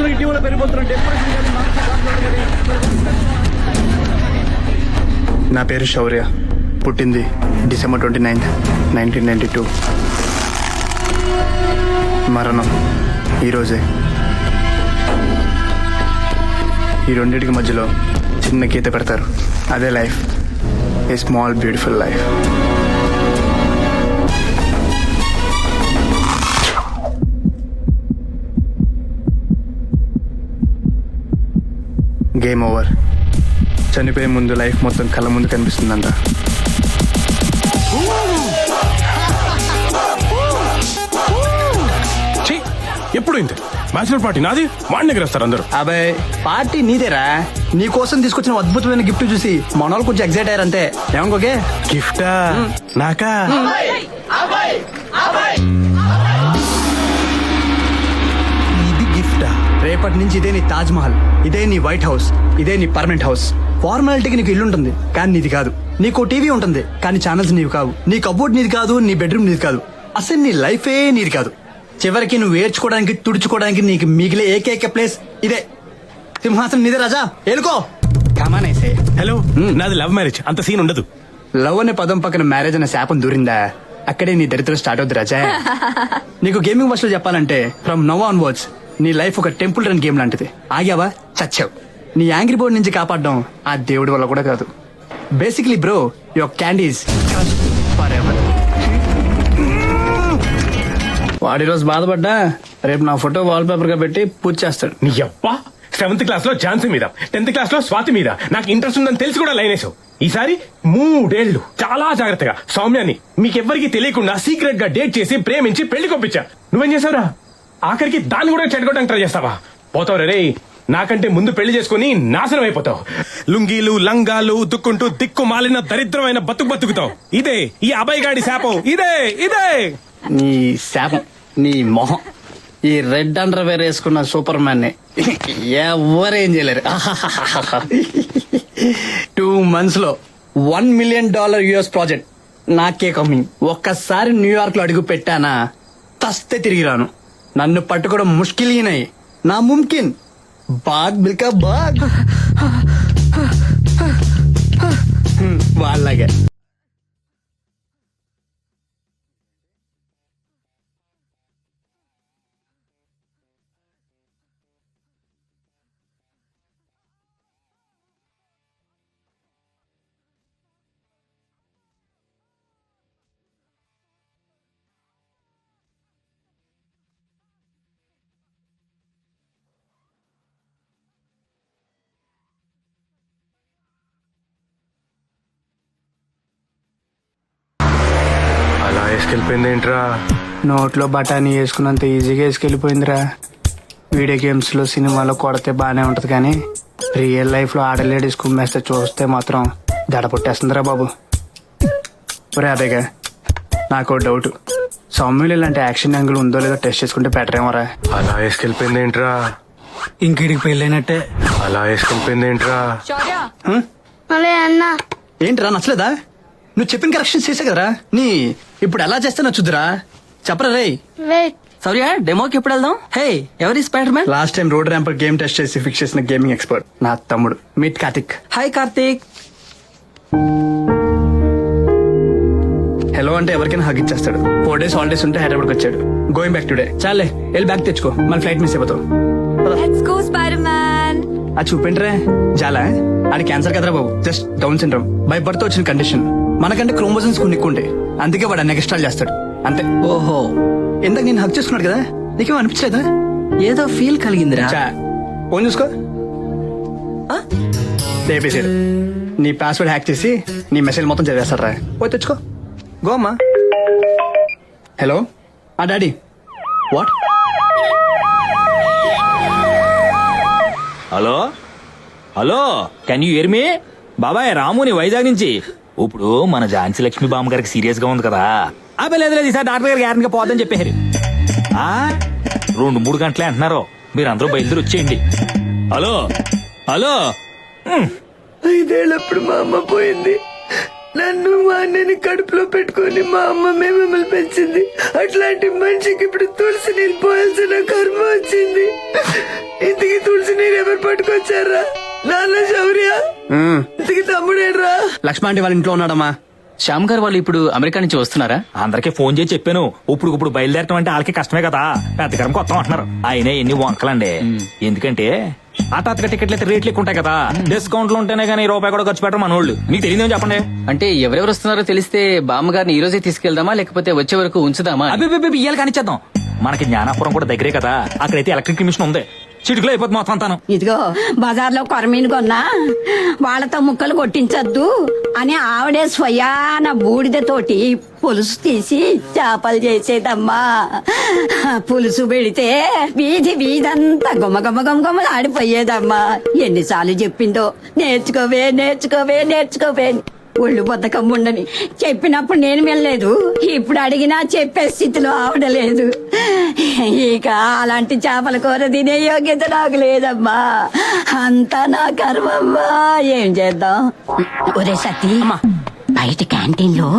వస్తున్న ఇటీవల పెరిగిపోతున్న డిప్రెషన్ కానీ మానసిక ఆందోళన కానీ. నా పేరు శౌర్య. పుట్టింది December 29, 1992. మరణం ఈరోజే. ఈ రెండింటికి మధ్యలో చిన్న గీత పెడతారు. అదే life. A small beautiful life. Game over. చనిపోయే ముందు లైఫ్ మొత్తం కళ్ళ ముందు కనిపిస్తుందంట. ఎప్పుడు ఇంతే బ్యాచులర్ పార్టీ నాది వాడి దగ్గర వస్తారు అందరూ. అబ్బాయి పార్టీ నీదేరా. నీ కోసం తీసుకొచ్చిన అద్భుతమైన గిఫ్ట్ చూసి మనోళ్ళు కొంచెం ఎగ్జైట్ అయ్యారంతే. ఏమనుకోకే? గిఫ్టా? నాకా? ఇది గిఫ్టా? రేపటి నుంచి ఇదే నీ తాజ్ మహల్, ఇదే నీ వైట్ హౌస్, ఇదే నీ పర్మనెంట్ హౌస్. ఫార్మాలిటీకి నీకు ఇల్లు ఉంటుంది కానీ నీది కాదు. నీకు టీవీ ఉంటుంది కానీ ఛానల్స్ నీవి కావు. నీ కబోర్డ్ నీది కాదు, నీ బెడ్రూమ్ నీది కాదు. అసలు నీ లైఫే నీది కాదు. చివరికి నువ్వు ఏడ్చుకోవడానికి తుడుచుకోవడానికి నీకు మిగిలే ఏకైక ప్లేస్ ఇదే. సింహాసనం నీదే రాజా, ఏలుకో. కమానేసే. హలో, నాది లవ్ మ్యారేజ్, అంత సీన్ ఉండదు. లవ్ అనే పదం పక్కన మ్యారేజ్ అనే శాపం దూరిందా, అక్కడే నీ దరిద్రం స్టార్ట్ అవుతుంది రాజా. నీకు గేమింగ్ భాషలో చెప్పాలంటే ఫ్రమ్ నౌ ఆన్వర్డ్స్ నీ లైఫ్ ఒక టెంపుల్ రన్ గేమ్ లాంటిది. ఆగావా చచ్చావు. నీ యాంగ్రీ బోర్డ్ నుంచి కాపాడడం ఆ దేవుడి వల్ల కూడా కాదు. Basically bro, your candies for ever. వాడి రోజు బాధపడ్డా రేపు నా ఫోటో వాల్ పేపర్ గా పెట్టి పూజ చేస్తాడు. నీ అబ్బా 7th క్లాస్ లో ఝాన్సీ మీద, 10th క్లాస్ లో స్వాతి మీద నాకు ఇంట్రెస్ట్ ఉందని తెలిసి కూడా లైనేసావు. ఈసారి 3 ఏళ్లు చాలా జాగ్రత్తగా సౌమ్యాన్ని మీకెవ్వరికి తెలియకుండా సీక్రెట్ గా డేట్ చేసి ప్రేమించి పెళ్లి కొప్పించా. నువ్వేం చేసావురా? ఆఖరికి దాన్ని కూడా చెడగొట్టడానికి ట్రై చేస్తావా? పోతావు రే. నాకంటే ముందు పెళ్లి చేసుకుని నాశనం అయిపోతావు. లుంగీలు లంగాలు ఉతుక్కుంటూ దిక్కు మాలిన దరిద్రమైన బతుకుతావు. ఇదే ఈ అబ్బాయి గాడి శాపం. ఇదే ఇదే నీ శాపం, నీ మొహం. ఈ రెడ్ అండర్ వేర్ వేసుకున్న సూపర్ మ్యాన్ ని ఎవరేం చేయలేరు. 2 months లో $1 million US ప్రాజెక్ట్ నాకే కమింగ్. ఒక్కసారి న్యూయార్క్ లో అడుగు పెట్టానా తస్తే తిరిగి రాను. నన్ను పట్టుకోవడం ముష్కిలీనై నా ముమ్కిన్. బాగ్ బిల్కా బాగ్ వాళ్ళగా. అలా వేసుకెళ్ళిపోయింది ఏంట్రా? నోట్లో బఠానీ వేసుకున్నంత ఈజీగా వేసుకెళ్ళిపోయిందిరా. వీడియో గేమ్స్ లో సినిమాలో కొడితే బానే ఉంటది కానీ రియల్ లైఫ్ లో ఆడలేడీస్ కుమ్మేస్తే చూస్తే మాత్రం దడ పుట్టేస్తుందిరా బాబు. ఒరే అదేగా నాకు డౌట్, సౌమ్యులు ఇలాంటి యాక్షన్ యాంగిల్ ఉందో లేదో టెస్ట్ చేసుకుంటే బెటర్ ఏమోరా. అలా వేసుకెళ్ళిపోయింది ఏంట్రా? ఇంకిడికి పెళ్ళైనట్టే. అలా వేసుకెళ్ళిపోయింది ఏంట్రా? ఏంటిరా నచ్చలేదా? నువ్వు చెప్పిన కరెక్షన్స్ చేసా కదరా. నీ ఇప్పుడు ఎలా చేస్తే నచ్చుద్దురా చెప్పరా రే. సౌర్య డెమోకి ఎప్పుడు వెళ్దాం? హే, ఎవరి spider man? Last time road ramp game test చేసి ఫిక్స్ చేసిన గేమింగ్ ఎక్స్పర్ట్ నా తమ్ముడు. Meet Karthik. Hi Karthik. Hello అంటే ఎవరికైనా హగ్ ఇచ్చేస్తాడు. 4 days హాలిడేస్ ఉంటే హైదరాబాద్కి వచ్చాడు. Going back today. చాలే వెళ్ళి బ్యాగ్ తెచ్చుకో, మళ్ళీ ఫ్లైట్ మిస్ అయిపోతావు. Let's go Spider Man. అది చూపించరే చాలా. అది క్యాన్సర్ కదరా బాబు, just Down syndrome. By birth వచ్చిన కండిషన్. మనకంటే క్రోమోజోమ్స్ కొన్ని ఎక్కువ ఉంటాయి, అందుకే వాడు అన్ని ఎక్స్ట్రాలు చేస్తాడు అంతే. ఓహో, ఇందాక నేను హక్ చేసుకున్నాడు కదా, నీకేమో అనిపించలేదా? ఏదో ఫీల్ కలిగిందిరా. ఫోన్ చూసుకో. లేపేసాడు. నీ పాస్వర్డ్ హ్యాక్ చేసి నీ మెసేజ్ మొత్తం చదివేస్తాడు రా. పోయి తెచ్చుకో. గో అమ్మా. Hello daddy. What? Hello hello, can you hear me? బాబాయ్ రాముని వైజాగ్ నుంచి. ఇప్పుడు మన ఝాన్సీ లక్ష్మి బామ్మ గారికి సీరియస్ గా ఉంది కదా. లేదు లేదు, ఈసారి డాక్టర్ గారికి గ్యారెంటీగా పోదని చెప్పారు. 2-3 గంటలే అంటున్నారు. మీరు అందరూ బయలుదేరి వచ్చేయండి. Hello hello. 5 ఏళ్ళప్పుడు మా అమ్మ పోయింది. నన్ను మా అన్నని కడుపులో పెట్టుకొని మా అమ్మ మిమ్మల్ని పెంచింది. అట్లాంటి మనిషికి ఇప్పుడు తులసి నీళ్ళు పోయాల్సిన కర్మ వచ్చింది. ఇంత పేపర్ పట్టుకొచ్చారా నాన్న శౌర్య ఇంతకి తమ్ముడేడ్రా? లక్ష్మ ఆంటీ వాళ్ళ ఇంట్లో ఉన్నాడమ్మా. శ్యామ్ గారు వాళ్ళు ఇప్పుడు అమెరికా నుంచి వస్తున్నారా? అందరికీ ఫోన్ చేసి చెప్పాను. ఇప్పుడు బయలుదేరటం అంటే వాళ్ళకి కష్టమే కదా, పెద్దకరం కొత్త అంటున్నారు. అయినా ఎన్ని వంకలండి. ఎందుకంటే హఠాత్తుగా టికెట్లు అయితే రేట్లు ఎక్కువ ఉంటాయి కదా, డిస్కౌంట్లు ఉంటేనే కానీ రూపాయి కూడా ఖర్చు పెట్టరు మనోళ్ళు. మీకు తెలియదేమో చెప్పండి. అంటే ఎవరెవరు వస్తున్నారో తెలిస్తే బామ్మగారిని ఈ రోజే తీసుకెళ్దామా లేకపోతే వచ్చే వరకు ఉంచుదామా? అబ్బి ఇయ్యాలి కానిచ్చేద్దాం. మనకి జ్ఞానాపురం కూడా దగ్గరే కదా, అక్కడైతే ఎలక్ట్రిక్ మిషన్ ఉంది. చిటికలో అయిపోతుంది మొత్తం అంతాను. ఇదిగో బజార్లో కొరమీను కొన్నా వాళ్ళతో ముక్కలు కొట్టించద్దు అని ఆవిడే స్వయాన బూడిదతోటి పులుసు తీసి చేపలు చేసేదమ్మా. పులుసు పెడితే వీధంతా గుమ్మగుమ్మగుమ్మగుమ్మలు ఆడిపోయేదమ్మా. ఎన్నిసార్లు చెప్పిందో నేర్చుకోవే నేర్చుకోవే నేర్చుకోవే. ఒళ్ళు బద్దకం ఉండని చెప్పినప్పుడు నేను వెళ్ళలేదు, ఇప్పుడు అడిగినా చెప్పే స్థితిలో ఆవిడలేదు. ఇక అలాంటి చేపల కూర తినే యోగ్యత నాకు లేదమ్మా. అంతా నా కర్మమ్మా. ఏం చేద్దాం? ఒరే సతీ, బయట క్యాంటీన్ లో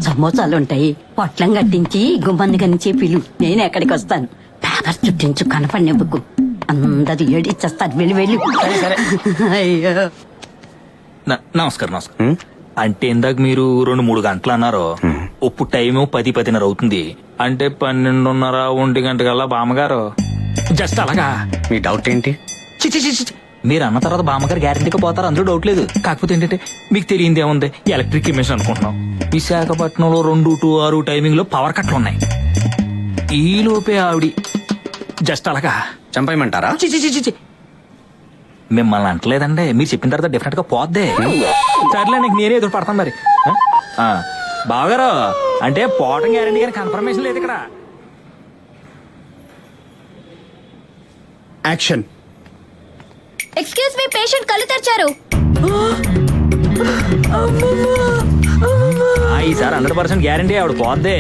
సమోసాలుంటాయి, పొట్లం కట్టించి గుమ్మంది కనించి పిలు. నేను ఎక్కడికి వస్తాను. పేపర్ చుట్టించు, కనపడినవ్వకు. అందరు ఏడిచ్చేస్తారు. వెళ్ళి అయ్యో. నమస్కారం. అంటే ఇందాక మీరు 2-3 గంటలు అన్నారు. ఇప్పుడు టైము 10-10:30 అవుతుంది. అంటే 12:30 1 గంట కల్లా బామ్మగారు జస్ట్ అలాగా. మీ డౌట్ ఏంటి? మీరు అన్న తర్వాత బామ్మగారు గ్యారెంటీగా పోతారు, అందులో డౌట్ లేదు. కాకపోతే ఏంటంటే మీకు తెలియంది ఏముంది, ఎలక్ట్రిక్ మిషన్ అనుకుంటున్నాం. విశాఖపట్నంలో 2 to 6 టైమింగ్ లో పవర్ కట్లు ఉన్నాయి. ఈ లోపే ఆవిడి జస్ట్ అలాగా చంపేయమంటారా? మిమ్మల్ని అంటలేదండి, మీరు చెప్పిన తర్వాత డెఫినెట్ గా పోద్దే. సర్లే, నీకు నేనే ఎదురు పడతాను మరి. బావగారు అంటే పోవటం గ్యారెంటీ కానీ కన్ఫర్మేషన్ లేదు ఇక్కడ. యాక్షన్. ఎక్స్క్యూజ్ మీ, పేషెంట్ కళ్ళు తెరిచారు. ఈసారి 100% గ్యారెంటీ ఆవిడ పోద్దే.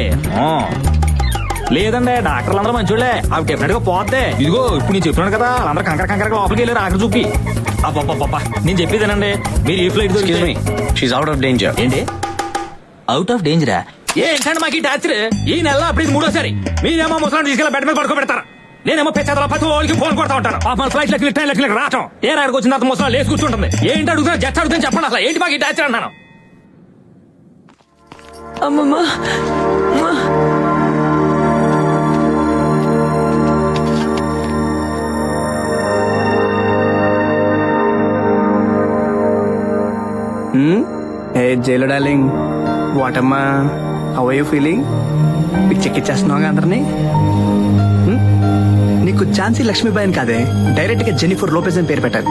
లేదండి, డాక్టర్లు అందరూ మంచోళ్ళే, ఆవిడ డెఫినెట్ గా పోద్దే. ఇదిగో ఇప్పుడు నేను చెప్పినాను కదా, అందరూ కంకర లోపలికి వెళ్ళారు ఆఖరి చూపి. అబ్బా నేను చెప్పేదేనండి. మీరు ఏ ఫ్లైట్ అవుట్ ఆఫ్ డేంజర్. ఏంటి అవుట్ ఆఫ్ డేంజరా? ఏంటండి మాకు ఈ టార్చర్? ఈ నెల అప్పుడు ఇది 3వ సారి. మీరేమో ముసలాన్ని తీసుకెళ్ళి బెడ్ మీద పడుకోబెడతారు, నేనేమో పెద్దల పది వాళ్ళకి ఫోన్ కొడతా ఉంటాను. మన ఫ్లైట్ లెక్కలు ట్రైన్ లెక్కలు రావటం ఏ రాడికి వచ్చిన తర్వాత ముసలా లేచి కూర్చుంటుంది. ఏంటి అడుగుతున్నా, జస్ట్ అడుగుతుంది చెప్పండి. అసలు ఏంటి మాకు ఈ టార్చర్ అన్నాను. అమ్మమ్మా ఏ జైలు డార్లింగ్, వాటమ్మా, హౌ ఆర్ యూ ఫీలింగ్? పిచ్చెక్కిచ్చేస్తున్నావు అందరినీ. నీకు ఝాన్సీ లక్ష్మీబాయి అని కాదే, డైరెక్ట్ గా జెనిఫర్ లోపెజ్ అని పేరు పెట్టాలి.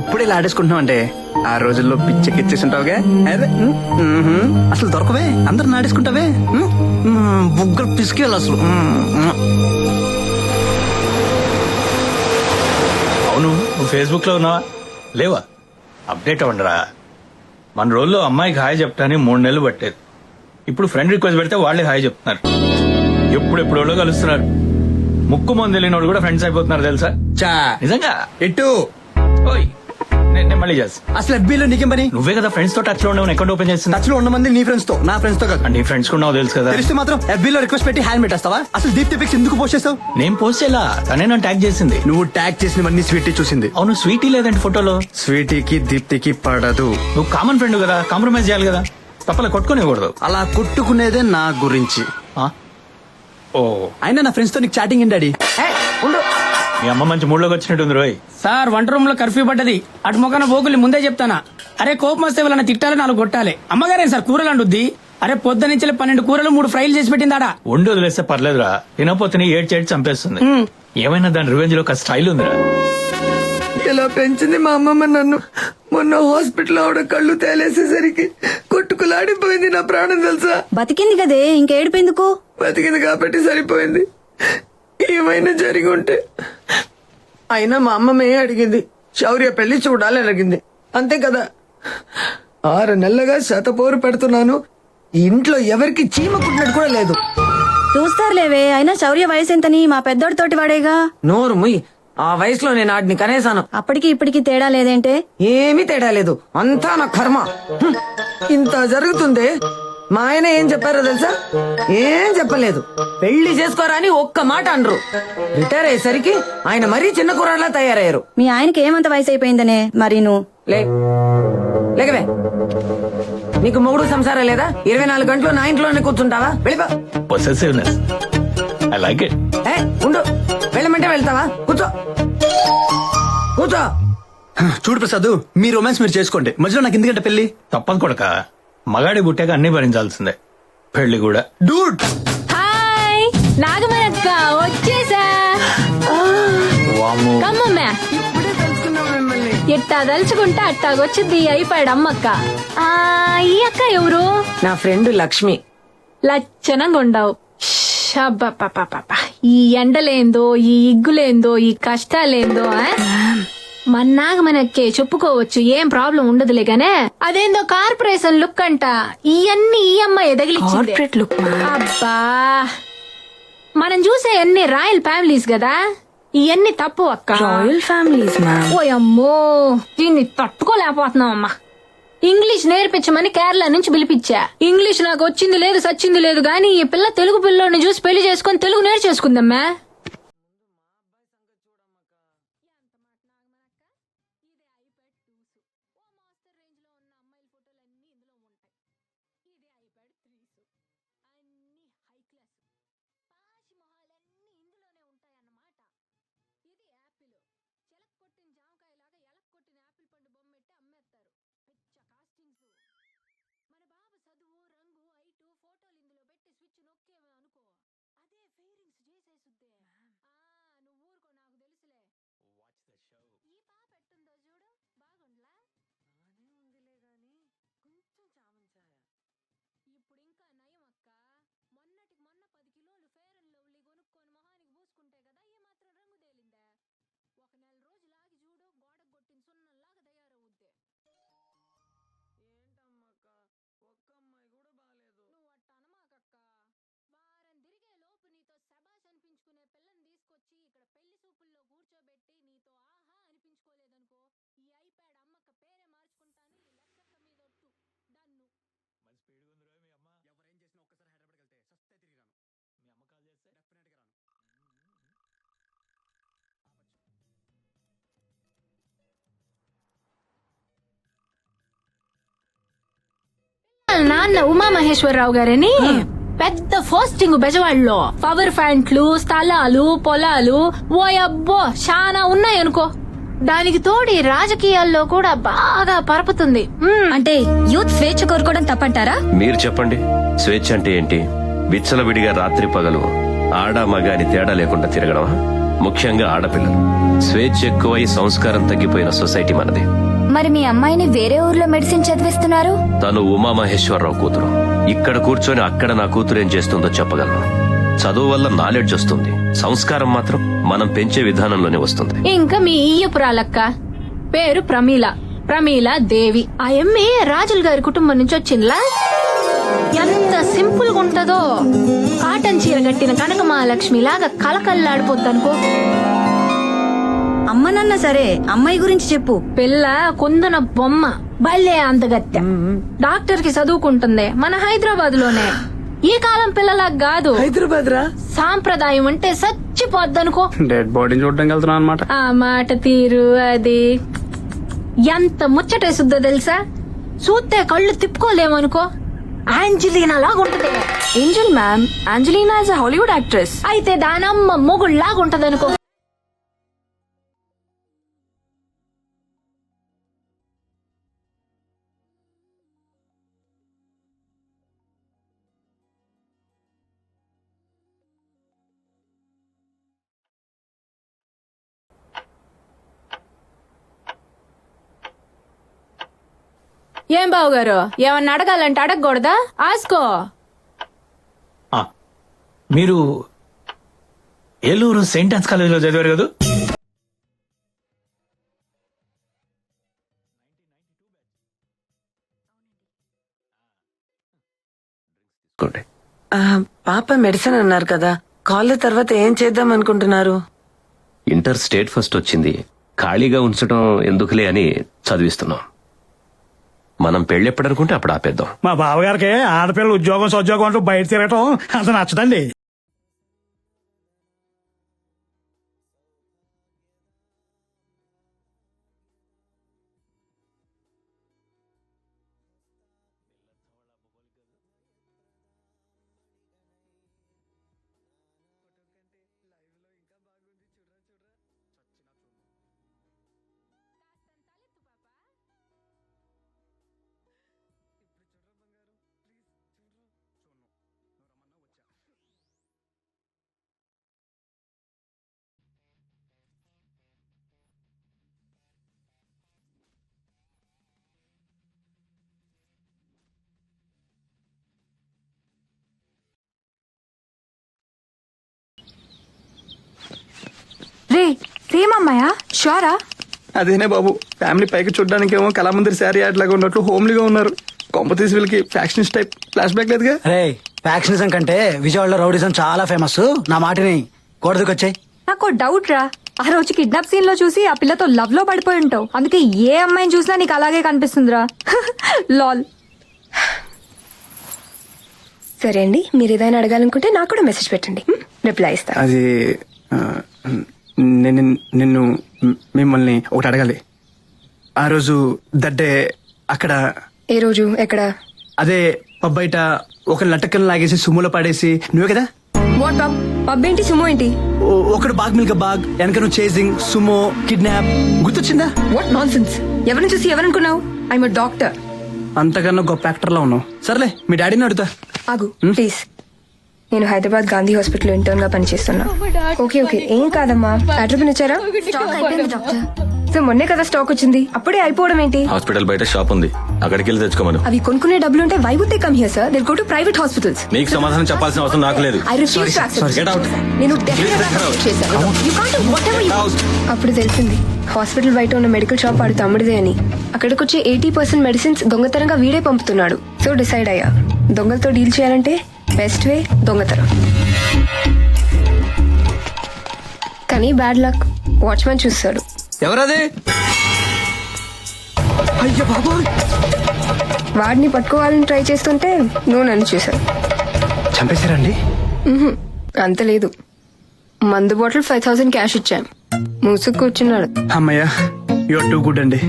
ఇప్పుడే ఇలా ఆడేసుకుంటున్నావు అంటే ఆ రోజుల్లో పిచ్చెక్కిచ్చేసింటావుగా. అసలు దొరకవే, అందరు నాడేసుకుంటావే. బుగ్గలు పిసికేయాలి అసలు. అవును, నువ్వు ఫేస్బుక్ లో ఉన్నావా? లేవా? అప్డేట్ అవ్వండిరా. మన రోజుల్లో అమ్మాయికి హాయ్ చెప్తాని 3 నెలలు పట్టేది. ఇప్పుడు ఫ్రెండ్ రిక్వెస్ట్ పెడితే వాళ్ళే హాయ్ చెప్తున్నారు. ఎప్పుడెప్పుడో కలుస్తున్నారు. ముక్కు మందు తెలియనోడు కూడా ఫ్రెండ్స్ అయిపోతున్నారు తెలుసా? చా నిజంగా. ఎట్టు ఓయ్, నేను మళ్ళీ చేస్తా. అసలు ఎఫ్బీలో నీకేం పని? నువ్వే కదా ఫ్రెండ్స్ తో టచ్ లో ఉండవు అకౌంట్ ఓపెన్ చేస్తున్నా. టచ్ లో ఉన్నమంది నీ ఫ్రెండ్స్ తో, నా ఫ్రెండ్స్ తో కాదు. అంటే ఫ్రెండ్స్ కూడా తెలుసు కదా. తెలిస్తే మాత్రం ఎఫ్బీలో రిక్వెస్ట్ పెట్టి హ్యాండ్ పెట్టేస్తావా? అసలు దీప్తి పిక్స్ ఎందుకు పోస్ట్ చేస్తావు? నేను పోస్ట్ చేయాలా? తనే నన్ను ట్యాగ్ చేసింది. నువ్వు ట్యాగ్ చేసినవన్నీ స్వీటీ చూసింది. అవును, స్వీటీ లేదంటే ఫోటోలో. స్వీటీకి దీప్తికి పడదు. నువ్వు కామన్ ఫ్రెండ్ కదా, కాంప్రమైజ్ చేయాలి కదా. తప్పలా కొట్టుకునేకూడదు. అలా కొట్టుకునేదే నా గురించి. ఓ, అయినా నా ఫ్రెండ్స్ తో నీకు చాటింగ్ ఏంటి డాడీ? మీ అమ్మ మంచి మూడ్లోకి వచ్చినట్టుంది రోయ్. సార్ వంట రూమ్ లో కర్ఫ్యూ పడ్డది. అటు మొక్కన బోకుల్ని ముందే చెప్తానా. అరే కోపం వస్తే వాళ్ళని తిట్టాలి, 4 కొట్టాలి. అమ్మగారే సార్ కూరలు అండుద్ది. అరే పొద్దు నుంచి 12 కూరలు 3 ఫ్రైలు చేసి పెట్టిందాడా. వండి వదిలేస్తే పర్లేదురా, తినపోతే ఏడ్చేటి చంపేస్తుంది. ఏమైనా దాని రివెంజ్ లో ఒక స్టైల్ ఉందిరా. ఇలా పెంచింది మా అమ్మమ్మ నన్ను. మొన్న హాస్పిటల్ ఆవిడ కళ్ళు తేలేసేసరికి కొట్టుకులాడిపోయింది నా ప్రాణం తెలుసా. బతికింది కదే, ఇంకేడిపోయిందుకు? బతికింది కాబట్టి సరిపోయింది. ఏమైనా జరిగి ఉంటే. అయినా మా అమ్మమ్మే అడిగింది, శౌర్య పెళ్లి చూడాలి అడిగింది, అంతే కదా. 6 నెలలుగా శతపోరు పెడుతున్నాను, ఇంట్లో ఎవరికి చీమ కుట్టినట్టు కూడా లేదు. చూస్తారులేవే, అయినా శౌర్య వయసు ఎంతని? మా పెద్దోడితోటి వాడేగా. నోరు ముయ్. ఆ వయసులో నేను ఆడిని కనేసాను. అప్పటికి ఇప్పటికి తేడా లేదేంటే? ఏమీ తేడా లేదు, అంతా నా కర్మ. ఇంత జరుగుతుందే మా ఆయన ఏం చెప్పారో తెలుసా? ఏం చెప్పలేదు. పెళ్లి చేసుకోరా అని ఒక్క మాట అనరు. రిటైర్ అయ్యేసరికి ఆయన మరీ చిన్న కుర్రాడ్లా తయారయ్యారు. మీ ఆయనకి ఏమంత వయసు అయిపోయిందనే మరి నువ్వు లేకవే. నీకు మొగుడు సంసారం లేదా? 24 గంటలు నా ఇంట్లోనే కూర్చుంటావా? వెళ్ళిపో. Possessiveness I like it. ఉండు, వెళ్ళమంటే వెళ్తావా? కూర్చో కూర్చో. చూడు ప్రసాద్, మీ రొమాన్స్ మీరు చేసుకోండి, మధ్యలో నాకు ఎందుకంటే పెళ్లి. తప్పదు కొడక, మగాడి పుట్టాక అన్ని భరించాల్సిందే, పెళ్లి కూడా. డూడ్ హాయ్ నాగమనక్క వచ్చేసా. వామ్మో. కమ్మమ్మ ఇప్పుడే తెలుసుకున్నాం మిమ్మల్ని. ఎట్టా దలుచుకుంటే అట్టాగొచ్చింది అయిపోయాడు అమ్మక్క. ఈ అక్క ఎవరు? నా ఫ్రెండ్ లక్ష్మి. లచ్చనంగా ఉండవు. షబ్బబ్బబ్బబ్బబ్బ. ఈ ఎండలేందో, ఈ ఇగ్గులేందో, ఈ కష్టాలేందో మన నాగమనక్కే చెప్పుకోవచ్చు, ఏం ప్రాబ్లం ఉండదులే గానే. అదేందో కార్పొరేషన్ లుక్ అంట, ఇవన్నీ ఈ అమ్మాయి ఎదగిలిచ్చింది. కార్పొరేట్ లుక్ అబ్బా, మనం చూసే అన్ని రాయల్ ఫ్యామిలీస్ కదా, ఇవన్నీ తప్పు అక్క. Royal families ma'am. ఓయమ్మో, దీన్ని తట్టుకోలేకపోతున్నాం అమ్మా. ఇంగ్లీష్ నేర్పించమని కేరళ నుంచి పిలిపించా. ఇంగ్లీష్ నాకు వచ్చింది లేదు సచ్చింది లేదు గాని ఈ పిల్ల తెలుగు పిల్లోని చూసి పెళ్లి చేసుకుని తెలుగు నేర్చేసుకుందమ్మా. నాన్న ఉమామహేశ్వరరావు గారని పెద్ద పోస్టింగ్ బెజవాడలో. పవర్ ప్లాంట్లు, స్థలాలు, పొలాలు ఓయబ్బో చాలా ఉన్నాయనుకో. దానికి తోడి రాజకీయాల్లో కూడా బాగా పరపుతుంది. అంటే యూత్ స్వేచ్ఛ కోరుకోవడం తప్పంటారా? మీరు చెప్పండి, స్వేచ్ఛ అంటే ఏంటి? విచ్చలవిడిగా రాత్రి పగలు ఆడ మగ అని తేడా లేకుండా తిరగడం, ముఖ్యంగా ఆడపిల్లలు. స్వేచ్ఛ ఎక్కువై సంస్కారం తగ్గిపోయిన సొసైటీ మనది. మరి మీ అమ్మాయిని వేరే ఊర్లో మెడిసిన్ చదివిస్తున్నారు? తను ఉమామహేశ్వరరావు కూతురు. ఇక్కడ కూర్చొని అక్కడ నా కూతురు ఏం చేస్తుందో చెప్పగలను. చదువు వల్ల నాలెడ్జ్ వస్తుంది, సంస్కారం మాత్రం మనం పెంచే విధానంలోనే వస్తుంది. ఇంకా మీ ఈయపురాలక్క పేరు ప్రమీల, ప్రమీల దేవి. ఆ ఎమ్మె రాజుల గారి కుటుంబం నుంచి వచ్చిందిలా. ఎంత సింపుల్ గా ఉంటదో, కాటన్ చీర కట్టిన కనక మహాలక్ష్మి లాగా కలకల్లాడిపోద్దనుకో. అమ్మ నాన్న సరే, అమ్మాయి గురించి చెప్పు. పిల్ల కొందన బొమ్మ, భలే అందగత్తె. డాక్టర్ కి చదువుకుంటుంది మన హైదరాబాద్ లోనే. ఈ కాలం పిల్లలా కాదు, హైదరాబాద్ రా. సాంప్రదాయం అంటే చచ్చిపోద్దనుకో. డెడ్ బాడీని చూడడానికి వెళ్తున్నాం అనమాట. ఆ మాట తీరు అది ఎంత ముచ్చటేసుద్దో తెలుసా? చూస్తే కళ్ళు తిప్పుకోలేమనుకో. ఆంజలీనా లాగుంటది. Angel ma'am, Angelina is a Hollywood actress. అయితే దానమ్మ మొగుళ్లాగుంటదనుకో. ఏం బావుగారు, ఏమన్నా అడగాలంటే అడగకూడదా? ఆసుకో. మీరు ఏలూరు సెయింట్ ఆన్స్ కాలేజీలో చదివారు కదా? పాప మెడిసిన్ అన్నారు కదా, కాలేజ్ తర్వాత ఏం చేద్దాం అనుకుంటున్నారు? ఇంటర్ స్టేట్ ఫస్ట్ వచ్చింది, ఖాళీగా ఉంచడం ఎందుకులే అని చదివిస్తున్నాం. మనం పెళ్ళెప్పుడనుకుంటే అప్పుడు ఆపేద్దాం. మా బావగారికి ఆడపిల్లలు ఉద్యోగం సోద్యోగం అంటూ బయట తిరగటం అంత నచ్చదండి. రే సేమ్ అమ్మాయా షోరా? అదేనే బాబు, ఫ్యామిలీ పైకి చూడడానికి ఏమో కళామందిర్ శారీ యాడ్ లాగా ఉన్నట్లు హోమ్లీగా ఉన్నారు. కొంప తీసి వీళ్ళకి ఫ్యాక్షనిస్ట్ టైప్ ఫ్లాష్ బ్యాక్ లేదుగా. అరే ఫ్యాక్షనిజం కంటే విజయవాడలో రౌడిజం చాలా ఫేమస్. నా మాటని గోడదుకొచ్చాయి. నాకు డౌట్ రా, ఆ రోజు కిడ్నాప్ సీన్ లో చూసి ఆ పిల్లతో లవ్ లో పడిపోయి ఉంటావు. అందుకే ఏ అమ్మాయిని చూసినా నీకు అలాగే కనిపిస్తుందిరా. లాల్. సరే అండి, మీరు ఏదైనా అడగాలనుకుంటే నాకు కూడా మెసేజ్ పెట్టండి, రిప్లై ఇస్తా. అది నేను నిన్ను మిమ్మల్ని ఒకటి అడగాలి. ఆ రోజు దడ్డే అక్కడ ఏ రోజు ఎక్కడ? అదే పబ్ బయట ఒక లటకన్ లాగేసి సుమ్ములో పడేసి నువ్వే కదా. What pub? పబ్ ఏంటి, సుమో ఏంటి? ఒకడు బాగ్ మిల్క బాగ్, వెనక నువ్వు చేసింగ్, సుమో, కిడ్నాప్, గుర్తొచ్చిందా? What nonsense. ఎవరిని చూసి ఎవరనుకున్నావు? I'm doctor. అంతకన్నా గొప్ప యాక్టర్ లా ఉన్నావు. సర్లే మీ డాడీని అడుగుతా. ఆగు ప్లీజ్. నేను హైదరాబాద్ గాంధీ హాస్పిటల్ ఇంటర్న్ గా పనిచేస్తున్నా. ఓకే ఓకే, ఏం కాదమ్మా. అడ్రస్ ఇచ్చారా? సో మొన్నే కదా స్టాక్ వచ్చింది, అప్పుడే అయిపోవడం ఏంటి? హాస్పిటల్ బయట షాప్ ఉంది, అక్కడికి వెళ్ళి తెచ్చుకోమను. అవి కొనుక్కునే డబ్బులు ఉంటే why would they come here sir? They go to private hospitals. నీకు సమాధానం చెప్పాల్సిన అవసరం నాకు లేదు. I refuse to accept. Get out. నేను డెఫినెట్గా యాక్సెప్ట్ చేశాను. You can't do whatever you want. అప్పుడు తెలిసింది హాస్పిటల్ బయట ఉన్న మెడికల్ షాప్ వాడి తమ్ముడిదే అని. అక్కడికి వచ్చే 80% మెడిసిన్స్ దొంగతనంగా వీడే పంపుతున్నాడు. సో డిసైడ్ అయ్యా, దొంగలతో డీల్ చేయాలంటే బెస్ట్ వే దొంగతనం. కానీ బ్యాడ్ లక్, వాచ్మెన్ చూస్తాడు. ఎవరది? అయ్యో బాబా, వాడిని పట్టుకోవాలని ట్రై చేస్తుంటే నువ్వు నన్ను చూసావు. చంపేశారండి? అంత లేదు, మందు బాటిల్ 5000 క్యాష్ ఇచ్చాం. మూసుకు కూర్చున్నాడు. అమ్మయ్యా, యువర్ టూ గుడ్ అండి.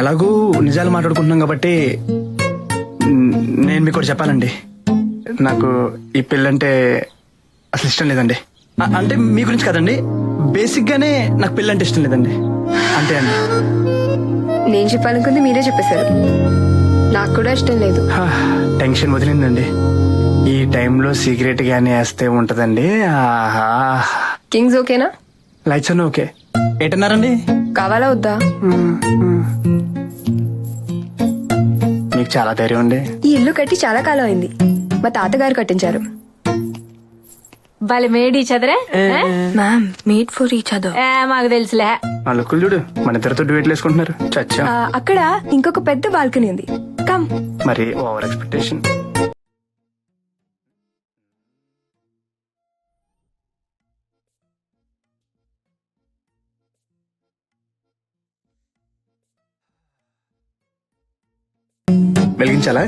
ఎలాగూ నిజాలు మాట్లాడుకుంటున్నాం కాబట్టి నేను మీకు ఒకటి చెప్పాలండి. నాకు ఈ పెళ్ళంటే అసలు ఇష్టం లేదండి. అంటే మీ గురించి కదండి, బేసిక్ గానే నాకు పెళ్ళంటే ఇష్టం లేదండి. అంతే అండి. నేను చెప్పాలనుకుంది మీరే చెప్పేశారు. నాకు కూడా ఇష్టం లేదు. టెన్షన్ వదిలిందండి. ఈ టైంలో సీక్రెట్ గానే వేస్తే ఉంటదండి. ఆహా. కింగ్స్ ఓకేనా? లైట్స్ అన్నీ ఓకే. ఎటన్నారండి? కావాలా వద్దా? మీకు చాలా ధైర్యం అండి. ఈ ఇల్లు కట్టి చాలా కాలం అయింది. మా తాతగారు కట్టించారు. వాళ్ళ made each other ma'am, made for each other. మాకు తెలుసులే. ఆ లుక్కులు చూడు, మన ఇద్దరితో డ్యూయెట్లు వేసుకుంటున్నారు. చచ్చా. అక్కడ ఇంకొక పెద్ద బాల్కనీ ఉంది. కమ్. మరి ఓవర్ ఎక్స్పెక్టేషన్. వెలిగించాలా?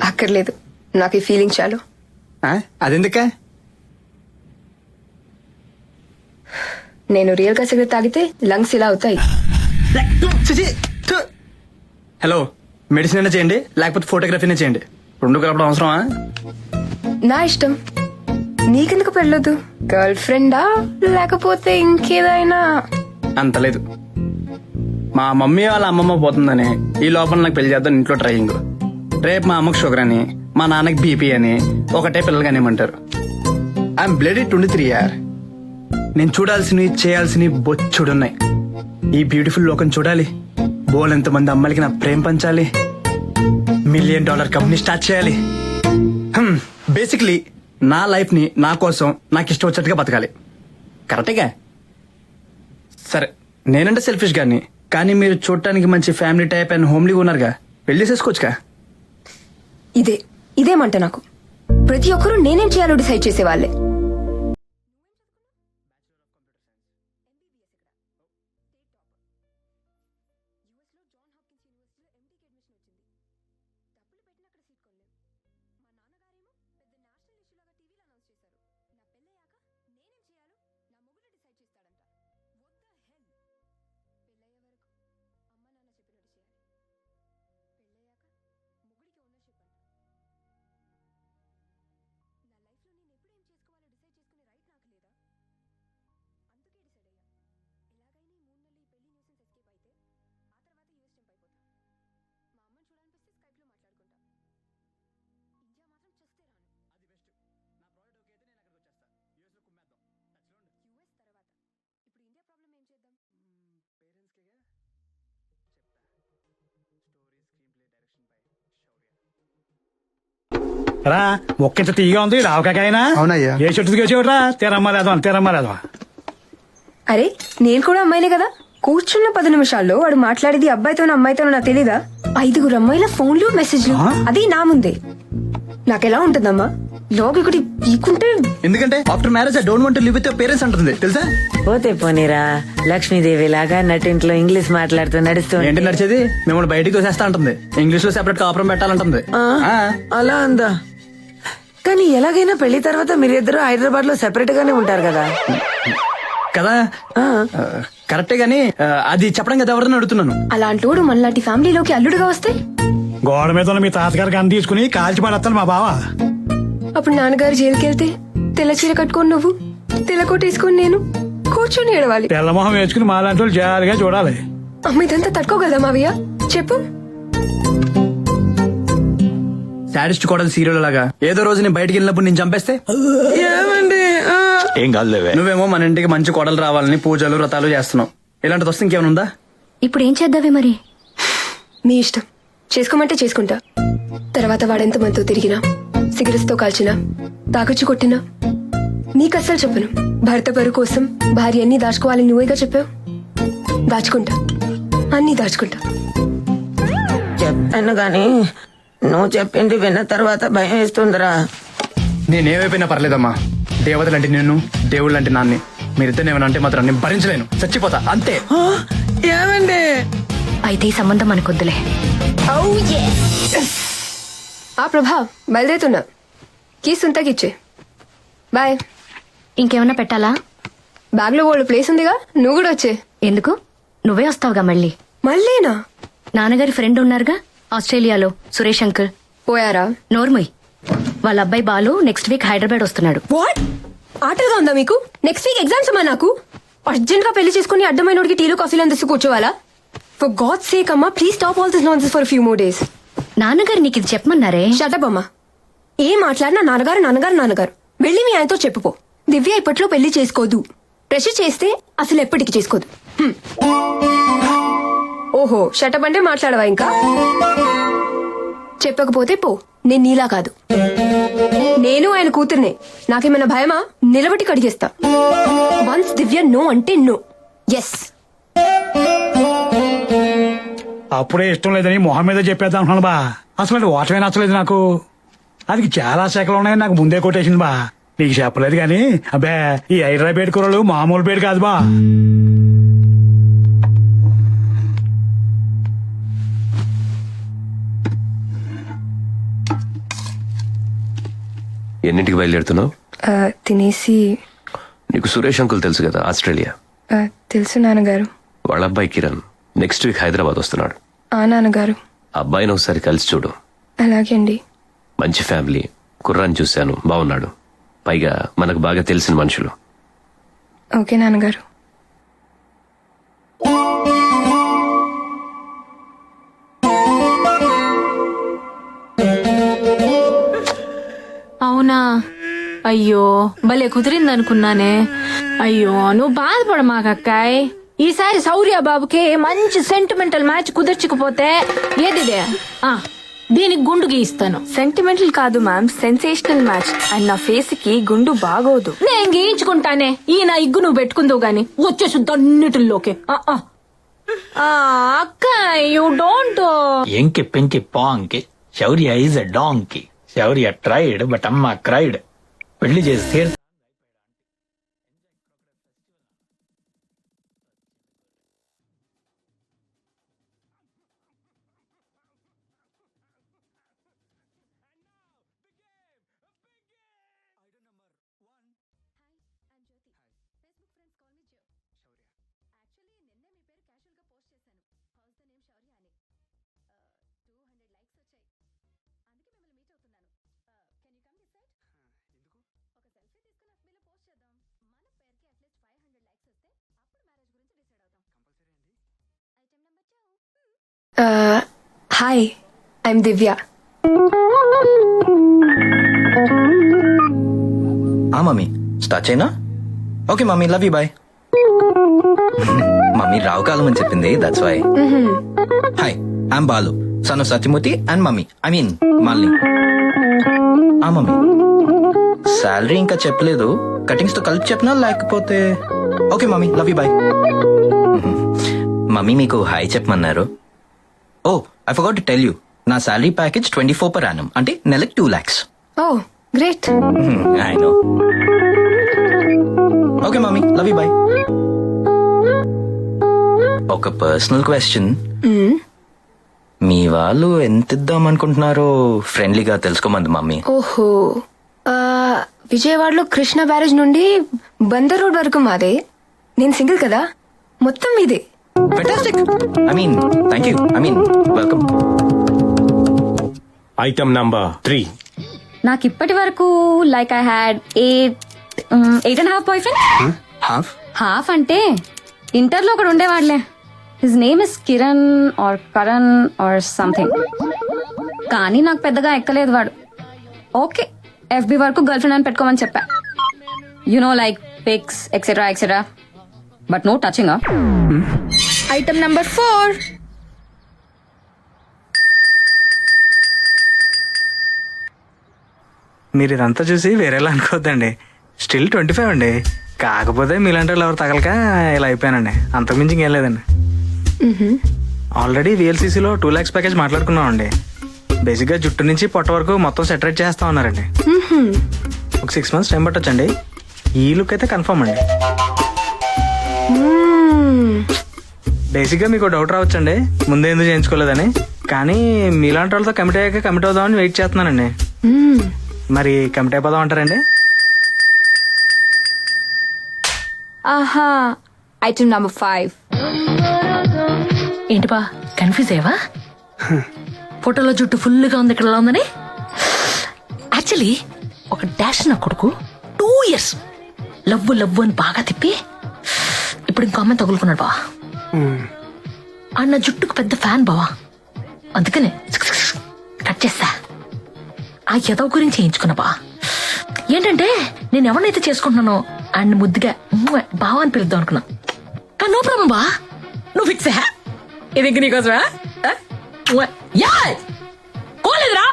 అక్కర్లేదు, నాకు ఈ ఫీలింగ్ చాలు. అదెందుక? నేను రియల్ గా సిగరెట్ తాగితే లంగ్స్ ఇలా అవుతాయి. హలో, మెడిసిన్ అయినా చేయండి, లేకపోతే ఫోటోగ్రఫీనే చేయండి. రెండు కలపడం అవసరమా? నా ఇష్టం. నీకెందుకు పెళ్ళొద్దు? గర్ల్ ఫ్రెండా లేకపోతే ఇంకేదైనా? అంత లేదు. మా మమ్మీ వాళ్ళ అమ్మమ్మ పోతుందని ఈ లోపల నాకు పెళ్లి చేద్దాం ఇంట్లో ట్రైయింగ్. రేపు మా అమ్మకు షుగర్ అని, మా నాన్నకి బీపీ అని ఒకటే పిల్లలు కానివ్వమంటారు. I'm bloody 23 year. నేను చూడాల్సినవి చేయాల్సినవి బొచ్చుడున్నాయి. ఈ బ్యూటిఫుల్ లోకం చూడాలి, బోలెంత మంది అమ్మాయిలకి నా ప్రేమ పంచాలి, $1 మిలియన్ కంపెనీ స్టార్ట్ చేయాలి. బేసిక్లీ నా లైఫ్ ని నా కోసం నాకు ఇష్టం వచ్చేట్టుగా బతకాలి. కరెక్టేగా? సరే, నేనంటే సెల్ఫిష్ గాని, కానీ మీరు చూడటానికి మంచి ఫ్యామిలీ టైప్ అండ్ హోమ్లీగా ఉన్నారుగా, పెళ్లి చేసుకోవచ్చుగా. ఇదేమంట నాకు. ప్రతి ఒక్కరూ నేనేం చేయాలో డిసైడ్ చేసేవాళ్ళే. రా ఒక్కింత తీగా ఉంది రావకాయనా అవునయ్యా. ఏ చెట్టు వచ్చేవరా తిరమ్మలేదా అరే నేను కూడా అమ్మాయినే కదా. కూర్చున్న 10 నిమిషాల్లో వాడు మాట్లాడేది అబ్బాయితోనో అమ్మాయితోనో నాకు తెలీదా? 5 అమ్మాయిల ఫోన్లు మెసేజ్లు, అది నా ముందే. నాకెలా ఉంటుందమ్మా? లోకి ఒకటి పీకుంటే. ఎందుకంటే after marriage I don't want to live with your parents అంటుంది తెలుసా? పోతే పోనీరా, లక్ష్మీదేవి లాగా నటింట్లో ఇంగ్లీష్ మాట్లాడుతూ నడుస్తూ ఏంటి నడిచేది? మిమ్మల్ని బయటికి తోసేస్తా అంటుంది. ఇంగ్లీష్ లో సెపరేట్ కాపురం పెట్టాలంటుంది. అలా అందా? కానీ ఎలాగైనా పెళ్లి తర్వాత మీరిద్దరు హైదరాబాద్ లో సెపరేట్ గానే ఉంటారు కదా. కదా కరెక్టే గానీ అది చెప్పడం కదా ఎవరని అడుగుతున్నాను. అలాంటోడు మనలాంటి ఫ్యామిలీలోకి అల్లుడుగా వస్తే గోడ మీద ఉన్న మీ తాతగారికి అన్ని తీసుకుని కాల్చి పడేస్తాను మా బావ. అప్పుడు నాన్నగారు జైలుకి వెళ్తే తెల్ల చీర కట్టుకొని నువ్వు, తెల్ల కోట వేసుకొని నేను కూర్చొని ఏడవాలి. తెల్లమొహం వేసుకుని మా లాంటి వాళ్ళు జాలిగా చూడాలి. అమ్మ ఇదంతా తట్టుకోగలదా మావయ్య? చెప్పు. సాడిస్ట్ కోడలు సీరియల్ లాగా ఏదో రోజు నేను బయటికి వెళ్ళినప్పుడు నేను చంపేస్తే ఏమండి? ఏం కాదులేవే. నువ్వేమో మన ఇంటికి మంచి కోడలు రావాలని పూజలు వ్రతాలు చేస్తున్నావు. ఇలాంటిది వస్తే ఇంకేమైనా ఉందా? ఇప్పుడు ఏం చేద్దావే మరి? మీ ఇష్టం. చేసుకోమంటే చేసుకుంటా. తర్వాత వాడెంత మనతో తిరిగినా, సిగరెట్స్ తో కాల్చినా, తాగొచ్చి కొట్టినా నీకు అస్సలు చెప్పను. భర్త పరు కోసం భార్య అన్ని దాచుకోవాలని నువ్వేగా చెప్పావు. దాచుకుంటా, అన్ని దాచుకుంటా. చెప్పాను గాని నువ్వు చెప్పింది విన్న తర్వాత భయం వేస్తుందిరా. నేనేమైపోయినా పర్లేదమ్మా. దేవతలంటే నేను, దేవుళ్ళు అంటే నాన్ని. మీరిద్దరు ఏమైనా అంటే మాత్రం నేను భరించలేను, చచ్చిపోతా అంతే. ఏమండి? అయితే ఈ సంబంధం మనకొద్దులే. ఆ ప్రభా బయలుదేరుతున్నా. కీస్ ఉంతకిచ్చే. బాయ్. ఇంకేమన్నా పెట్టాలా? బ్యాగ్ లో వాళ్ళ ప్లేస్ ఉందిగా, నువ్వు కూడా వచ్చే. ఎందుకు? నువ్వే వస్తావుగా మళ్ళీ. మళ్ళీనా? నాన్నగారి ఫ్రెండ్ ఉన్నారుగా ఆస్ట్రేలియాలో, సురేష్ అంకుల్. పోయారా? నోర్మయ్. వాళ్ళ అబ్బాయి బాలు నెక్స్ట్ వీక్ హైదరాబాద్ వస్తున్నాడు. వాట్? ఆటలుగా ఉందా మీకు? నెక్స్ట్ వీక్ ఎగ్జామ్స్ అమ్మా నాకు. అర్జెంట్ గా పెళ్లి చేసుకుని అడ్డమైనోడికి టీలు కాఫీలు అందిస్తూ కూర్చోవాలా? ఫర్ గాడ్ సేక్ అమ్మా, please stop all this nonsense for few more days. నాన్నగారు నీకు ఇది చెప్పమన్నారే. షటప్ అమ్మా. ఏం మాట్లాడినా నాన్నగారు నాన్నగారు నాన్నగారు. వెళ్ళి మీ ఆయనతో చెప్పుకో. దివ్య ఇప్పట్లో పెళ్లి చేసుకోదు. ప్రెషర్ చేస్తే అసలు ఎప్పటికి చేసుకోదు. ఓహో, షటప్ అంటే మాట్లాడవా ఇంకా? చెప్పకపోతే పో. నేను నీలా కాదు. నేను ఆయన కూతుర్నే. నాకేమైనా భయమా? నిలబట్టి కడిగేస్తా. వన్స్ దివ్య నో అంటే నో. ఎస్. అప్పుడే ఇష్టం లేదని మొహం మీద చెప్పేద్దాం అనుకున్నాను బా. అసలు ఓటమే నచ్చలేదు నాకు. అది చాలా శాఖలు ఉన్నాయని నాకు ముందే కొట్టేసింది బా. నీకు చెప్పలేదు గాని అబ్బే ఈ హైదరాబాద్ కూరలు మామూలు పేరు కాదు బా. ఎన్నింటికి బయలుదేరుతున్నావు? తినేసి. నీకు సురేష్ అంకుల్ తెలుసు కదా, ఆస్ట్రేలియా. తెలుసు నాన్నగారు. వాళ్ళ అబ్బాయి కిరణ్ నెక్స్ట్ వీక్ హైదరాబాద్ వస్తున్నాడు. ఆ నాన్నగారు. అబ్బాయిని ఒకసారి కలిసి చూడు. అలాగే అండి. మంచి ఫ్యామిలీ, కుర్రాన్ని చూశాను, బాగున్నాడు. పైగా మనకు బాగా తెలిసిన మనుషులు. ఓకే నాన్నగారు. అవునా? అయ్యో భలే కుదిరిందనుకున్నానే. అయ్యో నువ్వు బాధపడమాకక్కాయ్. ఈసారి శౌర్య బాబుకి మంచి సెంటిమెంటల్ మ్యాచ్ కుదర్చకపోతే ఏదిదే దీనికి గుండు గీయిస్తాను. సెంటిమెంటల్ కాదు మ్యామ్, సెన్సేషనల్ మ్యాచ్. అండ్ నా ఫేస్ కి గుండు బాగోదు. నేను గీయించుకుంటానే. ఈ నా ఇగ్గు నువ్వు పెట్టుకుందావు గాని వచ్చేసి అన్నిటిలోకి. అక్క యూ డోంట్. ఎంకి పెంకి పాంకి Shourya is a donkey. Shourya tried but అమ్మ క్రైడ్. పెళ్లి చేస్తే hi, I'm Divya. Mummy start చేయనా? Okay mummy, love you, bye. Mummy రావుకాలం అని చెప్పింది, that's why. Hi, I'm Balu, son of Satyamurthy and mummy, I mean Malini. Mummy salary ఇంకా చెప్పలేదు, కటింగ్స్ తో కలిపి చెప్పనా లేకపోతే? Okay mummy, love you, bye. Mummy మీకు హాయ్ చెప్పమన్నారు. Oh I forgot to tell you, నా శాలరీ ప్యాకేజ్ 24 per annum, అంటే నెలకి 2 lakhs. Oh great. I know. Okay mummy, love you, bye. ఒక పర్సనల్ క్వశ్చన్, మీ వాళ్ళు ఎంత ఇద్దాం అనుకుంటున్నారో ఫ్రెండ్లీగా తెలుసుకోమంది మమ్మీ. ఓహో, విజయవాడలో కృష్ణ బ్యారేజ్ నుండి బందర్ రోడ్ వరకు మాదే. నేను సింగిల్ కదా, మొత్తం మీదే. Fantastic. Thank you. Welcome. Item number 3. నాకు ఇప్పటి వరకు like I had 8.5 boy friend. Half అంటే ఇంటర్లో ఒకడు ఉండేవాడులే. His name is Kiran or Karan or something. కానీ నాకు పెద్దగా ఎక్కలేదు వాడు. ఓకే, ఎఫ్బి వరకు గర్ల్ ఫ్రెండ్ అని పెట్టుకోమని చెప్పా. No like pics etcetera etcetera, but no touching. Item number 4. మీరు ఇదంతా చూసి వేరేలా అనుకోవద్దండి. స్టిల్ 25 అండి. కాకపోతే మీలాంటి వాళ్ళు ఎవరు తగలక ఇలా అయిపోయానండి. అంతకుమించి ఇంకేం లేదండి. ఆల్రెడీ VLCCలో 2 lakhs ప్యాకేజ్ మాట్లాడుకున్నామండి. బేసిక్గా జుట్టు నుంచి పొట్ట వరకు మొత్తం సెటరేట్ చేస్తా ఉన్నారండి. ఒక 6 months టైం పట్టొచ్చండి. ఈ లుక్ అయితే కన్ఫర్మ్ అండి. బేసిక్గా మీకు డౌట్ రావచ్చండి, ముందే ఎందుకు చేయించుకోలేదని. కానీ మీలాంటి వాళ్ళతో కమిట్ అయ్యాక కమిట్ అవుదామని వెయిట్ చేస్తున్నానండి. మరి కమిట్ అయిపోదాం అంటారండి? ఆహా, ఐటమ్ నంబర్ 5. ఏంటి బా కన్ఫ్యూజ్ అయ్యవా? ఫోటోలో జుట్టు ఫుల్గా ఉంది, ఇక్కడ ఉందని. యాక్చువల్లీ ఒక డాష్ నా కొడుకు 2 years లవ్వు అని బాగా తిప్పి ఇప్పుడు ఇంకో అమ్మాయి తగులుకున్నాడు బావా. అన్న జుట్టుకు పెద్ద ఫ్యాన్ బావా, అందుకనే కట్ చేస్తా. ఆ యదవ గురించి చేయించుకున్నా బా. ఏంటంటే నేను ఎవరినైతే చేసుకుంటున్నానో అండ్ ముద్దుగా బావా అని పిలుద్దాం అనుకున్నా. కానీ నో ప్రాబ్లం బా, నువ్వు ఫిక్స్. ఇది ఇంక నీకోసమా? కోలేదురా.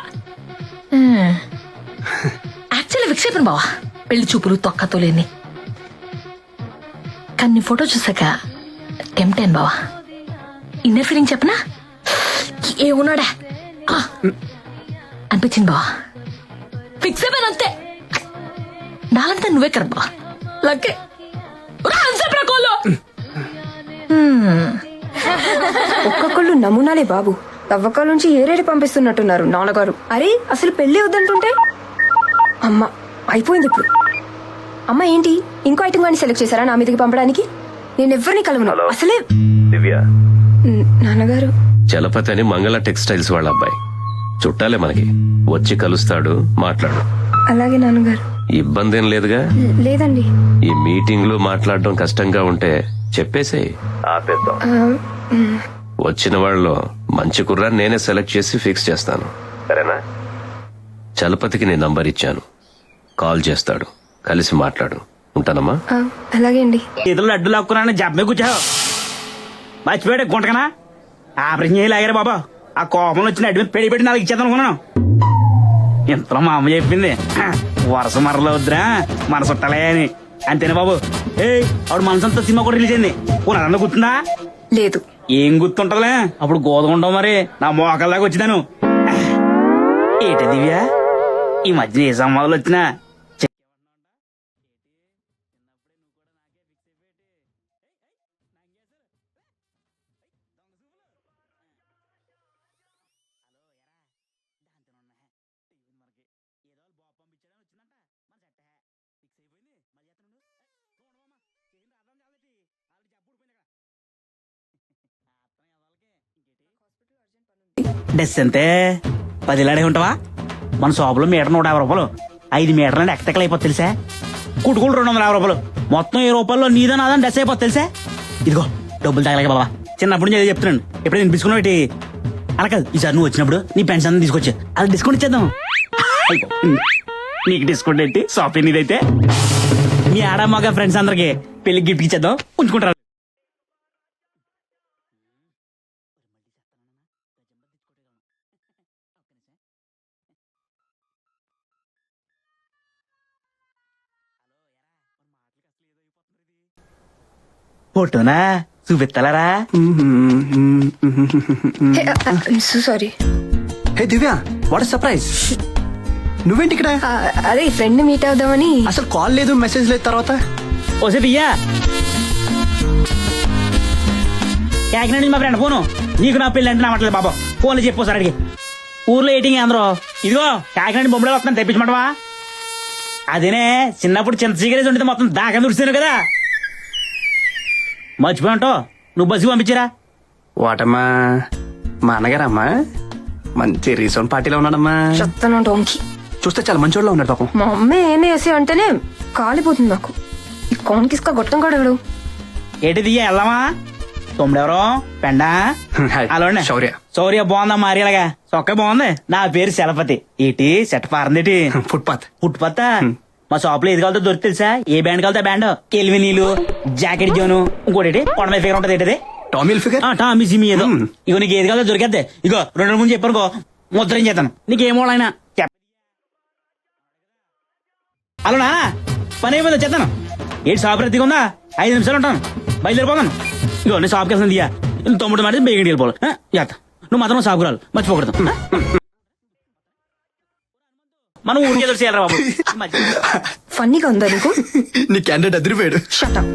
యాక్చువల్లీ ఫిక్స్ అయిపోయింది బావా, పెళ్లి చూపులు తొక్కతో లేని. కానీ నీ ఫోటో చూసాక టెంప్టైన్ బావా. ఇన్నర్ ఫీలింగ్ చెప్పనా, ఏమున్నాడా అనిపించింది బావా. ఫిక్స్ అయిపోయాను అంతే. నాలంతా నువ్వే కరెక్ట్ బావా. లక్కే ఒక్కొక్కళ్ళు నమూనాలే బాబు. తవ్వకాల నుంచి ఏరేడి పంపిస్తున్నట్టున్నారు నాన్నగారు. అరే అసలు పెళ్లి వద్దంటుంటే అమ్మ అయిపోయింది ఇప్పుడు. అమ్మ ఏంటి ఇంకో ఐటమ్ గాని సెలెక్ట్ చేశారా నా మీదకి పంపడానికి? నేను ఎవరిని కలవను అసలే. దివ్య, నాన్నగారు. చలపతి అని మంగళ టెక్స్టైల్స్ వాళ్ళ అబ్బాయి. చుట్టాలే మనకి, వచ్చి కలుస్తాడు, మాట్లాడు. అలాగే నాన్నగారు. ఇబ్బంది ఏం లేదుగా? లేదండి. ఈ మీటింగ్ లో మాట్లాడడం కష్టంగా ఉంటే చెప్పేసి ఆపేద్దాం. వచ్చిన వాళ్ళలో మంచి కుర్రాన్ని నేనే సెలెక్ట్ చేసి ఫిక్స్ చేస్తాను, సరేనా? చలపతికి నీ నంబర్ ఇచ్చాను, కాల్ చేస్తాడు, కలిసి మాట్లాడు. ఉంటానమ్మా. అలాగే అండి. ఇతరులు అడ్డు లాక్కున్నా జబ్బే కూర్చావు. మర్చిపోయాడు గుంటకనా ఆపరేషన్ చేయలేగారు బాబా. ఆ కోపంలో వచ్చిన అడ్డు పెడి పెట్టి నాకు ఇచ్చేద్దాం అనుకున్నాను. ఇంతలో మా అమ్మ చెప్పింది, వరుస మరలో వద్దురా మన చుట్టాలే అని. అంతేనా బాబు? ఆవిడ మనసంతా సినిమా కూడా రిలీజ్ అయింది. పునరన్న గుర్తుందా? లేదు. ఏం గుర్తుంటలే, అప్పుడు గోదగుంటావు మరి. నా మోకల్లాగా వచ్చినాను. ఏంటి దివ్య ఈ మధ్య ఏ సంవాదాలు వచ్చినా డెస్ అంతే 10 లాడే ఉంటావా? మన షాపులో మీటర్ 150 రూపాయలు, 5 మీటర్లు అంటే ఎక్కతెక్కలు అయిపోతుంది తెలుసా? కుటుకులు 250 రూపాయలు, మొత్తం 10 రూపాయల్లో నీదా నాదని డెస్ అయిపోతుంది తెలుసా? ఇదిగో డబ్బులు తగలేక బాబా, చిన్నప్పటి నుంచి అదే చెప్తున్నాను. ఎప్పుడైతే వినిపించుకున్నావు ఏంటి? అలా కాదు, ఈసారి నువ్వు వచ్చినప్పుడు నీ పెన్షన్ తీసుకొచ్చా, అది డిస్కౌంట్ ఇచ్చేద్దాం. నీకు డిస్కౌంట్ ఏంటి? షాపింగ్ ఇదైతే మీ ఆడ మగ ఫ్రెండ్స్ అందరికి పెళ్లి గిఫ్ట్ ఇచ్చేద్దాం, ఉంచుకుంటారు. ఫోటోనా చూపిస్తలరా? Sorry. Hey Divya, what surprise! నువ్వేంటి ఇక్కడ? అదే ఫ్రెండ్ మీట్ అవుదామని. అసలు కాల్ లేదు, మెసేజ్ లేదు. తర్వాత ఓసే దియ్యా, కాకినాడ నుంచి మా ఫ్రెండ్ ఫోను. నీకు నా పెళ్ళి అంటే నా మాటలేదు బాబా. ఫోన్లో చెప్పోసారి అడిగి ఊర్లో ఏటింగ్ అందరూ. ఇదిగో కాకినాడ బొమ్మలో వస్తున్నాను, తెప్పించమంటవా? అదేనే చిన్నప్పుడు చింత సిగరేజ్ ఉంటే మొత్తం దాకా దుడిచాను కదా, మర్చిపోయావు. నువ్వు బస్సు పంపించారా? వాటమ్మా, మా అన్నగారమ్మా మంచి రీసౌండ్ పార్టీలో ఉన్నాడమ్మా. చెప్తాను డోంకి. చూస్తే చాలా మంచోళ్ళ ఉన్నాడు పాపం. మా అమ్మ ఏమే వేసి అంటేనే కాలిపోతుంది నాకు. ఈ కోన్కిస్కా గొట్టం కడగడు. ఏంటి దియ్యా వెళ్దామా? తొమ్మిడెవరో పెండా అలా శౌర్య. శౌర్య బాగుందా మారేలాగా? చొక్క బాగుంది. నా పేరు శలపతి. ఏంటి సెట్ పారందేటి? ఫుట్పాత్. ఫుట్పాత్ మా షాప్ లో ఏది కావాలో దొరికి తెలుసా? ఏ బ్యాండ్ కావాలో బ్యాండ్. కెల్వినీలు, జాకెట్ జోను, ఇంకోటి కొండ ఫిగర్ ఉంటది. ఏంటది? Tommy figure. టామీ సిమి ఏదో. ఇగో నీకు ఏది కావాలో దొరికేద్దే. ఇగో 2 రోజుల ముందు చెప్పానుకో, ముద్రం చేస్తాను. నీకేమోడైనా అలా నా పని అయిపోయింది, వచ్చేస్తాను. ఏంటి షాప్ రద్దీగా ఉందా? 5 నిమిషాలు ఉంటాను, బయలుదేరిపోతాను. ఇగో నేను షాప్కి వెళ్తాను దియ్యా. 9 మాట బేగండి వెళ్ళిపోవాలి. నువ్వు మాత్రం షాప్కి రాలి, మర్చిపోకూడదు. మనం ఊరికే ఎదురు చేయాలరా బాబు. ఫన్నీగా ఉందా నీకు? నీ క్యాండిడేట్ అదిరిపోయాడు. Shut up.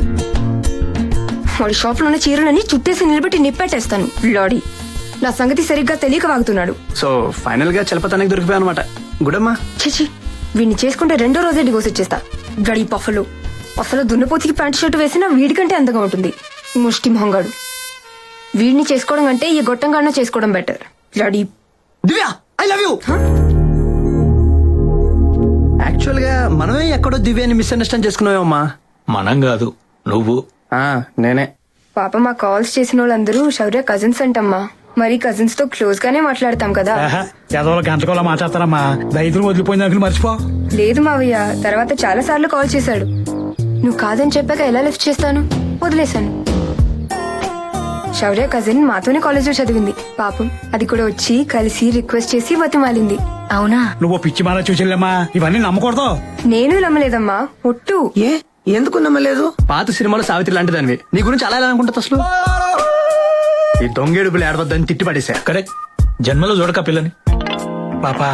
వాడి షాప్ లోనే చీరలన్నీ చుట్టేసి నిలబెట్టి నిప్పెట్టేస్తాను. లాడీ నా సంగతి సరిగ్గా తెలియక వాగుతున్నాడు. సో ఫైనల్ గా చలపతానికి దొరికిపోయా అనమాట. గుడమ్మా. చిచి, వీడిని చేసుకుంటే 2వ రోజే డివోర్స్ ఇచ్చేస్తా. గడి పఫలు. అసలు దున్నపోతికి ప్యాంట్ షర్ట్ వేసినా వీడికంటే అందంగా ఉంటుంది. ముష్టి మొహంగాడు. వీడిని చేసుకోవడం కంటే ఈ గొట్టంగాడిన చేసుకోవడం బెటర్. లడీ. Divya, I love you. Actual గా మనమే ఎక్కడో దివ్యాని మిస్అండర్స్టాండ్ చేసుకున్నామమ్మా. మనం కాదు, నువ్వు. నేనే. పాప మా కాల్స్ చేసిన వాళ్ళందరూ శౌర్య కజిన్స్ అంటమ్మా. మరి కజిన్స్ తో క్లోజ్ గానే మాట్లాడతాం కదా. చదవాలి గంటకోలా మాట్లాడతారమ్మా. రైతులు వదిలిపోయిన దానికి మర్చిపో. లేదు మావయ్య, తర్వాత చాలా సార్లు కాల్ చేశాడు. నువ్వు కాదని చెప్పాక ఎలా లిఫ్ట్ చేస్తాను? వదిలేశాను. శౌర్య కజిన్ మాతోనే కాలేజ్ లో చదివింది. పాపం అది కూడా వచ్చి కలిసి రిక్వెస్ట్ చేసి బతిమాలింది. అవునా? నువ్వు పిచ్చి మాల చూసిల్లమ్మా, ఇవన్నీ నమ్మకూడదు. నేను నమ్మలేదమ్మా, ఒట్టు. ఏ ఎందుకు నమ్మలేదు? పాత సినిమాలో సావిత్రి లాంటి దానివి. నీ గురించి అలా ఎలా అనుకుంటా అసలు? ఈ దొంగేడుపులు ఏడవద్దని తిట్టి పడేసా. కరెక్ట్, జన్మలో చూడక పిల్లని. పాపా,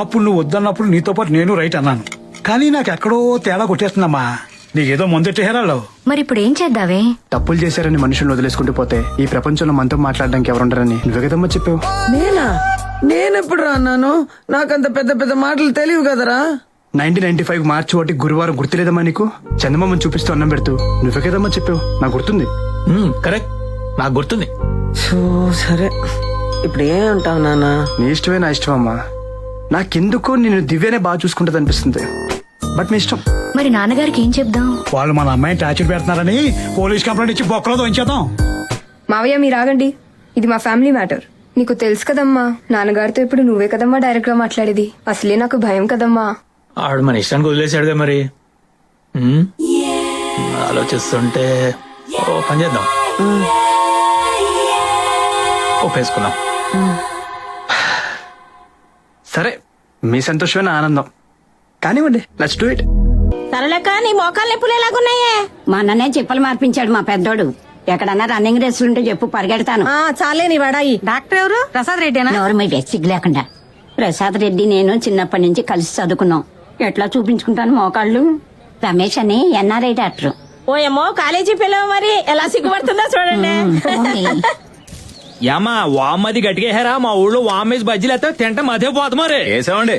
అప్పుడు నువ్వు వద్దన్నప్పుడు నీతో పాటు నేను రైట్ అన్నాను. కానీ నాకు ఎక్కడో తేడా కొట్టేస్తుందమ్మా. నీకేదో ముందెట్టేరాలో. మరి ఇప్పుడు ఏం చేద్దావే? తప్పులు చేశారని మనుషులను వదిలేసుకుంటూ పోతే ఈ ప్రపంచంలో మనతో మాట్లాడడానికి ఎవరుండరని నువ్వే కదమ్మా చెప్పావు. నేనా? నేనెప్పుడు అన్నాను? నాకంత పెద్ద పెద్ద మాటలు తెలియవు కదరా. 1995 మార్చి 1 గురువారం గుర్తులేదమ్మా నీకు? చందమామని చూపిస్తూ అన్నం పెడుతూ నువ్వే కదమ్మా చెప్పావు. నాకు గుర్తుంది. కరెక్ట్, నాకు గుర్తుంది. సరే, ఇప్పుడు ఏమంటావు నాన్న? నీ ఇష్టమే నా ఇష్టం అమ్మా. నాకెందుకో నేను దివ్యనే బాగా చూసుకుంటది అనిపిస్తుంది. బట్ మీ ఇష్టం. మరి నాన్నగారికి ఏం చెప్దాం? వాళ్ళు మన అమ్మాయిని టార్చర్ పెడుతున్నారని పోలీస్ కంప్లైంట్ ఇచ్చి బొక్కలో దోంచేద్దాం. మావయ్య మీరు ఆగండి, ఇది మా ఫ్యామిలీ మ్యాటర్. నీకు తెలుసు కదమ్మా, నాన్నగారితో ఇప్పుడు నువ్వే కదమ్మా డైరెక్ట్ గా మాట్లాడేది. అసలే నాకు భయం కదమ్మా. ఆడు మన ఇష్టానికి వదిలేసాడుగా మరి. ఆలోచిస్తుంటే ఓ పని చేద్దాం, ఒప్పేసుకుందాం. సరే, మీ సంతోషమే నా ఆనందం. కానివ్వండి, లెట్స్ డూ ఇట్. సరళక్క, నీ మోకాలు ఎప్పుడు ఎలాగున్నాయే? మొన్ననే చెప్పులు మార్పించాడు మా పెద్దోడు. ఎక్కడన్నా రన్నింగ్ రేసులు ఉంటే చెప్పు, పరిగెడతాను. చాలే నీ వాడాయి. డాక్టర్ ఎవరు? ప్రసాద్ రెడ్డేనా? నోరు మీ బెస్సిక్ లేకుండా. ప్రసాద్ రెడ్డి నేను చిన్నప్పటి నుంచి కలిసి చదువుకున్నాం. ఎట్లా చూపించుకుంటాను మోకాళ్ళు? రమేష్ అని ఎన్ఆర్ఐ డాక్టర్. ఓయేమో కాలేజీ పిల్లవ, మరి ఎలా సిగ్గుపడుతుందో చూడండి. ఏమా వామ్మది గట్టిగేహారా? మా ఊళ్ళో వామ్మేసి బజ్జీలు అయితే తింటే మధ్య పోతు మరి. వేసామండి.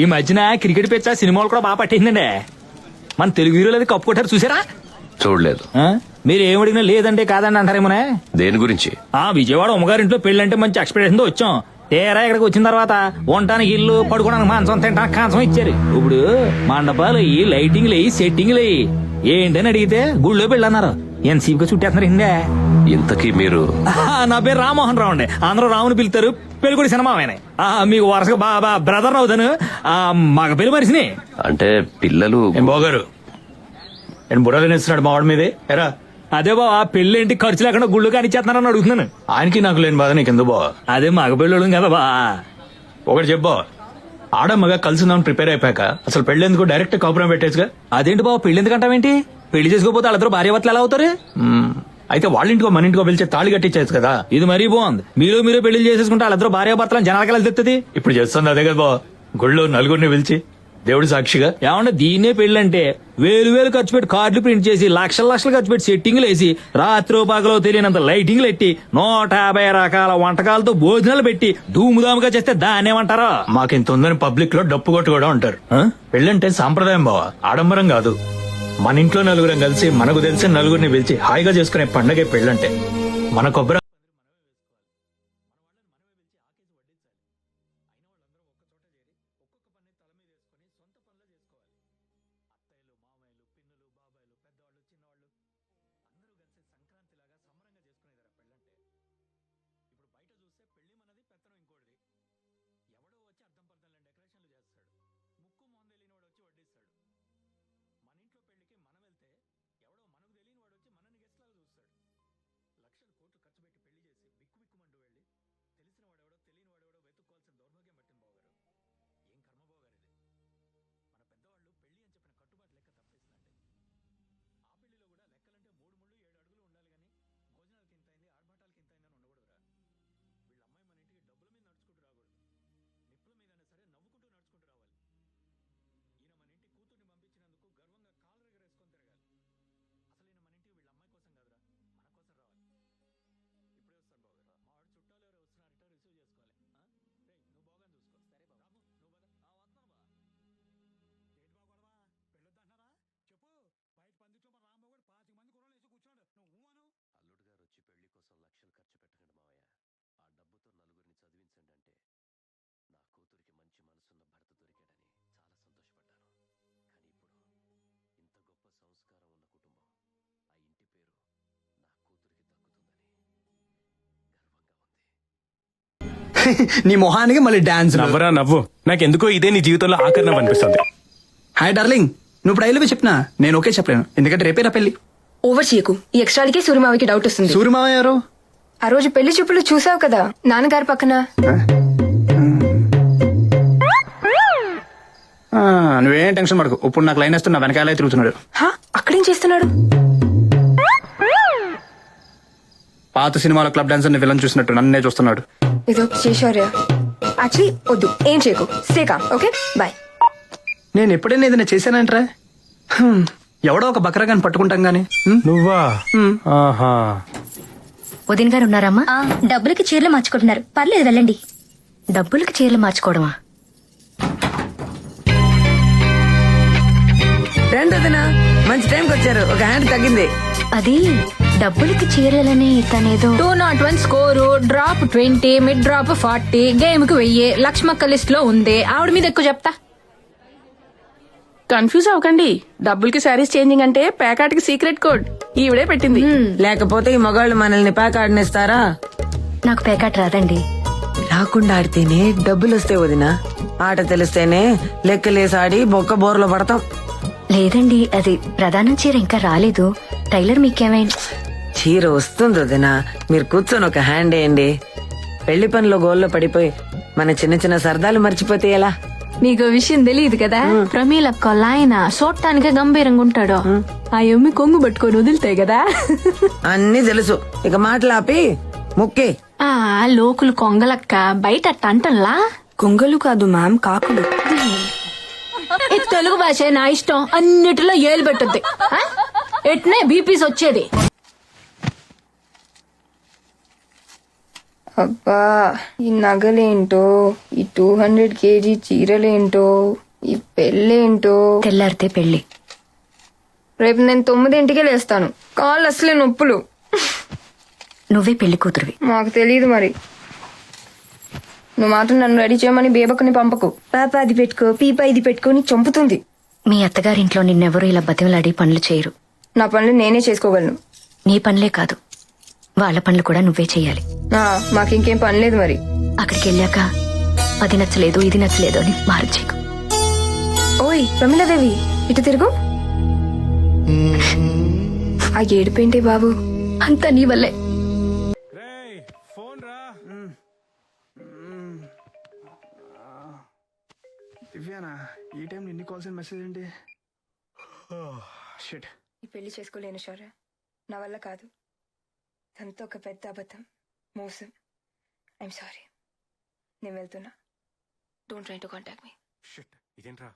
ఈ మధ్యన క్రికెట్ పిచ్చ సినిమాలు కూడా బాగా పట్టిందండి. మన తెలుగు హీరోలు అది కప్పు కొట్టారు, చూసారా? చూడలేదు. మీరు ఏమడిగినా లేదంటే కాదండి అంటారేమోనే. దేని గురించి? విజయవాడ అమ్మగారింట్లో పెళ్ళంటే మంచి ఎక్స్పెక్టేషన్ తో వచ్చాం. తీరా ఇక్కడికి వచ్చిన తర్వాత ఉండటానికి ఇల్లు, పడుకోవడానికి మాంసం, తింటానికి కాంసం ఇచ్చారు. ఇప్పుడు మండపాలు అయ్యి, లైటింగ్లు అయ్యి, సెట్టింగ్లు అయ్యి, ఏంటని అడిగితే గుళ్ళో పెళ్ళి అన్నారు. ఎంతసేపుగా చుట్టేస్తున్నారు హిందే. ఇంతకీ మీరు? నా పేరు రామ్మోహన్ రావు అండి. అందరూ రావుని పిలుతారు. పెళ్ళికొడి సినిమా మీకు వరుసగా బాబా బ్రదర్ అవుతాను. మగ పెళ్లి మనిషిని. అంటే పిల్లలు? ఏం బాగారు, నేను బుర్రలు ఇస్తున్నాడు మావాడి మీదే. ఎరా అదే బావా, పెళ్లి ఏంటి ఖర్చు లేకుండా గుళ్ళు కానిచ్చేస్తున్నారని అడుగుతున్నాను. ఆయనకి నాకు లేని బాధ నీకెందుకు బావ? అదే మగ పెళ్ళోడు కదా బా. ఒకటి చెప్పా, ఆడమ్మగా కలిసిందామని ప్రిపేర్ అయిపోయాక అసలు పెళ్ళేందుకు డైరెక్ట్ కాపురం పెట్టేసుగా. అదేంటి బావ, పెళ్లి ఎందుకంటావేంటి? పెళ్లి చేసుకోపోతే వాళ్ళిద్దరు భార్యాభర్తలు ఎలా అవుతారు? అయితే వాళ్ళ ఇంటికో మన ఇంటికో పిలిచే తాళి కట్టించచ్చు కదా. ఇది మరీ బాగుంది. మీరే పెళ్లి చేసేసుకుంటే వాళ్ళిద్దరు భార్యాభర్తలను జనాలకి ఎలా తెస్తుంది? ఇప్పుడు చేస్తుంది అదే కదా బావ, గుళ్ళో నలుగురిని పిలిచి దేవుడి సాక్షిగా. ఏమన్నా దీన్నే పెళ్ళంటే వేలు ఖర్చు పెట్టి కార్డులు ప్రింట్ చేసి లక్షలు ఖర్చు పెట్టి సెట్టింగ్లు వేసి రాత్రి పగలో తెలియనంత లైటింగ్లు పెట్టి 150 రకాల వంటకాలతో భోజనాలు పెట్టి ధూముధాముగా చేస్తే దాన్నేమంటారా? మాకింత ఉందని పబ్లిక్ లో డప్పు కొట్టు కూడా ఉంటారు. పెళ్ళంటే సాంప్రదాయం బావ, ఆడంబరం కాదు. మన ఇంట్లో నలుగురం కలిసి మనకు తెలిసిన నలుగురిని పిలిచి హాయిగా చేసుకునే పండగే పెళ్ళంటే. మన కొబ్బరి నీ మొహానికి మళ్ళీ డాన్స్. నవ్వరా నవ్వు, నాకెందుకో ఇదే నీ జీవితంలో ఆఖరి నవ్వు అనిపిస్తుంది. హాయ్ డార్లింగ్, నువ్వు ఇప్పుడు ఐలవి చెప్పినా నేను ఓకే చెప్పలేను, ఎందుకంటే రేపే నా పెళ్లి. ఓవర్ చేయకు. ఈ ఎక్స్ట్రాలకే సూర్యమావికి డౌట్ వస్తుంది. సూర్యమావ ఎవరు? ఆ రోజు పెళ్లి చూపులు చూసావు కదా నాన్నగారి పక్కన. నువ్వేం టెన్షన్ పడకు, ఇప్పుడు నాకు లైన్ వేస్తున్నా వెనకాలే తిరుగుతున్నాడు. అక్కడేం చేస్తున్నాడు? పాత సినిమాలో క్లబ్ డాన్సర్ విలన్ చూసినట్టు నన్నే చూస్తున్నాడు. ఏదో చేశారా? యాక్చువల్లీ వద్దు, ఏం చేయకు. స్టేకా. Okay bye. నేను ఎప్పుడైనా ఏదైనా చేశానంటరా? ఎవడో ఒక బకరాగాన్ని పట్టుకుంటాం గానీ. నువ్వా? ఆహా. వదిన గారు ఉన్నారమ్మా? డబ్బులకి చీరలు మార్చుకుంటున్నారు, పర్లేదు వెళ్ళండి. డబ్బులకి చీరలు మార్చుకోవడమా? రండి వదినా, మంచి టైంకి వచ్చారు. ఒక హ్యాండ్ తగ్గింది. అది డబ్బులకి చీరలని తనేదో 201 score, drop 20, mid drop 40, game కు 1000. లక్ష్మక్క లిస్ట్ లో ఉంది. ఆవిడ మీద ఎక్కువ చెప్తా. కన్ఫ్యూజ్ అవ్వకండి. డబ్బులకి శారీస్ చేంజింగ్ అంటే ప్యాకాట్ కి సీక్రెట్ కోడ్ ఈవిడే పెట్టింది. లేకపోతే ఈ మగాళ్ళు మనల్ని ప్యాక్ ఆడినేస్తారా? నాకు పేకాట రాదండి. రాకుండా ఆడితేనే డబ్బులు వస్తాయి వదినా. ఆట తెలిస్తేనే లెక్కలేసి ఆడి బొక్క బోర్లో పడతాం. లేదండి, అది ప్రధానం చీర ఇంకా రాలేదు. టైలర్ మీకేమైనా? చీర వస్తుంది వదినా, మీరు కూర్చొని ఒక హ్యాండ్ వేయండి. పెళ్లి పనిలో గోల్లో పడిపోయి మన చిన్న చిన్న సరదాలు మర్చిపోతే ఎలా? నీకు విషయం తెలియదు కదా, ప్రమీలక్క ఆయన చూడటానికే గంభీరంగా ఉంటాడు. ఆ ఎమ్మి కొంగు పట్టుకొని వదులుతాయి కదా. అన్నీ తెలుసు, ఇక మాటలాపి ముక్కే. ఆ లోకులు కొంగలక్క బయట అంటంలా. కొంగలు కాదు మ్యామ్, కాకులు. ఈ తెలుగు భాష నా ఇష్టం, అన్నిటిలో ఏలు పెట్టద్ది. ఎట్నే బీపీస్ వచ్చేది. అబ్బా, ఈ నగలేంటో, ఈ 200 kg చీరలేంటో, ఈ పెళ్ళేంటో. తెల్లారితే పెళ్లి. రేపు నేను 9 లేస్తాను. కాళ్ళు అసలే నొప్పులు. నువ్వే పెళ్లి కూతురువి. మాకు తెలియదు మరి. నువ్వు మాత్రం నన్ను రెడీ చేయమని బేబకుని పంపకు. పాప అది పెట్టుకో, పీప ఇది పెట్టుకొని చంపుతుంది. మీ అత్తగారింట్లో నిన్నెవరూ ఇలా బతిమలాడి పనులు చేయరు. నా పనులు నేనే చేసుకోగలను. నీ పనులే కాదు, వాళ్ళ పనులు కూడా నువ్వే చెయ్యాలి. మాకింకేం పని లేదు మరి. అక్కడికి వెళ్ళాక అది నచ్చలేదు ఇది నచ్చలేదు అని మారచేకు. ఓయ్ ప్రమిళాదేవి, ఇటు తిరుగు. ఆ ఏడుపేంటి బాబు? అంతా నీ వల్లే. దివ్యానా, ఈ టైం ఎన్ని కాల్స్ అండ్ మెసేజ్ ఏంటి? షిట్, ఈ పెళ్లి చేసుకోలేను శౌర్య, నా వల్ల కాదు. అంతా ఒక పెద్ద అబద్ధం, మోసం. I'm sorry. నేను వెళ్తున్నా. Don't try to contact me. Shit, ఇదేంట్రా?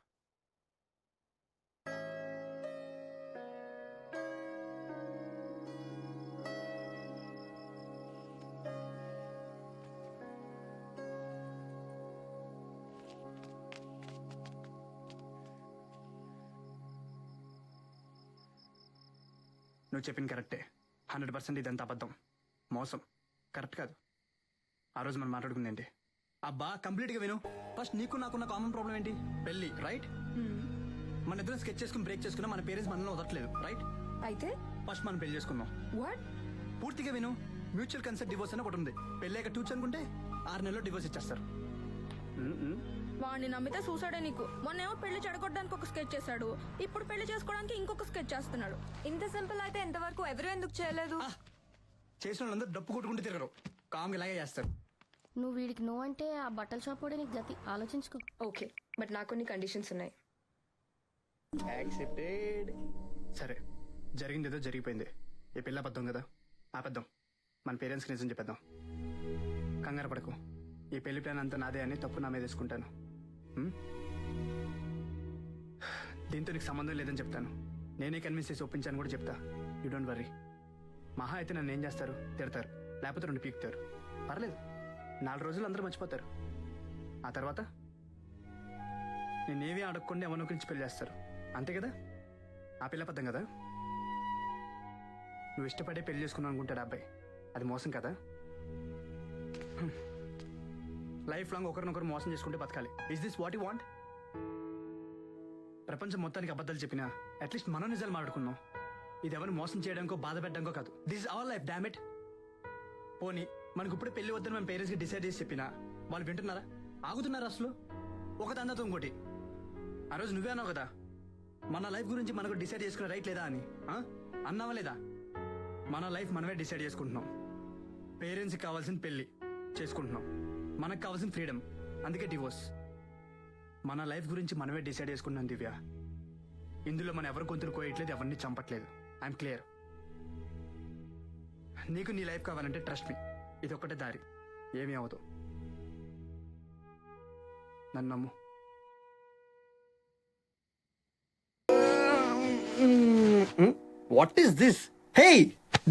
నువ్వు చెప్పింది కరెక్టే. 100% ఇదంతా అబద్ధం, మోసం, కరెక్ట్ కాదు. ఆ రోజు మనం మాట్లాడుకుంది ఏంటి? అబ్బా కంప్లీట్గా విను. ఫస్ట్ నీకు నాకున్న కామన్ ప్రాబ్లం ఏంటి? పెళ్లి, రైట్? మన ఇద్దరం స్కెచ్ చేసుకుని బ్రేక్ చేసుకున్నా మన పేరెంట్స్ మనల్ని వదలట్లేదు, రైట్? అయితే ఫస్ట్ మనం పెళ్లి చేసుకున్నాం. వాట్? పూర్తిగా విను. మ్యూచువల్ కన్సెప్ట్ డివోర్స్ అని ఒకటి ఉంది. పెళ్ళాక టూచ్ అనుకుంటే 6 నెలల్లో డివోర్స్ ఇచ్చేస్తారు. వాడిని నమ్మితే సూసైడే నీకు. మొన్నేమో పెళ్లి చెడగొట్టడానికి ఒక స్కెచ్ చేశాడు, ఇప్పుడు పెళ్లి చేసుకోవడానికి ఇంకొక స్కెచ్ చేస్తున్నాడు. ఇంత సింపుల్ అయితే ఎంతవరకు ఎవరు ఎందుకు చేయలేదు? చేసిన వాళ్ళందరూ డప్పు కొట్టుకుంటూ తిరగరు, కామ్గా ఇలాగే చేస్తారు. నువ్వు వీడికి నో అంటే ఆ బట్టల షాప్ కూడా నీకు గతి. ఆలోచించుకో. ఓకే, బట్ నాకు కొన్ని కండిషన్స్ ఉన్నాయి. యాక్సెప్టెడ్. సరే, జరిగింది ఏదో జరిగిపోయింది. ఈ పిల్ల అబద్ధం కదా, ఆపేద్దాం. మన పేరెంట్స్కి నిజం చెప్పేద్దాం. కంగారు పడకు. ఈ పెళ్లి ప్లాన్ అంతా నాదే అని తప్పు నా మీద తీసుకుంటాను. దీంతో నీకు సంబంధం లేదని చెప్తాను. నేనే కన్విన్స్ చేసి ఒప్పించాను కూడా చెప్తా. You don't worry. మహా అయితే నన్ను ఏం చేస్తారు? తిడతారు, లేకపోతే 2 పీకుతారు. పర్లేదు, 4 రోజులు అందరూ మర్చిపోతారు. ఆ తర్వాత నేనేమీ అడగకుండా ఎవరినో గురించి పెళ్లి చేస్తారు, అంతే కదా? ఆ పిల్ల అబద్ధం కదా? నువ్వు ఇష్టపడే పెళ్లి చేసుకున్నావు అనుకుంటాడు అబ్బాయి, అది మోసం కదా? లైఫ్ లాంగ్ ఒకరినొకరు మోసం చేసుకుంటే బతకాలి. Is this what you want? ప్రపంచం మొత్తానికి అబద్ధాలు చెప్పినా అట్లీస్ట్ మనం నిజాలు మాట్లాడుకున్నాం. ఇది ఎవరిని మోసం చేయడానికో బాధ పెట్టడానికో కాదు. This is our life, damn it. పోనీ మనకు ఇప్పుడే పెళ్లి వద్దని మన పేరెంట్స్కి డిసైడ్ చేసి చెప్పినా వాళ్ళు వింటున్నారా? ఆగుతున్నారా అసలు? ఒక తందతో ఇంకోటి. ఆ రోజు నువ్వే అన్నావు కదా, మన లైఫ్ గురించి మనకు డిసైడ్ చేసుకునే రైట్ లేదా అని. అన్నావా లేదా? మన లైఫ్ మనమే డిసైడ్ చేసుకుంటున్నాం. పేరెంట్స్కి కావాల్సిన పెళ్లి చేసుకుంటున్నాం, మనకు కావాల్సిన ఫ్రీడమ్, అందుకే డివోర్స్. మన లైఫ్ గురించి మనమే డిసైడ్ చేసుకున్నాం దివ్య. ఇందులో మనం ఎవరు గొంతులు కోయట్లేదు, ఎవరిని చంపట్లేదు. I'm clear. నీకు నీ లైఫ్ కావాలంటే ట్రస్ట్ మీ, ఇది ఒక్కటే దారి, ఏమీ అవ్వదు. నన్ను నమ్ము. What is this? Hey,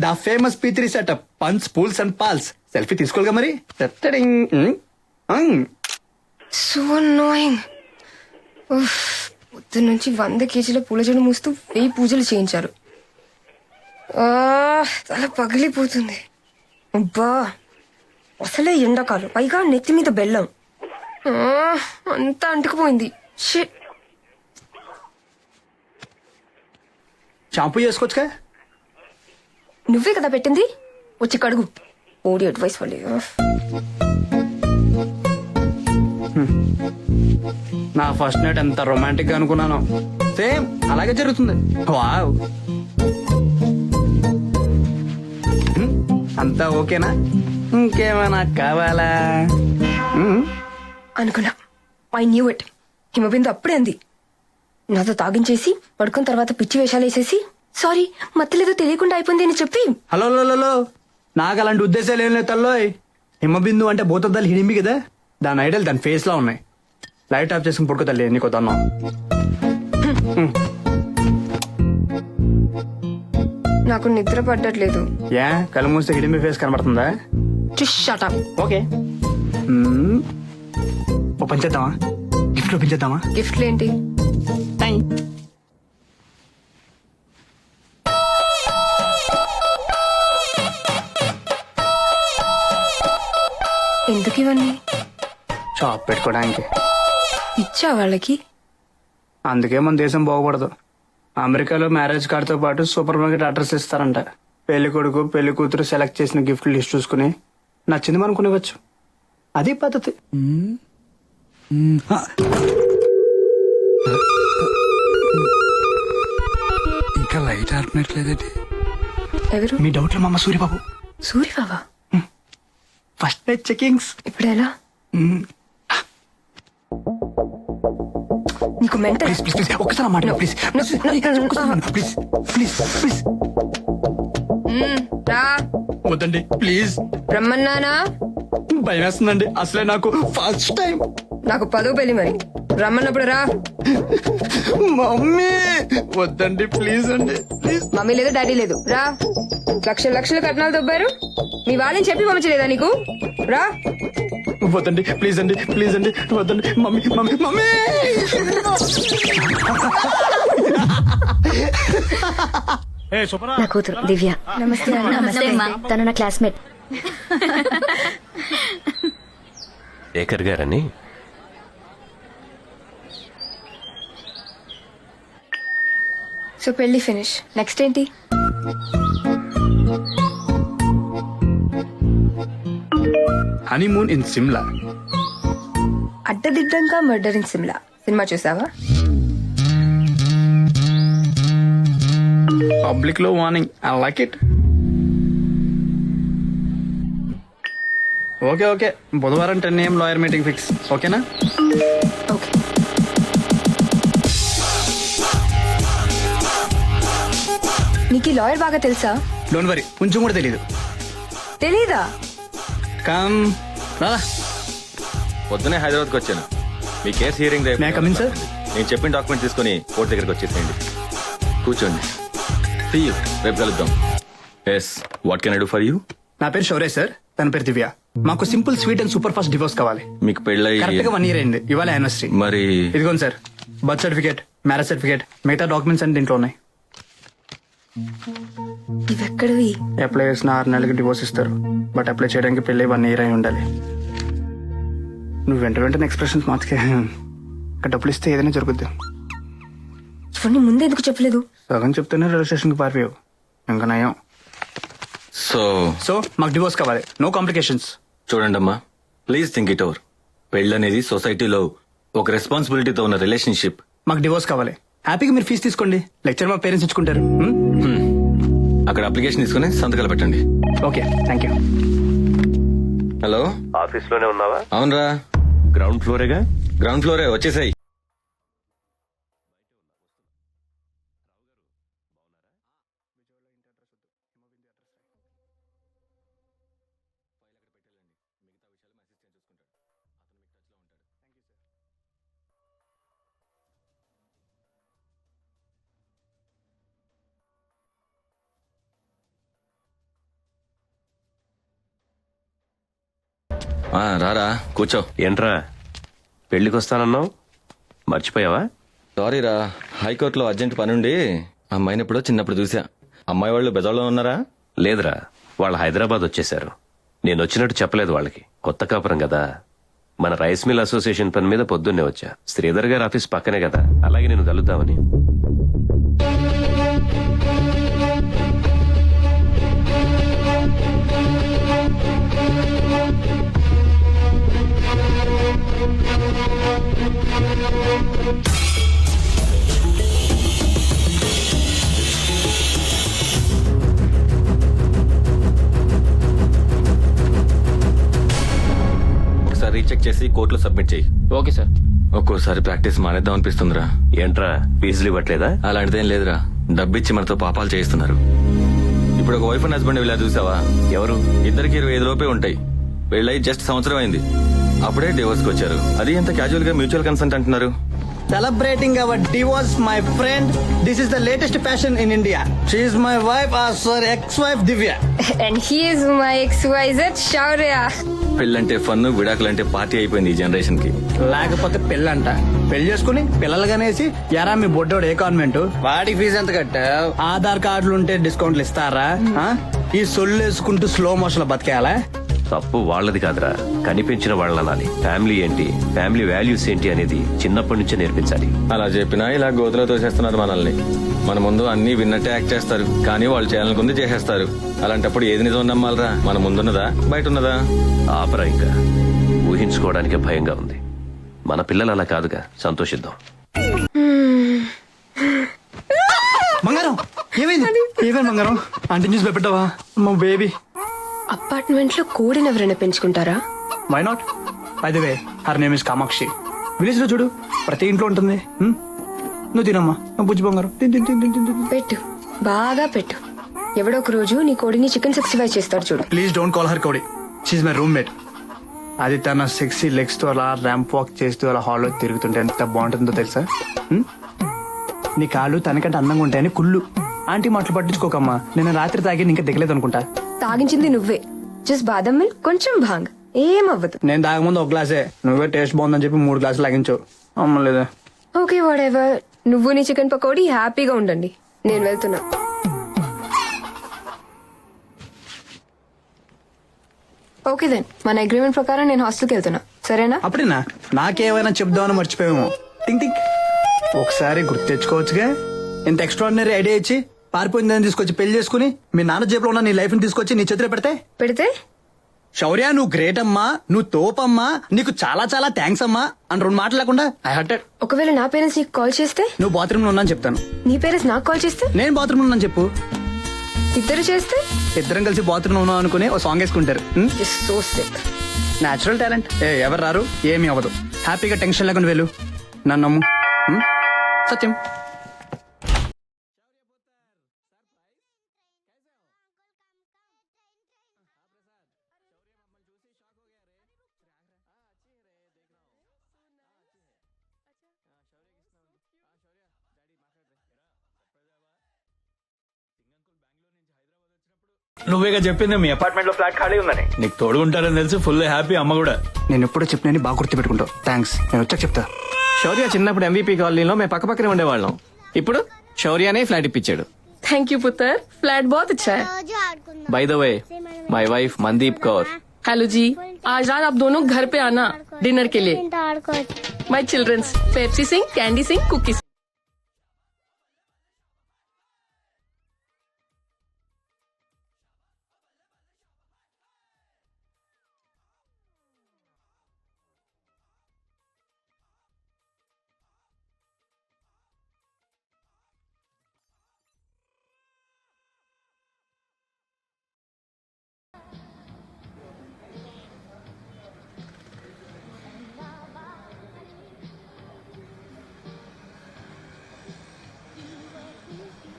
the famous P3 setup, puns, pools and pals. Selfie తీసుకోలుగా మరి. So annoying. పొద్దు నుంచి 100 కేజీల పూల జడ మూస్తూ 1000 పూజలు చేయించారు. తల పగిలిపోతుంది. అబ్బా, అసలే ఎండాకాలం, పైగా నెత్తి మీద బెల్లం. అంతా అంటుకుపోయింది. షాంపూ చేసుకోవచ్చుగా? నువ్వే కదా పెట్టింది, వచ్చి కడుగు. ఓడి అడ్వైస్ వల్లే. నా ఫస్ట్ నైట్ ఎంత రొమాంటిక్ గా అనుకున్నాను, సేమ్ అలాగే జరుగుతుంది. వావ్, అంతా ఓకేనా? ఇంకేమైనా కావాలా? అనుకున్నా. I knew it. హిమబిందు అప్పుడే అంది. నాతో తాగించేసి పడుకున్న తర్వాత పిచ్చి వేషాలు వేసేసి సారీ మత్తలేదో తెలియకుండా అయిపోయింది అని చెప్పి. హలో హలో, నాకు అలాంటి ఉద్దేశాలు ఏం లేదు తల్లోయ్. హిమబిందు అంటే భూతద్దాలు హిడింబి కదా, దాని ఐడల్ దాని ఫేస్ లా ఉన్నాయి. లైట్ ఆఫ్ చేసుకుని పడుకో తల్లి, నీకు తన్నాం. నాకు నిద్ర పట్టట్లేదు. ఏ కళ్ళు మూస్తే హిడింబి ఫేస్ కనబడుతుందా? Shut up. ఓకే, ఓ పని చేద్దామా? గిఫ్ట్ ఓపెన్ చేద్దామా? గిఫ్ట్లు ఏంటి? ఎందుకు ఇవన్నీ? షాప్ పెట్టుకోవడానికి. ఇచ్చా వాళ్ళకి? అందుకే మన దేశం బాగుపడదు. అమెరికాలో మ్యారేజ్ కార్డ్ తో పాటు సూపర్ మార్కెట్ అడ్రస్ ఇస్తారంట. పెళ్లి కొడుకు పెళ్లి కూతురు సెలెక్ట్ చేసిన గిఫ్ట్ లిస్ట్ చూసుకుని నచ్చింది మనం కొనివ్వచ్చు. అది పద్ధతి. ఇంకా లైట్ ఆర్పినట్లేదండి. ఎవరు? మీ డౌట్లు మా అమ్మ Suribabu. Suribaba? First night checkings. ఇప్పుడు ఎలా? నీకు మెంటల్. ప్లీజ్ ప్లీజ్ ప్లీజ్ ఒక్కసారి మాట ప్లీజ్ ప్లీజ్ ప్లీజ్ ప్లీజ్ రా. వద్దండి ప్లీజ్. రమ్మన్నానా? భయం వేస్తుందండి, అసలే నాకు ఫస్ట్ టైం. నాకు 10వ పెళ్లి మరి. రమ్మన్నప్పుడు రా. మమ్మీ వద్దండి ప్లీజ్ అండి ప్లీజ్. మమ్మీ లేదు, డాడీ లేదు. రా. లక్షలు కట్నాలు దొబ్బారు. మీ వాళ్ళని చెప్పి పంపించలేదా నీకు? రా. వద్దండి ప్లీజ్ అండి ప్లీజ్ అండి వద్దండి. మమ్మీ మమ్మీ మమ్మీ నా కూతురు దివ్య. నమస్తే. నమస్తే అమ్మా. తను నా క్లాస్మేట్. శేఖర్ గారని సో పెళ్లి ఫినిష్. నెక్స్ట్ ఏంటి? Honeymoon in Shimla. అడ్డదిడ్డంగా మర్డర్ ఇన్ సిమ్లా సినిమా చూసావా? పబ్లిక్ లో warning. I like it. Okay okay, బుధవారం 10 AM లాయర్ మీటింగ్ ఫిక్స్. ఓకేనా? ఓకే. నీకు ఈ లాయర్ బాగా తెలుసా? డోంట్ వరీ, కొంచెం కూడా తెలీదు. తెలీదా? కమ్ రాలా. పొద్దునే హైదరాబాద్కి వచ్చాను. మీ కేసు hearing May I come in, sir? నేను చెప్పిన డాక్యుమెంట్ తీసుకుని కోర్టు దగ్గరికి వచ్చేసేయండి. కూర్చోండి. See you. రేపు కలుద్దాం. Yes, what can I do for you? నా పేరు శౌర్య సార్, తన పేరు దివ్య. మాకు simple sweet and super fast divorce కావాలి. మీకు పెళ్ళై కరెక్ట్ గా 1 year అయింది. ఇవాళ యానివర్సరీ. మరి ఇదిగోండి sir, birth certificate, marriage certificate, మిగతా డాక్యుమెంట్స్ అన్ని దీంట్లో ఉన్నాయి. ఇవెక్కడివి? అప్లై చేసిన 6 నెలలకి డివోర్స్ ఇస్తారు. బట్ అప్లై చేయడానికి పెళ్ళి 1 year అయి ఉండాలి. నువ్వు వెంటనే ఎక్స్ప్రెషన్స్ మార్చుకే. ఇక్కడ డబ్బులు ఇస్తే ఏదైనా జరుగుద్ది. ఇవన్నీ ముందే ఎందుకు చెప్పలేదు? సగం చెప్తేనే రైల్వే స్టేషన్ కి పారిపోయావు. ఇంకా నయం. సో మాకు డివోర్స్ కావాలి, నో కాంప్లికేషన్స్. చూడండి అమ్మా, ప్లీజ్ థింక్ ఇట్ ఓవర్. పెళ్ళనేది సొసైటీలో ఒక రెస్పాన్సిబిలిటీతో ఉన్న రిలేషన్షిప్. మాకు డివోర్స్ కావాలి. హ్యాపీగా మీరు ఫీజు తీసుకోండి, లెక్చర్ మా పేరెంట్స్ ఇచ్చుకుంటారు. అక్కడ అప్లికేషన్ తీసుకుని సంతకాలు పెట్టండి. Okay, thank you. Hello, office లోనే ఉన్నావా? అవునరా, గ్రౌండ్ ఫ్లోరేగా. గ్రౌండ్ ఫ్లోరే, వచ్చేసాయి. రారా, కూర్చో. ఏంట్రా పెళ్లికి వస్తానన్నావు, మర్చిపోయావా? సారీ రా, హైకోర్టులో అర్జెంట్ పనుండి అమ్మాయిని ఎప్పుడో చిన్నప్పుడు చూసా. అమ్మాయి వాళ్ళు బెజార్లో ఉన్నారా? లేదురా, వాళ్ళు హైదరాబాద్ వచ్చేసారు. నేను వచ్చినట్టు చెప్పలేదు వాళ్ళకి. కొత్త కాపురం కదా. మన రైస్ మిల్ అసోసియేషన్ పని మీద పొద్దున్నే వచ్చా. శ్రీధర్ గారి ఆఫీస్ పక్కనే కదా, అలాగే నేను కలుద్దామని. ఒకసారి రీచెక్ చేసి కోర్టులో సబ్మిట్ చేయి. Okay sir. ఒక్కోసారి ప్రాక్టీస్ మానేద్దాం అనిపిస్తుందిరా. ఏంట్రా ఫీజులు ఇవ్వట్లేదా? అలాంటిదేం లేదురా, డబ్బిచ్చి మనతో పాపాలు చేయిస్తున్నారు. ఇప్పుడు ఒక వైఫ్ అండ్ హస్బెండ్ ఇలా చూసావా? ఎవరు? ఇద్దరికి 25 లోపే ఉంటాయి. పెళ్ళై జస్ట్ సంవత్సరం అయింది, అప్పుడే డివోర్స్ కి వచ్చారు. అది ఎంత క్యాజువల్ గా మ్యూచువల్ కన్సెంట్ అంటున్నారు. Celebrating our divorce, my friend. This is the latest fashion in India. She is my wife, sorry, ex-wife Divya. And he is my XYZ Shaurya. పెళ్ళంటే ఫన్, విడాకులంటే పార్టీ అయిపోయింది ఈ generation కి. లేకపోతే పెళ్ళంట. పెళ్లి చేసుకుని పిల్లలుగానేసి ఎరా మీ బొడ్డోడు ఏ కాన్వెంట్, వాడికి ఫీజు ఎంత కట్టావు? ఆధార్ కార్డులు ఉంటే డిస్కౌంట్లు ఇస్తారా? ఈ సొల్లు వేసుకుంటూ స్లో మోషన్ లో బతికేయాలా? తప్పు వాళ్ళది కాదురా, కనిపించిన వాళ్ళని అనాలి. ఫ్యామిలీ ఏంటి, ఫ్యామిలీ వాల్యూస్ ఏంటి అనేది చిన్నప్పటి నుంచే నేర్పించాలి. అలా చెప్పినా ఇలా గోతులో తోసేస్తున్నారు మనల్ని. మన ముందు అన్ని విన్నట్టే యాక్ట్ చేస్తారు, కానీ వాళ్ళు చేయాలనుకుంది చేసేస్తారు. అలాంటప్పుడు ఏది నిజం నమ్మాలరా? మన ముందున్నదా బయట ఉన్నదా? ఆపరా, ఇంకా ఊహించుకోవడానికే భయంగా ఉంది. మన పిల్లలు అలా కాదుగా, సంతోషిద్దాం. బంగారం ఏమైంది? ఏమైంది బంగారం? ఆంటీ న్యూస్ పెట్టావా? మా బేబీ. అపార్ట్మెంట్ లో కోడిని ఎవరైనా పెంచుకుంటారా? Why not? By the way, her name is Kamakshi. Village లో చూడు ప్రతి ఇంట్లో ఉంటుంది. నువ్వు తినమ్మా, నువ్వు బుజ్జి బంగారం. పెట్టు, బాగా పెట్టు. ఎవడో ఒక రోజు నీ కోడిని చికెన్ 65 చేస్తాడు చూడు. ప్లీజ్ డోంట్ కాల్ హర్ కౌడి, షీఈ్ మై రూమ్మేట్. అది తన సెక్సీ లెగ్స్ తో అలా ర్యాంప్ వాక్ చేస్తూ అలా హాల్లో తిరుగుతుంటే ఎంత బాగుంటుందో తెలుసా? నీ కాళ్ళు తనకంటే అందంగా ఉంటాయని కుళ్ళు. ఆంటీ మాటలు పట్టించుకోకమ్మా. నేను రాత్రి తాగి ఇంకా దిగలేదు అనుకుంటా. తాగించింది నువ్వే. జస్ట్ బాదం మిల్క్, కొంచెం భాంగ్, ఏమవ్వదు. నేను తాగముందు ఒక గ్లాసే, నువ్వే టేస్ట్ బాగుందని చెప్పి 3 గ్లాసులు లాగించావు. అమ్మలేదా? ఓకే వాడెవర్, నువ్వు నీ చికెన్ పకోడీ హ్యాపీగా ఉండండి. నేను వెళ్తున్నా. ఓకే దెన్, మన అగ్రిమెంట్ ప్రకారం నేను హాస్టల్కి వెళ్తున్నా, సరేనా? అప్పుడేనా? నాకేమైనా చెప్దామని మర్చిపోయాము. థింక్ థింక్ ఒకసారి గుర్తు తెచ్చుకోవచ్చుగా. ఇంత ఎక్స్ట్రాడినరీ ఐడియా ఇచ్చి పారిపోయిందని తీసుకొచ్చి పెళ్లి చేసుకుని మీ నాన్న జేబులో ఉన్న నీ లైఫ్ ని తీసుకొచ్చి నీ చేతిలో పెడితే శౌర్య నువ్వు గ్రేట్ అమ్మా, నువ్వు తోపమ్మా, నీకు చాలా చాలా థ్యాంక్స్ అమ్మా అని 2 మాటలు లేకుండా ఐ హర్టెడ్. ఒకవేళ నా పేరెంట్స్ నీకు కాల్ చేస్తే? నువ్వు బాత్రూమ్ లో ఉన్నాను చెప్తాను. నీ పేరెంట్స్ నాకు కాల్ చేస్తే? నేను బాత్రూమ్ లో ఉన్నాను చెప్పు. ఇద్దరు చేస్తే? ఇద్దరం కలిసి బాత్రూమ్ లో ఉన్నాం అనుకుని ఓ సాంగ్ వేసుకుంటారు. So sick. Natural talent. ఎవరు రారు, ఏమీ అవ్వదు. హ్యాపీగా టెన్షన్ లేకుండా వెళ్ళు. నన్ను నమ్ము. సత్యం. నువ్వేగా చెప్పింది మీ అపార్ట్మెంట్ లో ఫ్లాట్ ఖాళీ ఉందని. నీకు తోడు ఉంటారని తెలిసి ఫుల్ హ్యాపీ. అమ్మ కూడా నేను ఎప్పుడో చెప్పినని బాగా గుర్తు పెట్టుకుంటావు. థ్యాంక్స్, నేను వచ్చాక చెప్తా. శౌర్య చిన్నప్పుడు MVP కాలనీలో మేము పక్క పక్కనే ఉండేవాళ్ళం. ఇప్పుడు శౌర్యనే ఫ్లాట్ ఇప్పించాడు. थैंक यू पुत्र, फ्लैट बहुत अच्छा है. By the way, my wife Mandeep Kaur. Hello ji, आज रात आप दोनों घर पे आना डिनर के लिए. My childrens, Pepsi Singh, candy Singh, cookie Singh.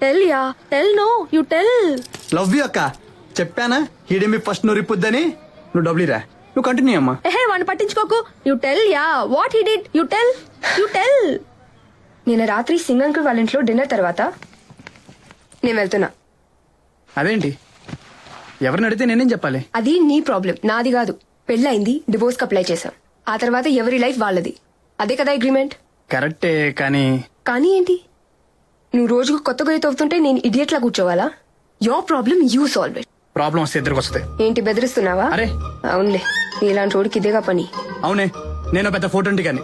Tell ya, tell. No you tell. Love you అక్క. చెప్పానా హీడేమి ఫస్ట్ నువ్వు రిప్పుద్దని. నువ్వు డబ్లీరా, నువ్వు కంటిన్యూ అమ్మా. వాడిని పట్టించుకోకు. You tell ya, what he did. You tell, you tell. నిన్న రాత్రి సింగ్ అంకుల్ వాళ్ళ ఇంట్లో డిన్నర్ తర్వాత నేను వెళ్తున్నా. అదేంటి, ఎవరిని అడిగితే నేనేం చెప్పాలి? అది నీ ప్రాబ్లం, నాది కాదు. పెళ్ళైంది, డివోర్స్ కి అప్లై చేశాం. ఆ తర్వాత ఎవరి లైఫ్ వాళ్ళది. అదే కదా అగ్రిమెంట్. కరెక్టే, కానీ కానీ ఏంటి? నువ్వు రోజుకు కొత్త గొయ్యి తవ్వుతుంటే నేను ఇడియట్ లా కూర్చోవాలా? Your problem you solve it. Problem వస్తే ఇద్దరికి వస్తాయి. ఏంటి బెదిరిస్తున్నావా? అరే అవునులే, ఇలాంటి రోడ్డుకి ఇదేగా పని. అవునే, నేను పెద్ద ఫోటో కానీ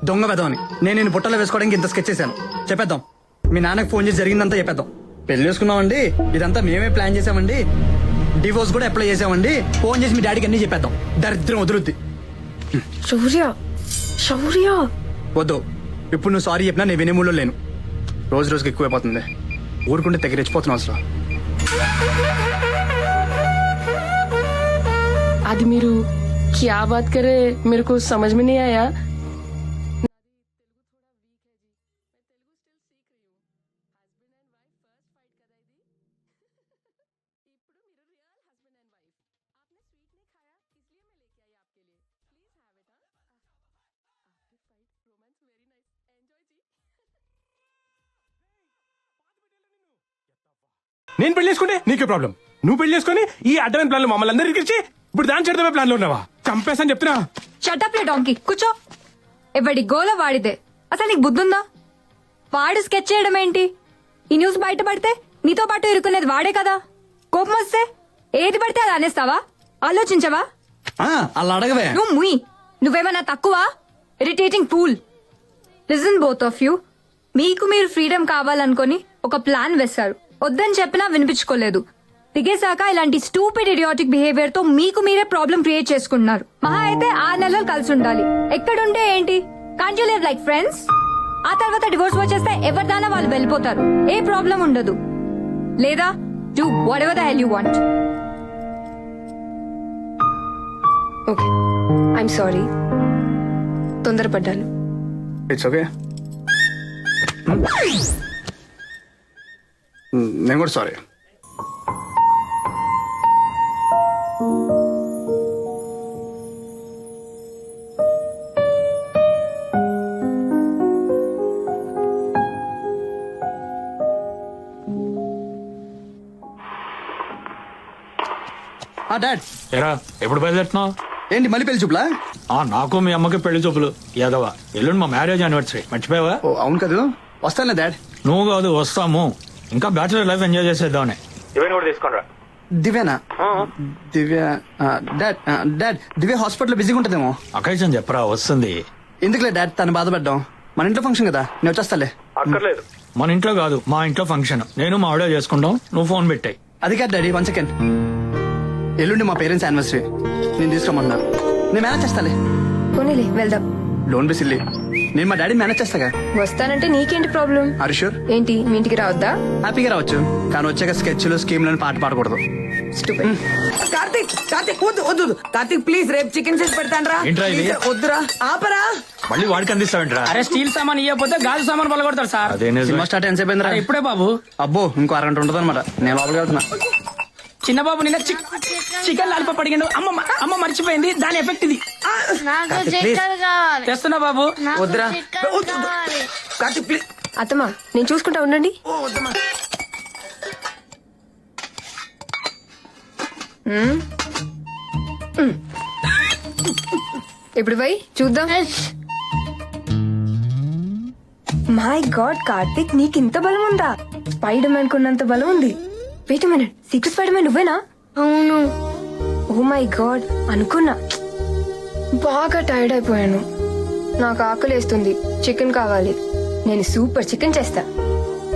దొంగ పెద్దవని నేను బుట్టలో వేసుకోవడానికి ఇంత స్కెచ్ చేశాను. చెప్పేద్దాం, మీ నాన్నకు ఫోన్ చేసి జరిగిందంతా చెప్పేద్దాం. పెళ్లి చేసుకున్నామండి, ఇదంతా మేమే ప్లాన్ చేసామండి, డివోర్స్ కూడా అప్లై చేసామండి, ఫోన్ చేసి మీ డాడీకి అన్ని చెప్పేద్దాం. దరిద్రం వదులుద్ది. శౌర్య, శౌర్య వద్దు. ఇప్పుడు నువ్వు సారీ చెప్పినా నేను వినేమూలో లేను. రోజు రోజుకి ఎక్కువైపోతుంది. ఊరుకుంటే తెగ రెచ్చిపోతున్నావు అసలు. आदि मेरू क्या बात करे, मेरे को समझ में नहीं आया. నేను పెళ్లి చేసుకుంటే నీకే ప్రాబ్లం. నువ్వు పెళ్లి చేసుకుని ఈ అడ్డమైన ప్లాన్ లో మమ్మల్ని అందరూ ఇరికించి ఇప్పుడు దాని చెడమే ప్లాన్ లో ఉన్నావా? చంపేసని చెప్తున్నా. షటప్ లే డాంకీ, కూర్చో. ఎవడి గోల వాడిదే. అసలు నీకు బుద్ధుందా? వాడు స్కెచ్ చేయడం ఏంటి? ఈ న్యూస్ బయటపడితే నీతో పాటు ఇరుకునేది వాడే కదా. కోపం వస్తే ఏది పడితే అది అనేస్తావా? ఆలోచించవా? అలా అడగవే. నువ్వు ముయ్. నువ్వేమన్నా తక్కువ? Irritating fool. Listen both of you. మీకు మీరు ఫ్రీడమ్ కావాలనుకొని ఒక ప్లాన్ వేశారు. వద్దని చెప్పినా వినిపించుకోలేదు. దిగేశాక ఇలాంటి స్టూపిడ్ ఇడియాటిక్ బిహేవియర్ తో మీకు మీరే ప్రాబ్లం క్రియేట్ చేసుకుంటున్నారు. మహా అయితే 6 నెలలు కలిసి ఉండాలి. ఎక్కడుంటే ఏంటి? Can't you live like friends? ఆ తర్వాత డివోర్స్ వచ్చేస్తే ఎవరిదానా వాళ్ళు వెళ్ళిపోతారు. ఏ ప్రాబ్లం ఉండదు. లేదా do whatever the hell you want. Okay, I'm sorry. తొందరపడ్డాను. It's okay. నేను కూడా సారీ. డాడ్ ఎరా ఎప్పుడు బయలుదేరుతున్నావు? ఏంటి మళ్ళీ పెళ్లి చూపులా? నాకు మీ అమ్మకి పెళ్లి చూపులు యాదవ. ఎల్లుండి మా మ్యారేజ్ యానివర్సరీ, మర్చిపోయావా? ఓ అవును కదా, వస్తానులే డాడ్. నువ్వు కాదు, వస్తాము. ఇంకా బ్యాచులర్ లైఫ్ ఎంజాయ్ చేసేద్దామని. ఇవన్నీ కూడా తీసుకోండి. దివ్యానా? దివ్య డాడ్ దివ్య హాస్పిటల్ బిజీగా ఉంటుందేమో. అకేషన్ చెప్పరా, వస్తుంది. ఎందుకులే డాడ్ తను బాధపడ్డాం. మన ఇంట్లో ఫంక్షన్ కదా, నేను వచ్చేస్తాలే. అక్కర్లేదు, మన ఇంట్లో కాదు మా ఇంట్లో ఫంక్షన్. నేను మా ఆవిడ చేసుకుంటాం, నువ్వు ఫోన్ పెట్టాయి. అది కాదు డాడీ, 1 సెకండ్. ఎల్లుండి మా పేరెంట్స్ యానివర్సరీ, నేను తీసుకురమ్మన్నారు. నేను మేనేజ్ చేస్తాలే. పోనీలే వెళ్దాం. డోంట్ బి సిల్లీ, నేను మా డాడీ మేనేజ్ చేస్తాగా. వస్తానంటే నీకేంటి ప్రాబ్లం? Are you sure? ఏంటి మీ ఇంటికి రావద్దా? హ్యాపీగా రావచ్చు, కానీ వచ్చాక స్కెచ్లు స్కీమ్లను పాట పాడకూడదు. Stupid. కార్తీక్ కార్తీక్ వద్దు వద్దు వద్దు. కార్తీక్ ప్లీజ్ రేపు చికెన్ చేసి పెడతాను రా. ఏంట్రా ఇది? వద్దురా ఆపరా. మళ్ళీ వాడికి అందిస్తావేంట్రా? అరే స్టీల్ సామాన్ ఇవ్వకపోతే గాజు సామాన్ పలగొడతారు సార్. అదే సినిమా స్టార్ట్ ఎంతసేపు అయిందిరా? అరే ఇప్పుడే బాబు. అబ్బో ఇంకో అరగంట ఉంటుంది అనమాట. నేను లోపలికి వెళ్తున్నా. చిన్న బాబు నిన్న చికెన్ లాలిప అడిగాడు. అమ్మ మర్చిపోయింది, దాని ఎఫెక్ట్ ఇది. తెస్తున్నా బాబు. వద్దురా కార్తీక్ ప్లీజ్. అత్తమ్మా నేను చూసుకుంటా ఉండండి. ఇప్పుడు పోయి చూద్దాం. మై గాడ్ కార్తిక్, నీకు ఇంత బలం ఉందా? స్పైడర్ మ్యాన్ కొన్నంత బలం ఉంది. Wait a minute, secret spider man నువ్వేనా? అవును. ఓ మై గాడ్, అనుకున్నా. బాగా టైర్డ్ అయిపోయాను, నాకు ఆకలేస్తుంది, చికెన్ కావాలి. నేను సూపర్ చికెన్ చేస్తా.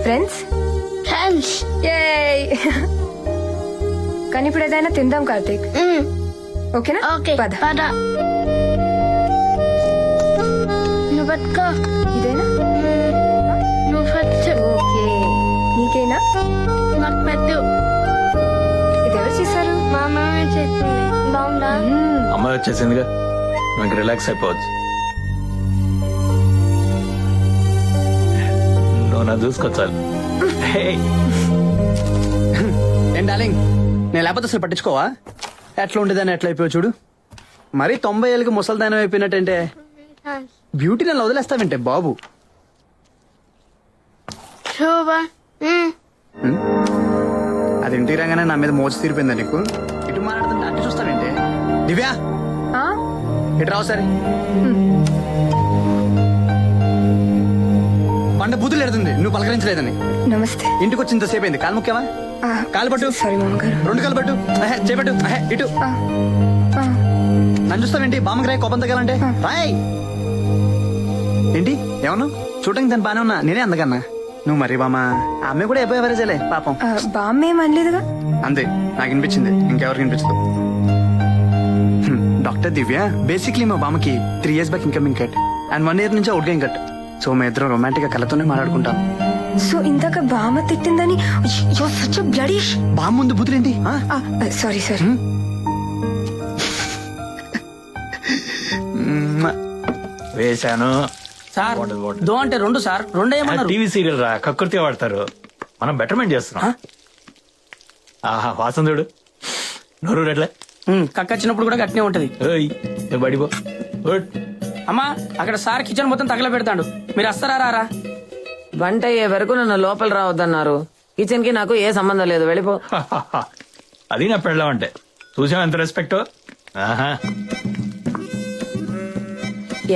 ఫ్రెండ్స్ ఫ్రెండ్స్ కానీ ఇప్పుడు ఏదైనా తిందాం కార్తీక్, ఓకేనా? పద. ఇదేనా? ఓకే, నీకేనా? ఇది ఎవరు చేశారు? అమ్మాయి వచ్చేసిందిగా, నాకు రిలాక్స్ అయిపోవచ్చు. నువ్వు నా చూసుకోవచ్చాలి. ఏం డార్లింగ్, నేను లేకపోతే అసలు పట్టించుకోవా? ఎట్లా ఉండేదాన్ని ఎట్లా అయిపోయావు చూడు. మరి 90 ఏళ్ళకి ముసలిదానం అయిపోయినట్టంటే బ్యూటీ నన్ను వదిలేస్తావంటే బాబు. అది ఇంటికి రాగానే నా మీద మోచి తీరిపోయిందా నీకు? ఇటు మాట్లాడుతుంటే అటు చూస్తావేంటి? దివ్యా ఇటు రావు సరే. పంట బూతులు ఎడుతుంది నువ్వు పలకరించలేదని. నమస్తే. ఇంటికి వచ్చి ఇంతసేపు అయింది, కాలు ముఖ్యమా? కాలు పట్టు. సారీ మామగారు. 2 కాలు పట్టు. చేపట్టు. ఇటు నన్ను చూస్తావేంటి? బామ్మకి రాయి కోపం తగ్గాలంటే రాయ్. ఏంటి ఏమన్నా చూడటానికి దాన్ని బానే ఉన్నా, నేనే అందకన్నా. నువ్వు మరి బామ్మ ఆమె కూడా అయిపోయేవరేజలే పాపం. బామ్మ ఏం అనలేదుగా. అంతే, నాకు వినిపించింది, ఇంకెవరికి వినిపించదు. డాక్టర్ దివ్య బేసిక్లీ మా బామ్మకి 3 years back incoming cut and 1 year నుంచి అవుట్ గోయింగ్ కట్. సో మేము ఇద్దరం రొమాంటిక్ గా కళ్ళతోనే మాట్లాడుకుంటాం. సో ఇందాక బామ్మ తిట్టిందని బామ్మ ముందు బుద్ధులేంటి? Sorry sorry. వేశాను సార్ దో అంటే 2 సార్, 2 ఏమన్నారు? టీవీ సీరియల్ రా, కక్కుర్తి వాడతారు. మనం బెటర్మెంట్ చేస్తున్నాం. ఆహా వాసన చూడు, నోరు రెడ్లే. కక్కచ్చినప్పుడు కూడా గట్టినే ఉంటది. బడిపో. అమ్మా అక్కడ సార్ కిచెన్ మొత్తం తగల పెడతాడు, మీరు వస్తారా? రారా? వంట అయ్యే వరకు నన్ను లోపల రావద్దన్నారు. కిచెన్ కి నాకు ఏ సంబంధం లేదు, వెళ్ళిపో. అది నా పెళ్ళం అంటే. చూసావు ఎంత రెస్పెక్ట్.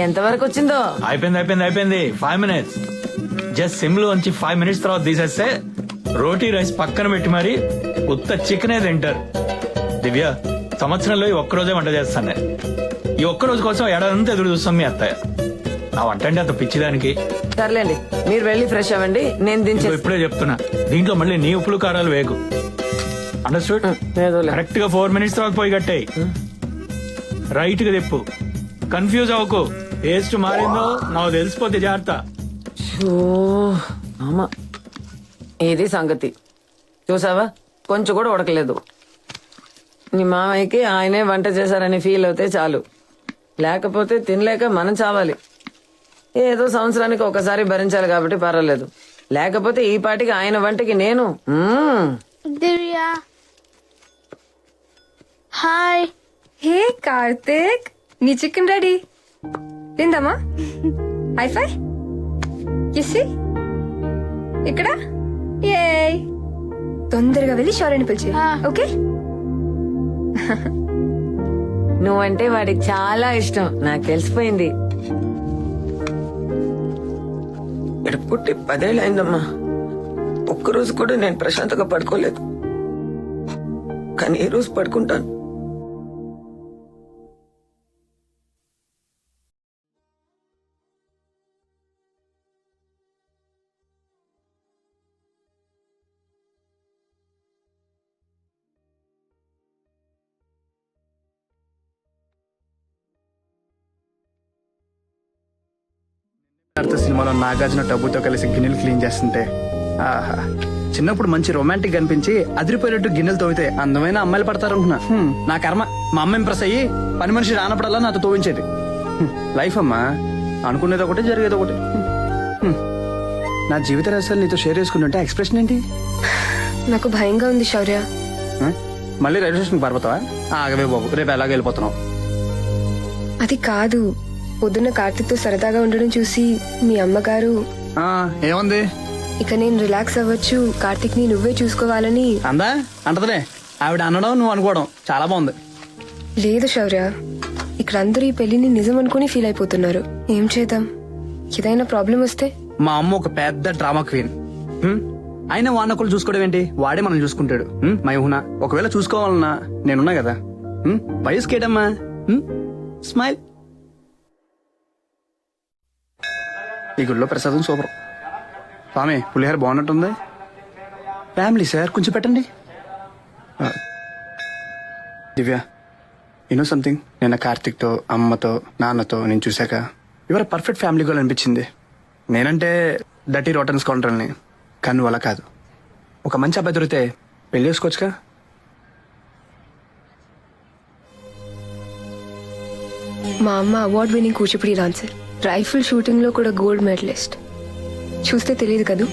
ఎంతవరకు వచ్చిందో? అయిపోయింది 5 minutes. జస్ట్ సిమ్ లోంచి 5 minutes తర్వాత తీసేస్తే రోటీ రైస్ పక్కన పెట్టి మరి ఉత్త చికెనే తింటారు. దివ్య సంవత్సరంలో ఈ ఒక్కరోజే వంట చేస్తాను నేను. ఈ ఒక్కరోజు కోసం ఏడాదంతా ఎదురు చూస్తాం మీ అత్తయ్య. నా వంట అంటే అంత పిచ్చిదానికి. సర్లేండి, మీరు వెళ్ళి ఫ్రెష్ అవ్వండి, నేను దించే. ఇప్పుడే చెప్తున్నా, దీంట్లో మళ్ళీ నీ ఉప్పులు కారాలు వేగు. అండర్స్టూడ్? కరెక్ట్ గా 4 minutes తర్వాత పోయి కట్టాయి. రైట్ గా తిప్పు, కన్ఫ్యూజ్ అవ్వకు. టేస్ట్ మారిందో నాకు తెలిసిపోతే జాగ్రత్త. ఇది సంగతి. చూసావా, కొంచెం కూడా ఉడకలేదు. నీ మామయ్యకి ఆయనే వంట చేశారని ఫీల్ అవుతే చాలు. లేకపోతే తినలేక మనం చావాలి. ఏదో సంవత్సరానికి ఒకసారి భరించాలి కాబట్టి పర్వాలేదు. లేకపోతే ఈ పాటికి ఆయన వంటకి నేను దివ్య హాయ్. హే కార్తీక్, నీ చికెన్ రెడీ. తిందామా? హైఫై కిస్సి ఇక్కడ. ఏ తొందరగా వెళ్ళి శౌర్యని పిలిచి. ఓకే. నువ్వంటే వాడికి చాలా ఇష్టం, నాకు తెలిసిపోయింది. ఇక్కడ పుట్టి 10 ఏళ్ళు అయిందమ్మా. ఒక్కరోజు కూడా నేను ప్రశాంతంగా పడుకోలేదు. కానీ ఈ రోజు పడుకుంటాను. సినిమాలో నాగార్జున టబ్బుతో కలిసి గిన్నెలు క్లీన్ చేస్తుంటే ఆహా, చిన్నప్పుడు మంచి రొమాంటిక్ అనిపించి అదిరిపోయేటట్టు గిన్నెలు తోవితే అందమైన అమ్మాయిలు పడతారు అనుకున్నా. నా కర్మ, మా అమ్మ ఇంప్రెస్ అయ్యి పని మనిషి రానప్పుడల్లా నాతో తోవించేది. లైఫ్ అమ్మా, అనుకునేది ఒకటి జరిగేది ఒకటి. నా జీవిత రహస్యాలు నీతో షేర్ చేసుకుంటుంటే ఎక్స్ప్రెషన్ ఏంటి? నాకు భయంగా ఉంది శౌర్య. మళ్ళీ రైల్వే స్టేషన్కి పారిపోతావా? ఆగవే బాబు, రేపు ఎలాగ వెళ్ళిపోతున్నావు? అది కాదు, పొద్దున్న కార్తీక్ తో సరదాగా ఉండడం చూసి మీ అమ్మగారు ఏముంది, ఇక నేను రిలాక్స్ అవ్వచ్చు, కార్తీక్ ని నువ్వే చూసుకోవాలని అందా? అంటదిలే, ఆవిడ అనడం నువ్వు అనుకోవడం చాలా బాగుంది. లేదు శౌర్య, ఇక్కడ అందరూ ఈ పెళ్లిని నిజం అనుకుని ఫీల్ అయిపోతున్నారు. ఏం చేద్దాం? ఏదైనా ప్రాబ్లం వస్తే? మా అమ్మ ఒక పెద్ద డ్రామా క్వీన్. అయినా వానకులు చూసుకోవడం ఏంటి, వాడే మనం చూసుకుంటాడు. మయూహన ఒకవేళ చూసుకోవాలన్నా నేనున్నా కదా. వయసుకేటమ్మా, స్మైల్. ఈ గుడిలో ప్రసాదం సూపర్. స్వామి, పులిహార బాగున్నట్టుంది. ఫ్యామిలీ సార్, కొంచెం పెట్టండి. దివ్య, యూనో సంథింగ్, నిన్న కార్తిక్తో, అమ్మతో, నాన్నతో నేను చూశాక యువర్ పర్ఫెక్ట్ ఫ్యామిలీ గోల్ అనిపించింది. నేనంటే డటీ రోటన్ స్కౌంటర్ని, కానీ అలా కాదు. ఒక మంచి అబ్బాయి దొరికితే పెళ్లి చేసుకోవచ్చుగా. మా అమ్మ award winning Kuchipudi dancer, rifle shooting లో కూడా గోల్డ్ మెడలిస్ట్. చూస్తే తెలియదు కదూ,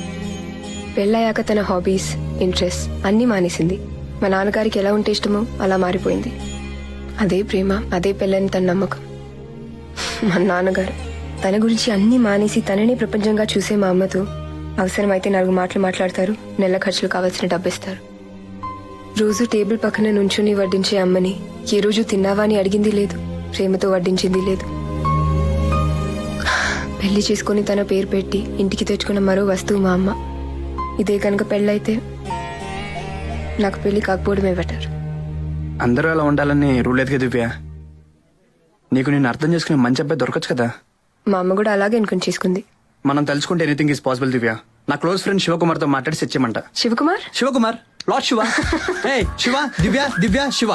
పెళ్ళయ్యాక తన హాబీస్, ఇంట్రెస్ట్ అన్నీ మానేసింది. మా నాన్నగారికి ఎలా ఉంటే ఇష్టమో అలా మారిపోయింది. అదే ప్రేమ, అదే పెళ్ళని తన నమ్మకం. మా నాన్నగారు తన గురించి అన్నీ మానేసి తననే ప్రపంచంగా చూసే మా అమ్మతో అవసరమైతే 4 మాటలు మాట్లాడతారు, నెల ఖర్చులు కావాల్సిన డబ్బిస్తారు. రోజు టేబుల్ పక్కన నుంచుని వడ్డించే అమ్మని ఏ రోజు తిన్నావా అని అడిగింది లేదు, ప్రేమతో వడ్డించింది లేదు. పెళ్లి చేసుకుని తన పేరు పెట్టి ఇంటికి తెచ్చుకున్న మరో వస్తువు మా అమ్మ. ఇదే కనుక పెళ్ళైతే నాకు పెళ్లి కాకపోవడమే బెటర్. అందరూ అలా ఉండాలని రూల్ లేదు కదా దివ్య. నీకు నేను అర్థం చేసుకునే మంచి అబ్బాయి దొరకచ్చు కదా. మా అమ్మ కూడా అలాగే అనుకుని చేసుకుంది. మనం తెలుసుకుంటే ఎనీథింగ్ ఈస్ పాసిబుల్ దివ్య. నా క్లోజ్ ఫ్రెండ్ శివకుమార్ తో మాట్లాడి తెచ్చేయమంట. శివకుమార్ లార్డ్ శివ. హే శివ, దివ్య దివ్య శివ.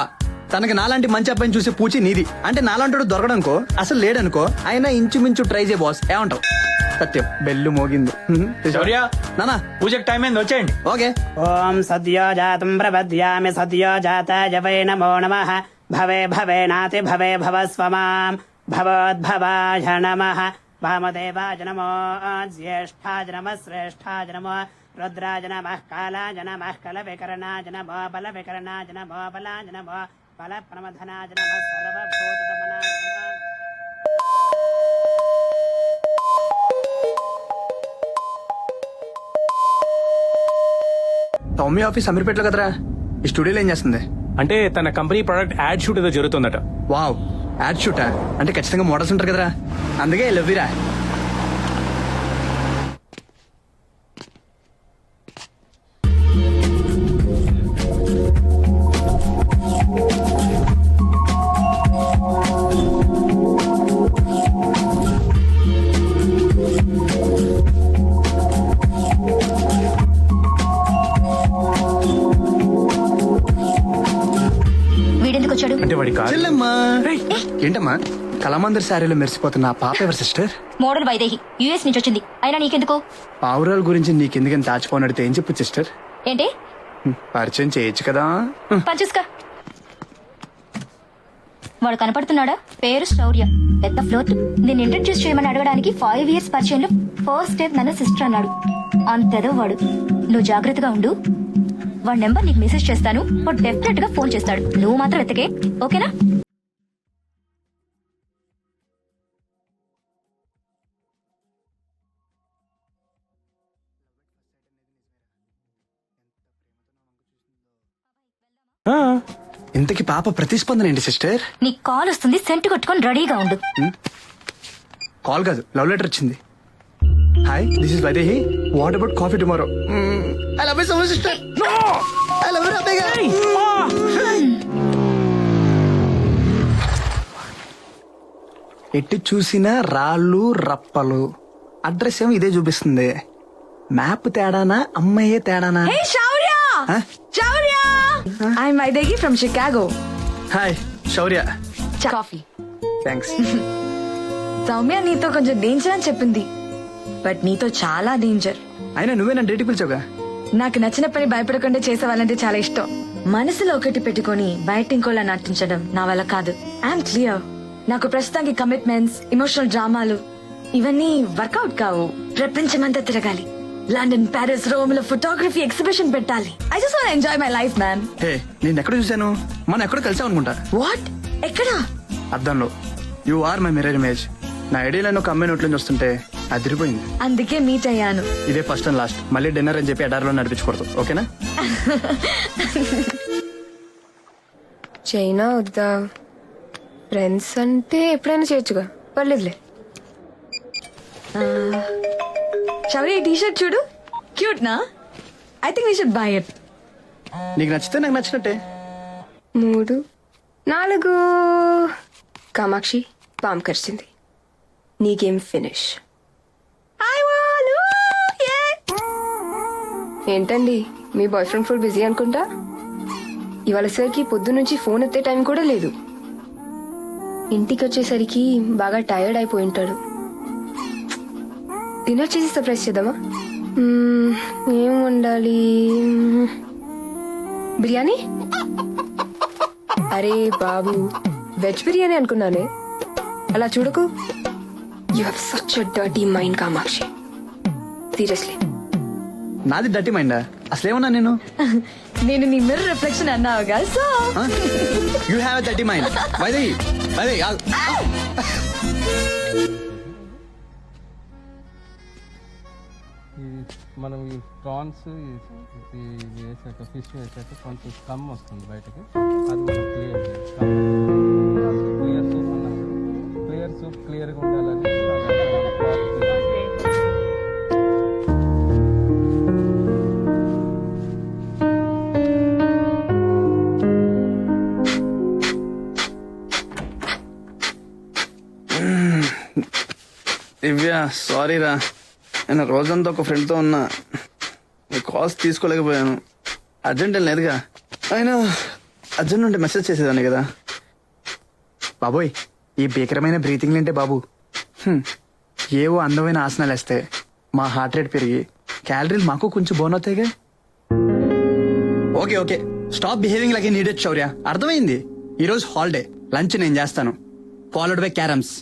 తనకి నాలాంటి మంచి అబ్బాయిని చూసే పూచి నీది. అంటే నాలాంటి దొరకడనుకో, అసలు లేడనుకో, అయినా ఇంచుమించు ట్రై చేయ బాస్. ఏమంటావు? సత్యం, బెల్లు మోగింది. నానా పూజకి టైం అయింది, వచ్చేయండి. ఓకే. ఓం సద్యో జాతం ప్రపద్యామి సద్యో జాతాయ వై నమో నమః. భవే భవేనాతి భవే భవస్వమాం భవోద్భవాయ నమః. వామదేవాయ నమో, జ్యేష్ఠాయ నమః, శ్రేష్ఠాయ నమో, రుద్రాయ నమః, కాలాయ నమః, కలవికరణాయ నమో, బలవికరణాయ నమో, బలాయ నమో, బల ప్రమథనాయ నమః, సర్వభూతమనాయ నమః. సౌమ్య ఆఫీస్ అమీర్పేటలో కదరా. ఈ స్టూడియోలో ఏం చేస్తుంది? అంటే తన కంపెనీ ప్రొడక్ట్ యాడ్ షూట్ ఏదో జరుగుతుందట. Wow, add షూటా? అంటే ఖచ్చితంగా మోడల్స్ ఉంటారు కదరా, అందుకే లవ్విరా. వీడెందుకు వచ్చాడు? అంటే వాడి కాదు. చెల్లెమ్మా. ఏంటమ్మా కళామందిర్ శారీలో మెరిసిపోతున్న ఆ పాప ఎవరు సిస్టర్? మోడల్ వైదేహి, యుఎస్ నుంచి వచ్చింది. అయినా నీకెందుకు? పావురాల గురించి నీకెందుకని దాచిపోనడితే ఏం చెప్పు సిస్టర్? ఏంటి? పరిచయం చేయొచ్చు కదా. పంచుస్కా. వాడు కనపడుతున్నాడా? పేరు శౌర్య, పెద్ద ఫ్లోట్. నేను ఇంట్రడ్యూస్ చేయమని అడగడానికి 5 years పరిచయంలో ఫస్ట్ స్టెప్ నన్ను సిస్టర్ అన్నాడు. అంతేదో వాడు. నువ్వు జాగ్రత్తగా ఉండు. వాడి నెంబర్ నీకు మెసేజ్ చేస్తాను. వాడు డెఫినెట్ గా ఫోన్ చేస్తాడు. నువ్వు మాత్రం ఎత్తకే, ఓకేనా? ఇంతకి పాప ప్రతిస్పందన ఏంటి సిస్టర్? నీకు కాల్ వస్తుంది, సెంటు కొట్టుకొని రెడీగా ఉండు. కాల్ కాదు, లవ్ లెటర్ వచ్చింది. Hi, this is Vaidehi. What about coffee tomorrow? I love you so much sister. I love you అబేగా. ఎట్టి చూసినా రాళ్ళు రప్పలు. అడ్రస్ ఏమో ఇదే చూపిస్తుంది. మ్యాప్ తేడానా, అమ్మాయే తేడానా? I'm Vaidehi from Chicago. Hi Shaurya. Coffee. Thanks. Soumya నీతో కొంచెం డేంజర్ అని చెప్పింది, బట్ నీతో చాలా డేంజర్. అయినా నువ్వే నన్ను డేటింగ్ పిలిచావుగా. నాకు నచ్చిన పని భయపడకుండా చేసేవాళ్ళంటే చాలా ఇష్టం. మనసులో ఒకటి పెట్టుకొని బయట ఇంకోలా నటించడం నా వల్ల కాదు. I'm clear. నాకు ప్రస్తుతానికి కమిట్మెంట్స్, ఎమోషనల్ డ్రామాలు ఇవన్నీ వర్కౌట్ కావు. ప్రపంచమంతా తిరగాలి. లండన్, ప్యారిస్, రోమ్ లో ఫోటోగ్రఫీ ఎగ్జిబిషన్ పెట్టాలి. I just want enjoy my life man. Hey, నేను ఎక్కడ చూసాను? మనం ఎక్కడ కలిసాం అనుకుంటా. వాట్? ఎక్కడా? అద్దంలో. You are my mirror image. నా ఐడియాలో ఒక అమ్మాయి నోట్ల నుంచి వస్తుంటే అదిరిపోయింది. అందుకే మీట్ అయ్యాను. ఇదే ఫస్ట్ అండ్ లాస్ట్. మళ్ళీ డిన్నర్ అని చెప్పి ఎడార్లో నడిపించకూడదు, ఓకేనా? చైనా వద్దా? ఫ్రెండ్స్ అంటే ఎప్పుడైనా చేయొచ్చుగా, పర్లేదులే. శౌర్య, ఈ టీషర్ట్ చూడు, క్యూట్ నా? I think we should buy it. నీకు నచ్చితే నాకు నచ్చినట్టే. 3, 4. కామాక్షి, పాము కరిచింది. నీకేం ఫినిష్. ఏంటండి, మీ బాయ్ ఫ్రెండ్ ఫుల్ బిజీ అనుకుంటా. ఇవాళ సరికి పొద్దు నుంచి ఫోన్ ఎత్తే టైం కూడా లేదు. ఇంటికి వచ్చేసరికి బాగా టైర్డ్ అయిపోయి ఉంటాడు. డిన్నర్ చేసి సర్ప్రైజ్ చేద్దామా? ఏం వండాలి? బిర్యానీ? అరే బాబు, వెజ్ బిర్యానీ అనుకున్నానే. అలా చూడకు. You have such a dirty mind Kamakshi. Seriously. నాది డర్టీ మైండా? అసలేమన్నా నేను? నేను నీ మిర్రర్ రిఫ్లెక్షన్ అన్నావుగా, so you have a dirty mind. Vaidehi, Vaidehi, మనం ఈ ప్రాన్స్ వేసాక ఫిష్ వేసాక కొంచెం స్కమ్ వస్తుంది బయటకి. అది మనం క్లియర్ చేయాలి. క్లియర్ సూప్ అన్నారు. క్లియర్ సూప్ క్లియర్గా ఉండాలని దివ్య, సారీ రా. నేను రోజంతా ఒక ఫ్రెండ్తో ఉన్నా. నీ కాల్స్ తీసుకోలేకపోయాను. అర్జెంట్ ఏం లేదుగా. అయినా అర్జెంట్ ఉంటే మెసేజ్ చేసేదాన్ని కదా. బాబోయ్, ఈ భీకరమైన బ్రీతింగ్ ఏంటే బాబు. ఏవో అందమైన ఆసనాలు వేస్తే మా హార్ట్ రేట్ పెరిగి క్యాలరీలు మాకు కొంచెం బోన్ అవుతాయిగా. Okay okay, stop behaving like a needed Shaurya. అర్థమైంది. ఈరోజు హాలిడే, లంచ్ నేను చేస్తాను, followed by carroms.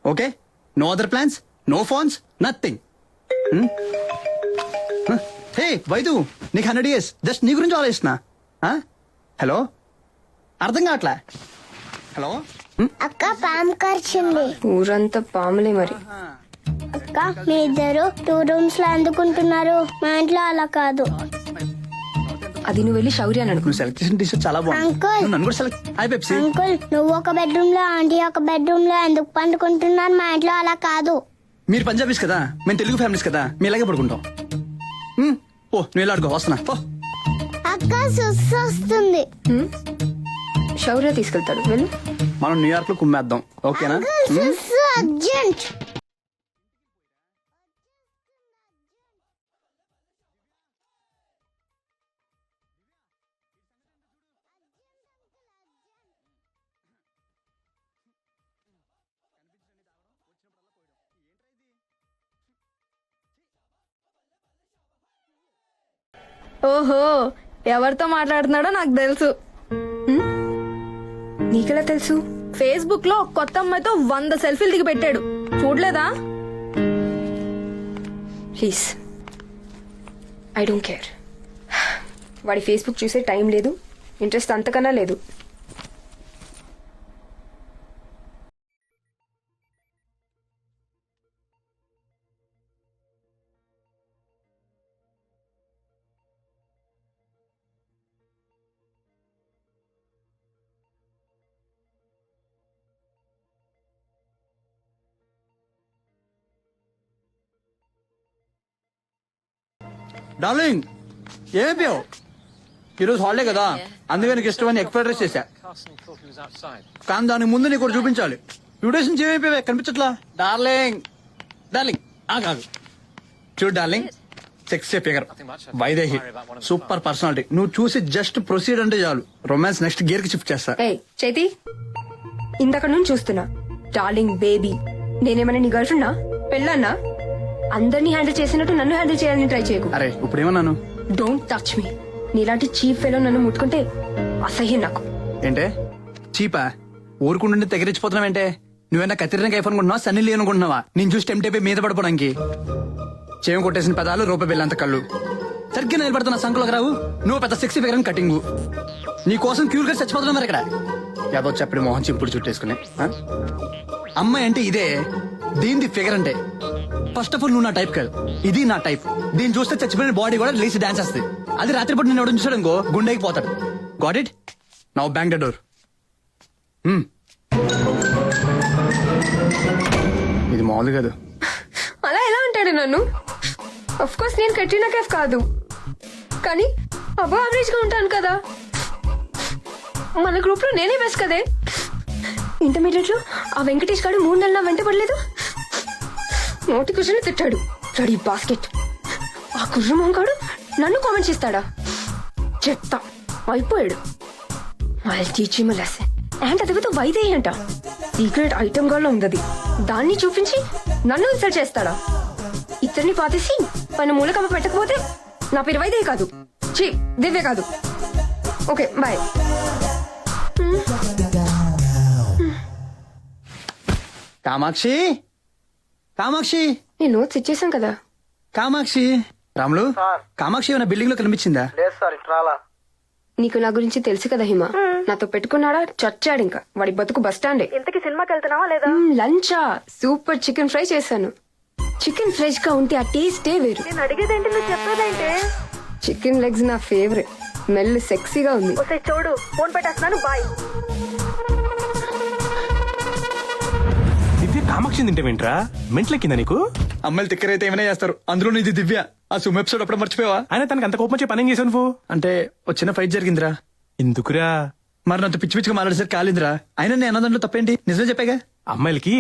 Okay, no other plans, no phones, nothing. Hey Vaidu, నీకు 100 years. జస్ట్ నీ గురించి ఆలోచిస్తున్నా. హలో, అర్థం కావట్లే. హలో అక్క, పాము కరిచింది. ఊరంతా పాములే మరి. అక్క, మీ ఇద్దరు 2 rooms లో అందుకుంటున్నారు. మా ఇంట్లో అలా కాదు. అది నువ్వు వెళ్ళి శౌర్య అని అడుగు. నువ్వు సెలెక్ట్ చేసిన టీషర్ట్ చాలా బాగుంది. అంకుల్, నువ్వు నన్ను కూడా సెలెక్ట్. Hi Pepsi. అంకుల్, నువ్వు ఒక బెడ్రూమ్ లో, ఆంటీ ఒక బెడ్రూమ్ లో ఎందుకు పండుకుంటున్నారు? మా ఇంట్లో అలా కాదు. మీరు పంజాబీస్ కదా, మేము తెలుగు ఫ్యామిలీస్ కదా, మీ ఇలాగే పడుకుంటాం. ఓ, నువ్వు ఎలా అడుగు, వస్తున్నా. అక్క, సుస్సు వస్తుంది. శౌర్య తీసుకెళ్తాడు, వెళ్ళు. మనం న్యూయార్క్ లో కుమ్మేద్దాం, ఓకేనా? సుస్సు అర్జెంట్. ఓహో, ఎవరితో మాట్లాడుతున్నాడో నాకు తెలుసు. నీకెలా తెలుసు? ఫేస్బుక్ లో కొత్త అమ్మాయితో 100 సెల్ఫీలు దిగి పెట్టాడు. చూడలేదా? Please, I don't care. వాడి ఫేస్బుక్ చూసే టైం లేదు, ఇంట్రెస్ట్ అంతకన్నా లేదు. డార్లింగ్, ఏమైపోయావు? ఈరోజు హాలిడే కదా, అందుకే నీకు ఇష్టమని ఎగ్ ఫ్రైడ్ రైస్ చేశా. కానీ దానికి ముందు నీకు ఒకటి చూపించాలి. డ్యూరేషన్ ఏమైపోయావే కనిపించట్లా? డార్లింగ్ డార్లింగ్ కాదు, చూడు darling, sex figure, Vaidehi, super personality. నువ్వు చూసి జస్ట్ ప్రొసీడ్ అంటే చాలు, రొమాన్స్ నెక్స్ట్ గేర్ కి షిఫ్ట్ చేస్తా. ఏయ్ చైతి, ఇందాక నుంచి చూస్తున్నా. డార్లింగ్, బేబీ, నేనేమైనా నీ గర్ల్ ఫ్రెండా, పెళ్ళన్నా? అందరినీ హ్యాండిల్ చేసినట్టు నన్ను హ్యాండిల్ చేయాలని ట్రై చేయకు. అరే ఇప్పుడు ఏమన్నాను? Don't touch me. నీలాంటి చీప్ ఫెలో నన్ను ముట్టుకుంటే అసహ్యం నాకు. ఏంటే చీపా? ఊరుకుంటుంటే తెగరించిపోతున్నావేంటే? నువ్వేనా కత్తిరిన కైఫ్ అనుకుంటున్నావా, సన్నీ లీ అనుకుంటున్నావా? నేను చూసి టెంప్ట్ అయిపోయి మీద పడిపోవడానికి. చేయం కొట్టేసిన పదాలు, రూపాయి బిల్లంత కళ్ళు. సరిగ్గా నిలబడుతున్న సంకులకు రావు. నువ్వు పెద్ద సెక్సీ ఫిగర్ కటింగ్. నీ కోసం క్యూర్ గా చచ్చిపోతున్నారు ఇక్కడ. యాదో చెప్పడి మోహన్ చింపుడు చుట్టేసుకుని. అమ్మాయి అంటే ఇదే, దీనిది ఫిగర్ అంటే. ఫస్ట్ ఆఫ్ ఆల్ నువ్వు నా టైప్ కాదు, ఇది నా టైప్. దీన్ని చూస్తే చచ్చిపోయిన బాడీ కూడా లేచి డాన్స్ వస్తుంది. అది రాత్రిపూట నేను ఎవడని చూసాడు ఇంకో గుండెకి పోతాడు. Got it? Now bank the door. ఇది మామూలు కాదు. అలా ఎలా అంటాడు నన్ను? అఫ్ కోర్స్ నేను కట్రినా కైఫ్ కాదు, కానీ అబో యావరేజ్ గా ఉంటాను కదా. మన గ్రూప్ లో నేనే బెస్ట్ కదే. ఇంటర్మీడియట్ లో ఆ వెంకటేష్ గారు 3 నెలలు నా వెంట పడలేదు. నోటి కూర్చొని తిట్టాడు, రెడీ బాస్కెట్. ఆ కుర్రమోహన్ గాడు నన్ను కామెంట్ చేస్తాడా? చెప్తా, అయిపోయాడు. I'll teach him a lesson. And అదితో వైదేహి అంట, సీక్రెట్ ఐటమ్ గా ఉంది. దాన్ని చూపించి నన్ను ఇన్సల్ట్ చేస్తాడా? ఇద్దరిని పాతేసి పైన మూలకమ్మ పెట్టకపోతే నా పేరు వైదేహి కాదు, ఛీ దివ్య కాదు. Okay bye. కామాక్షి, కామాక్షి, నేను నోట్స్ ఇచ్చేసాం కదా. కామాక్షి. రాములు, కామాక్షి ఏమైనా బిల్డింగ్ లో కనిపించిందా? లేదు సార్, ఇట్రాలా. నీకు నా గురించి తెలుసు కదా హిమ. నాతో పెట్టుకున్నాడా, చచ్చాడు. ఇంకా వాడి బతుకు బస్ స్టాండే. ఇంతకి సినిమాకి వెళ్తున్నావా లేదా? లంచా? సూపర్ చికెన్ ఫ్రై చేశాను. చికెన్ ఫ్రెష్ గా ఉంటే ఆ టేస్టే వేరు. నేను అడిగేదేంటి, నువ్వు చెప్పేదేంటి? చికెన్ లెగ్స్ నా ఫేవరెట్. స్మెల్ సెక్సీగా ఉంది. చూడు, ఫోన్ పెట్టేస్తున్నాను, బాయ్. దివ్య కామాక్షి తింటావేంట్రా? మెంట్లెక్కిందా నీకు? అమ్మాయిలు తిక్కరైతే ఏమైనా చేస్తారు, అందులో ఇది దివ్య. ఆ సుమ్ ఎపిసోడ్ అప్పుడు మర్చిపోయావా? ఆయన తనకి అంత కోపం వచ్చి పని ఏం చేసావు నువ్వు? అంటే వచ్చిన ఫైట్ జరిగిందిరా. ఎందుకురా? మరి నాతో పిచ్చి పిచ్చిగా మాట్లాడేసరికి కాలిందిరా. అయినా నేను అన్నదాంట్లో తప్పేంటి? నిజమే చెప్పాగా. అమ్మాయిలకి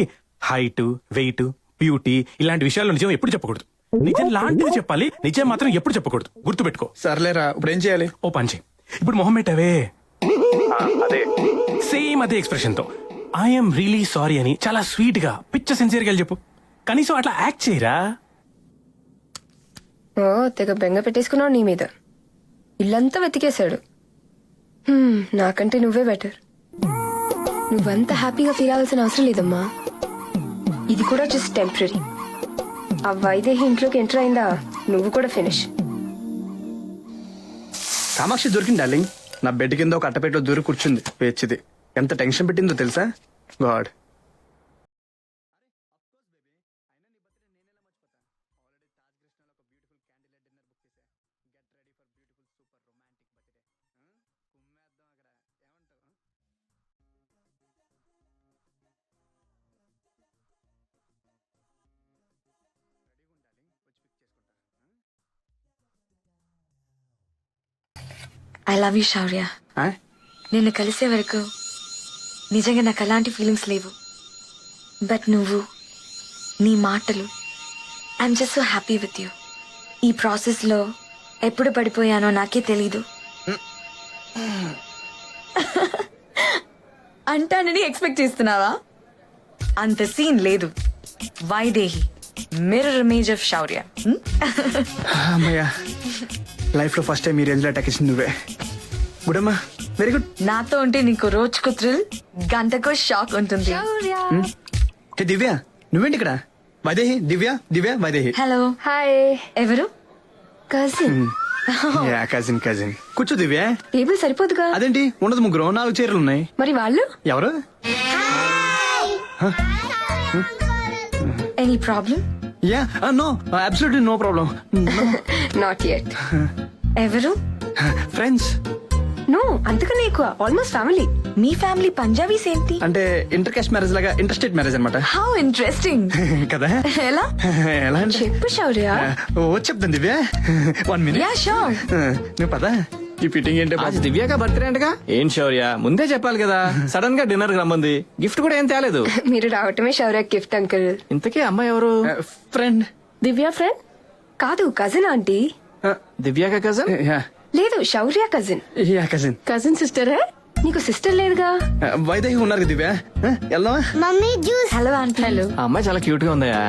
హైట్, వెయిట్, బ్యూటీ ఇలాంటి విషయాల్లో నిజం ఎప్పుడు చెప్పకూడదు. నిజం లాంటిది చెప్పాలి, నిజం మాత్రం ఎప్పుడు చెప్పకూడదు. గుర్తుపెట్టుకో. సర్లేరా, ఇప్పుడు ఏం చేయాలి? ఓ పని చేయి. ఇప్పుడు మొహం పెట్టావే, అదే సేమ్ అదే ఎక్స్ప్రెషన్ తో ఐఎమ్ రియలీ సారీ అని చాలా స్వీట్ గా పిచ్చ సిన్సియర్ గా చెప్పు. కనీసం అట్లా యాక్ట్ చేయరా. ఓ తెగ బెంగ పెట్టేసుకున్నావు నీ మీద. ఇల్లంతా వెతికేశాడు. నాకంటే నువ్వే బెటర్. నువ్వంతా హ్యాపీగా ఫీల్ అవ్వాల్సిన అవసరం లేదమ్మా. ఇది కూడా జస్ట్ టెంపరీ. ఆ వైదేహి ఇంట్లోకి ఎంటర్ అయిందా, నువ్వు కూడా ఫినిష్. కామాక్షి దొరికింది డార్లింగ్. నా బెడ్ కింద ఒక అట్టపెట్టలో దూరి కూర్చుంది పేర్చిది. ఎంత టెన్షన్ పెట్టిందో తెలుసా? గాడ్. ఐ లవ్ యూ శౌర్య. నిన్ను కలిసే వరకు నిజంగా నాకు అలాంటి ఫీలింగ్స్ లేవు. బట్ నువ్వు, నీ మాటలు, I'm just so happy with you. ఈ ప్రాసెస్లో ఎప్పుడు పడిపోయానో నాకే తెలీదు. అంటానని ఎక్స్పెక్ట్ చేస్తున్నావా? అంత సీన్ లేదు. వైదేహి, మిర్రర్ ఇమేజ్ ఆఫ్ శౌర్య. అమ్మయ్యా, లైఫ్ లో ఫస్ట్ టైం ఈ రేంజ్ లో అటాక్ ఇచ్చింది నువ్వే. గుడమ్మా, వెరీ గుడ్. నాతో ఉంటే నీకు రోజుకు థ్రిల్, గంటకో షాక్ ఉంటుంది. దివ్య నువ్వేంటి ఇక్కడ? వైదేహి, దివ్య, దివ్య, వైదేహి. Hello, hi. ఎవరు? కజిన్. Cousin cousin. కూర్చో దివ్య. టేబుల్ సరిపోదుగా? అదేంటి ఉండదు, ముగ్గురు 4 చీరలు ఉన్నాయి. మరి వాళ్ళు ఎవరు? Any problem? Ya no, absolutely no problem. Not yet. ఎవరు? ఫ్రెండ్స్. నో, అంతకన్నా ఎక్కువ, ఆల్మోస్ట్ ఫ్యామిలీ. మీ ఫ్యామిలీ పంజాబీస్ ఏంటి? అంటే ఇంటర్ కాస్ట్ మ్యారేజ్ లాగా, ఇంటర్ స్టేట్ మ్యారేజ్ అనమాట. How interesting. కదా? ఎలా? ఎలా అంటే చెప్పు శౌర్య. చెప్తాను దివ్య. 1 minute. Yeah sure. నువ్వు పదా ఈ ఫిట్టింగ్ ఏంటి? దివ్యాగా బర్త్డే అంటగా. ఏం శౌర్య, ముందే చెప్పాలి కదా. సడన్ గా డిన్నర్ కి రమ్మంది, గిఫ్ట్ కూడా ఏం తేలేదు. మీరు రావటమే శౌర్య గిఫ్ట్ అంకుల్. ఇంతకీ అమ్మాయి ఎవరు? ఫ్రెండ్. దివ్య ఫ్రెండ్ కాదు, కజిన్ ఆంటీ. దివ్యాగా కజన్? లేదు, Shaurya cousin. Ya cousin. Cousin sister. నీకు సిస్టర్ లేదుగా? వైదేహి ఉన్నారు కదా దివ్య. వెళ్దామా? Mummy juice. Hello aunty. Hello. ఆ అమ్మాయి చాలా క్యూట్ గా ఉందయా.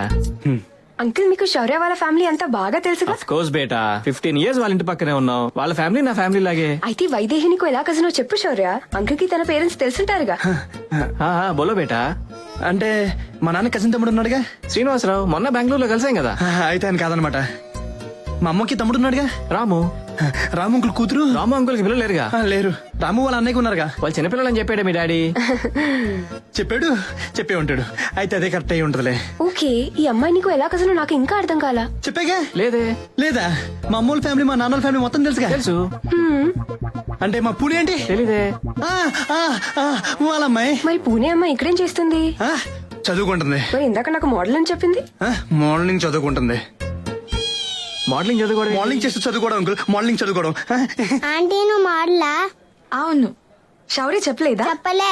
అంకుల్, మీకు శౌర్య వాళ్ళ ఫ్యామిలీ అంతా బాగా తెలుసుగా? ఆఫ్ కోర్స్ బేటా, 15 years వాళ్ళ ఇంటి పక్కనే ఉన్నాం. వాళ్ళ ఫ్యామిలీ నా ఫ్యామిలీ లాగే. అయితే వైదేహి నీకు ఎలా కజినో చెప్పు శౌర్య. అంకుల్ కి తన పేరెంట్స్ తెలుసుంటారుగా. బోలో బేటా. అంటే మా నాన్న కజిన్ తమ్ముడు ఉన్నాడుగా, శ్రీనివాసరావు. మొన్న బెంగళూరులో కలిసాం కదా. అయితే ఆయన కాదనమాట. మా అమ్మకి తమ్ముడు ఉన్నాడుగా, రాము. రాము అంకుల్ కూతురు. రాము అంకుల్ కి పిల్లలు లేరుగా? లేరు. రాము వాళ్ళ అన్నయ్యకి ఉన్నారుగా. వాళ్ళు చిన్నపిల్లలని చెప్పాడు మీ డాడీ. చెప్పే ఉంటాడు. అయితే అదే కరెక్ట్ అయి ఉంటదిలే. ఓకే, ఈ అమ్మాయి నీకు ఎలా కజినో నాకు ఇంకా అర్థం కాలా. చెప్పాగా? లేదే. లేదా? మా అమ్మోళ్ళ ఫ్యామిలీ, మా నాన్నోళ్ళ ఫ్యామిలీ మొత్తం తెలుసుగా. తెలుసు. అంటే మా పూణే ఏంటి? తెలీదే. వాళ్ళ అమ్మాయి. మరి పూణే అమ్మాయి ఇక్కడేం చేస్తుంది? చదువుకుంటుంది. మరి ఇందాక నాకు మోడల్ అని చెప్పింది. మార్నింగ్ చదువుకుంటుంది. మోడలింగ్ చదువుకోవడం? మోడలింగ్ చేస్తూ చదువుకోవడం అంకుల్. మోడలింగ్ చదువుకోవడం. ఆంటీ నువ్వు మాడలా? అవును. శౌర్య చెప్పలేదా? చెప్పలే.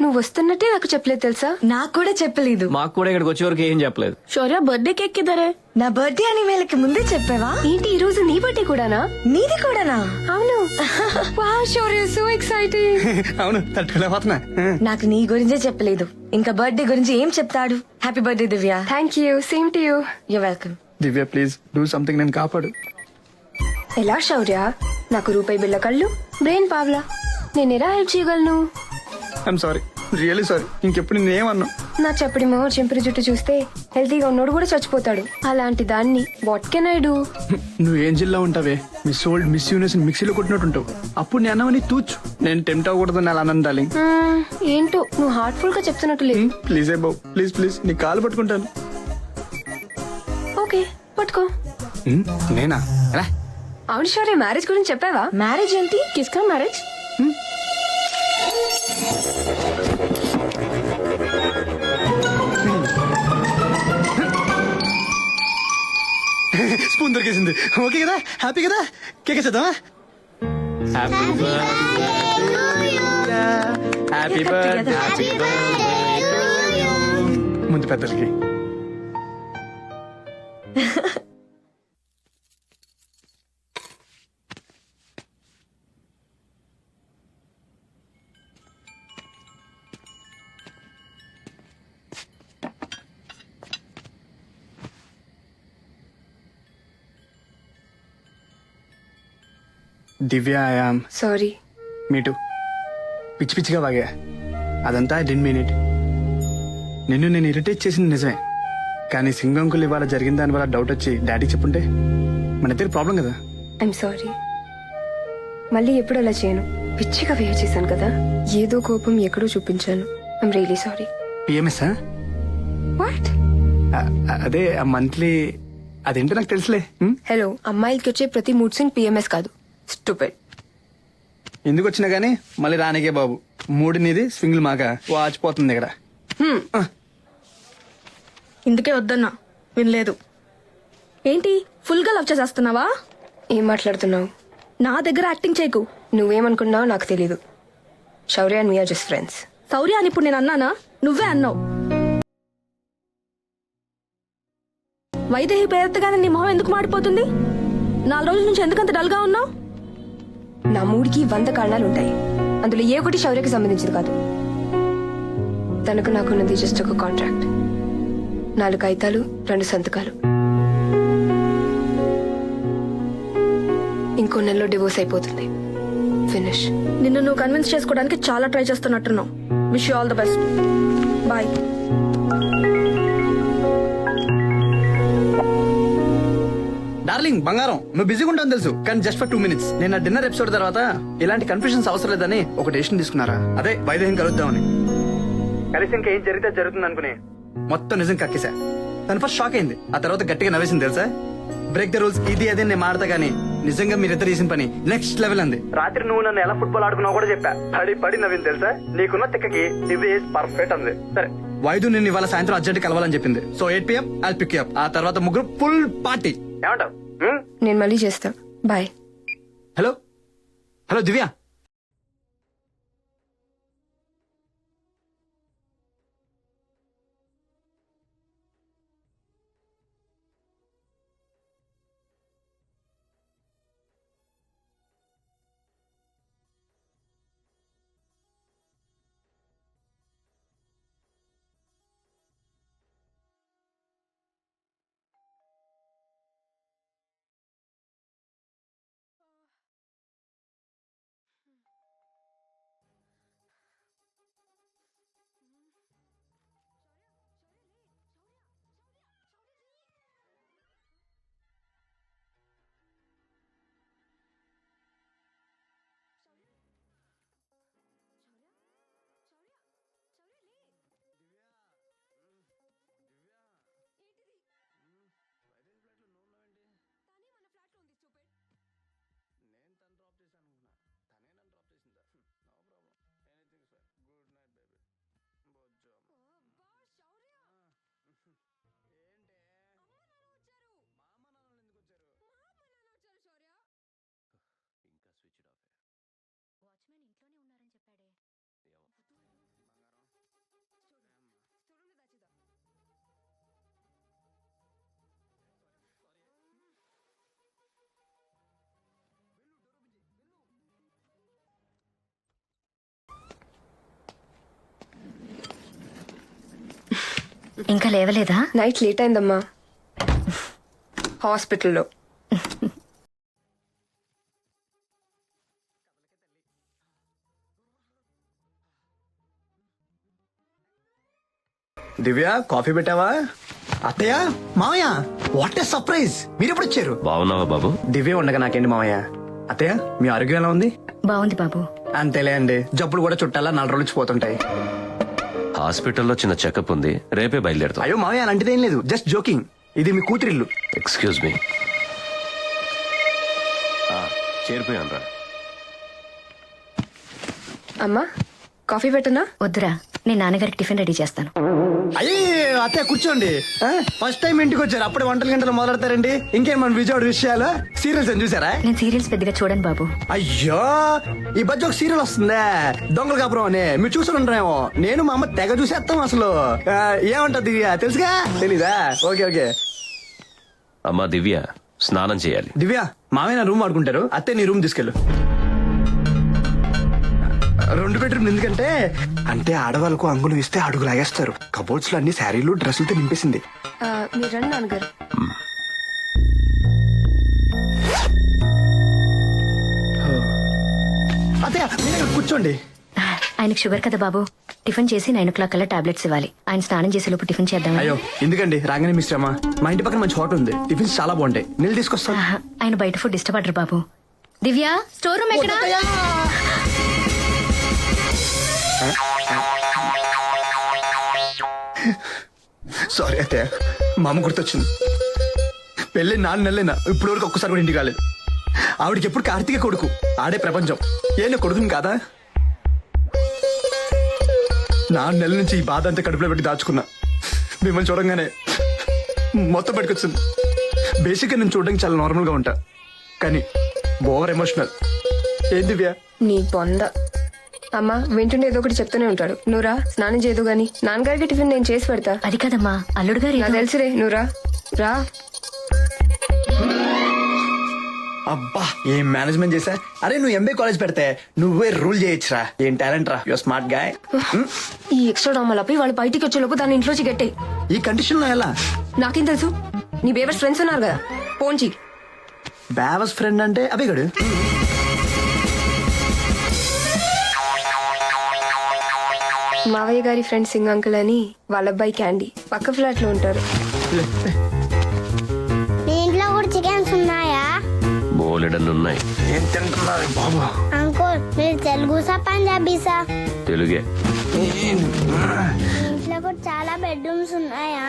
నువ్వు వస్తున్నట్టే నాకు చెప్పలేదు తెలుసా? నాకు కూడా చెప్పలేదు. మాకు కూడా ఇక్కడికి వచ్చే వరకు ఏం చెప్పలేదు. శౌర్య బర్త్డే కేక్ కిదరే? నా బర్త్డే అని వీళ్ళకి ముందే చెప్పావా? ఏంటి ఈ రోజు నీ బర్త్డే కూడానా? నీది కూడానా? అవును. వావ్ శౌర్య, సో ఎక్సైటింగ్. అవును, తట్టుకోలేకపోతున్నా. నాకు నీ గురించే చెప్పలేదు, ఇంకా బర్త్డే గురించి ఏం చెప్తాడు? Happy birthday Divya. Thank you, same to you. You welcome. Divya please do something, నేను కాపాడు. ఎలా శౌర్య? నాకు రూపాయి బిళ్ళ కళ్ళు, బ్రెయిన్ పావ్లా. నేను ఎలా హెల్ప్ చేయగలను? I'm sorry, really sorry. ఇంకెప్పుడు నేనేమన్నా? నా చెప్పడి మొహం, చింపిరి జుట్టు చూస్తే హెల్తీగా ఉన్నోడు కూడా చచ్చిపోతాడు. అలాంటి దాన్ని వాట్ కెన్ ఐ డూ? నువ్వు ఏం జిల్లా ఉంటావే, మిస్ ఓల్డ్ మిస్ యూనివర్స్ మిక్సీలో కొట్టినట్టు ఉంటావు. అప్పుడు నేను అన్నవని తూచు. నేను టెంప్ట్ అవ్వకూడదని అలా అన్నాను డార్లింగ్. ఏంటో నువ్వు హార్ట్ఫుల్ గా చెప్తున్నట్టు లేదు. Please A Babu, please please, నీ కాలు పట్టుకుంటాను. ఓకే, పట్టుకో. నేనా? ఎలా? అవును శౌర్య, మ్యారేజ్ గురించి చెప్పావా? మ్యారేజ్ ఏంటి? కిస్కా మ్యారేజ్? స్పూన్ దొరికేసింది. ఓకే కదా, హ్యాపీ కదా? కేక్ చేద్దామా? హ్యాపీ బర్త్డే ముందు పెద్దలకి. దివ్య, ఐయామ్ సారీ. మీటు పిచ్చి పిచ్చిగా వాగా. అదంతా ఐ డిడ్ంట్ మీన్ ఇట్. నిన్ను నేను ఇరిటేట్ చేసింది నిజమే, కానీ సింగంకులు ఇవాళ జరిగిన దాని వల్ల డౌట్ వచ్చి డాడీకి చెప్పుంటే మన ఇద్దరు ప్రాబ్లం కదా. I'm sorry. మళ్ళీ ఎప్పుడు అలా చేయను. పిచ్చిగా వేయ చేశాను కదా, ఏదో కోపం ఎక్కడో చూపించాను. I'm really sorry. PMS? What? అదే మంత్లీ. అదేంటో నాకు తెలుసులే. హలో, అమ్మాయిలకి వచ్చే ప్రతి మూడ్ స్వింగ్ పిఎంఎస్ కాదు. స్టూపిడ్. ఎందుకు వచ్చినా గానీ మళ్ళీ రానికే బాబు. మూడినిది స్వింగ్లు మాక వాచిపోతుంది ఇక్కడ. ఇందుకే వద్దన్నా, వినలేదు. ఏంటి ఫుల్ గా లవ్ చేసేస్తున్నావా? ఏం మాట్లాడుతున్నావు? నా దగ్గర యాక్టింగ్ చేయకు. నువ్వేమనుకున్నావు నాకు తెలీదు. శౌర్య అండ్ వీఆర్ జస్ట్ ఫ్రెండ్స్. శౌర్య అని ఇప్పుడు నేను అన్నానా? నువ్వే అన్నావు. వైదేహి పేరెత్తగానే నీ మొహం ఎందుకు మాడిపోతుంది? 4 రోజుల నుంచి ఎందుకంత డల్ గా ఉన్నావు? నా మూడికి 100 కారణాలుంటాయి. అందులో ఏ ఒకటి శౌర్యకి సంబంధించింది కాదు. తనకు నాకున్నది జస్ట్ ఒక కాంట్రాక్ట్. 4 కాగితాలు, 2 సంతకాలు. ఇంకో నెలలో డివోర్స్ అయిపోతుంది. ఫినిష్. నిన్ను నువ్వు కన్విన్స్ చేసుకోవడానికి చాలా ట్రై చేస్తున్నట్టున్నావు. Wish you all the best. Bye. Darling బంగారం, నువ్వు బిజీగా ఉంటావు తెలుసు, కానీ జస్ట్ ఫర్ 2 minutes. నేను నా డిన్నర్ ఎపిసోడ్ తర్వాత ఇలాంటి కన్ఫ్యూజన్స్ అవసరం లేదని ఒక డెసిషన్ తీసుకున్నారా. అదే వైదేహం కలుద్దామని. కలిసి ఇంకా ఏం జరిగితే జరుగుతుంది అనుకుని మొత్తం నిజం కక్కేసా. తను ఫస్ట్ షాక్ అయింది, ఆ తర్వాత గట్టిగా నవ్వేసింది తెలుసా. బ్రేక్ ద రూల్స్ ఇది అదే నేను మాడతా గానీ నిజంగా మీరిద్దరు చేసిన పని నెక్స్ట్ లెవెల్ అంది. రాత్రి నువ్వు నన్ను ఎలా ఫుట్బాల్ ఆడుకున్నావు కూడా చెప్పా. పడి నవ్వింది తెలుసా. నీకున్న తిక్కకి ఇది పర్ఫెక్ట్ అంది. సరే వైద్యు నిన్ను ఇవాళ సాయంత్రం అర్జెంట్ కలవాలని చెప్పింది. So 8 PM I'll pick you up. ఆ తర్వాత ముగ్గురు ఫుల్ పార్టీ. ఏమంటావు? నేను మళ్ళీ చేస్తా. బాయ్. హలో హలో దివ్య, ఇంకా లేవలేదా? నైట్ లేట్ అయిందమ్మా, హాస్పిటల్లో. దివ్య కాఫీ పెట్టావా? అత్తయ్య మామయ్య, వాట్ ఏ సర్ప్రైజ్, మీరు ఎప్పుడు వచ్చారు? బాగున్నావా బాబు? దివ్య ఉండగా నాకేంటి మామయ్య. అత్తయ్య మీ ఆరోగ్యం ఎలా ఉంది? బాగుంది బాబు. అంతేలే అండి, జబ్బులు కూడా చుట్టాలా 4 రోజులు పోతుంటాయి. హాస్పిటల్లో చిన్న చెకప్ ఉంది, రేపే బయలుదేరుతాం. అయ్యో మామయ్య అలాంటిదేం లేదు, జస్ట్ జోకింగ్. ఇది మీ కూతురిల్లు. Excuse me. చేరిపోయాను రా. అమ్మా కాఫీ పెట్టనా? వద్దురా, నేను నాన్నగారికి టిఫిన్ రెడీ చేస్తాను. అయ్యే అత్తయ్య కూర్చోండి. ఫస్ట్ టైం ఇంటికి వచ్చారు, అప్పుడే వంటలు గంటలు మొదలెడతారండి. ఇంకేం మన విజయవాడ విషయాలు సీరియల్స్ అని చూసారా? నేను సీరియల్స్ పెద్దగా చూడను బాబు. అయ్యో ఈ మధ్య ఒక సీరియల్ వస్తుందే, దొంగల కాపురం అని, మీరు చూసి ఉంటారేమో. నేను మా అమ్మ తెగ చూసేస్తాం అసలు. ఏమంటది తెలుసుగా? తెలీదా? Okay okay. అమ్మా దివ్య స్నానం చేయాలి. దివ్య మామయ్య నా రూమ్ ఆడుకుంటారు, అత్తే నీ రూమ్ తీసుకెళ్ళు. 2 బెడ్రూమ్ ఎందుకంటే అంటే ఆడవాళ్ళకు అంగులు ఇస్తే అడుగు లాగేస్తారు. కబోర్డ్స్ లో అన్ని శారీలు డ్రెస్సులతో నింపేసింది. మీరు రండి నాన్నగారు. అత్తయ్య మీరు ఇక్కడ కూర్చోండి. ఆయనకు షుగర్ కదా బాబు, టిఫిన్ చేసి 9 o'clock కల్లా టాబ్లెట్స్ ఇవ్వాలి. ఆయన స్నానం చేసే లోపు టిఫిన్ చేద్దాం. అయ్యో ఎందుకండి, రాగానే మీ శ్రమ. మా ఇంటి పక్కన మంచి హోటల్ ఉంది, టిఫిన్స్ చాలా బాగుంటాయి, నీళ్ళు తీసుకొస్తాను. ఆయన బయట ఫుడ్ ఇష్టపడరు బాబు. దివ్య స్టోర్ రూమ్ ఎక్కడ? సారీ అత్తయ్య, మా అమ్మ గుర్తొచ్చింది. పెళ్ళి 4 నెలలైనా ఇప్పుడు వరకు ఒక్కసారి కూడా ఇంటికి కాలేదు. ఆవిడకి ఎప్పుడు కార్తీక కొడుకు, ఆడే ప్రపంచం. ఏనా కొడుకుని కాదా? 4 నెలల నుంచి ఈ బాధ అంతా కడుపులో పెట్టి దాచుకున్నా. మిమ్మల్ని చూడంగానే మొత్తం పట్టుకొచ్చింది. బేసిక్గా నేను చూడడానికి చాలా నార్మల్ గా ఉంటా, కానీ ఓవర్ ఎమోషనల్. ఏం దివ్య నీ బొంద. అమ్మా వింటుండే ఏదో ఒకటి చెప్తూనే ఉంటాడు. నువ్వురా స్నానం చేయదు గాని, నాన్నగారికి టిఫిన్ నేను చేసి పెడతా. అది కదమ్మా, అల్లుడు గారు నాకు తెలుసురే, నువ్వురా రా. అబ్బా ఏం మేనేజ్మెంట్ చేశా. అరే నువ్వు ఎంబీ కాలేజ్ పెడితే నువ్వే రూల్ చేయొచ్చురా. ఏం టాలెంట్ రా, యువర్ స్మార్ట్ గాయ్. ఈ ఎక్స్ట్రా డ్రామాలపై వాళ్ళు బయటికి వచ్చేలోపు దాన్ని ఇంట్లోంచి గట్టాయి. ఈ కండిషన్ లో ఎలా? నాకేం తెలుసు, నీ బేవర్స్ ఫ్రెండ్స్ ఉన్నారు కదా, పోంచి. బేవర్స్ ఫ్రెండ్ అంటే అభిగడు. మావయ్య గారి ఫ్రెండ్ సింగ్ అంకుల్ అని వాళ్ళ అబ్బాయి క్యాండీ పక్క ఫ్లాట్ లో ఉంటారు. మీ ఇంట్లో కూడా చికెన్స్ ఉన్నాయా? బోలెడన్నున్నాయి. ఏం తింటున్నారు బాబు? అంకుల్ మీరు తెలుగుసా పంజాబీసా? తెలుగే. మీ ఇంట్లో కూడా చాలా బెడ్రూమ్స్ ఉన్నాయా?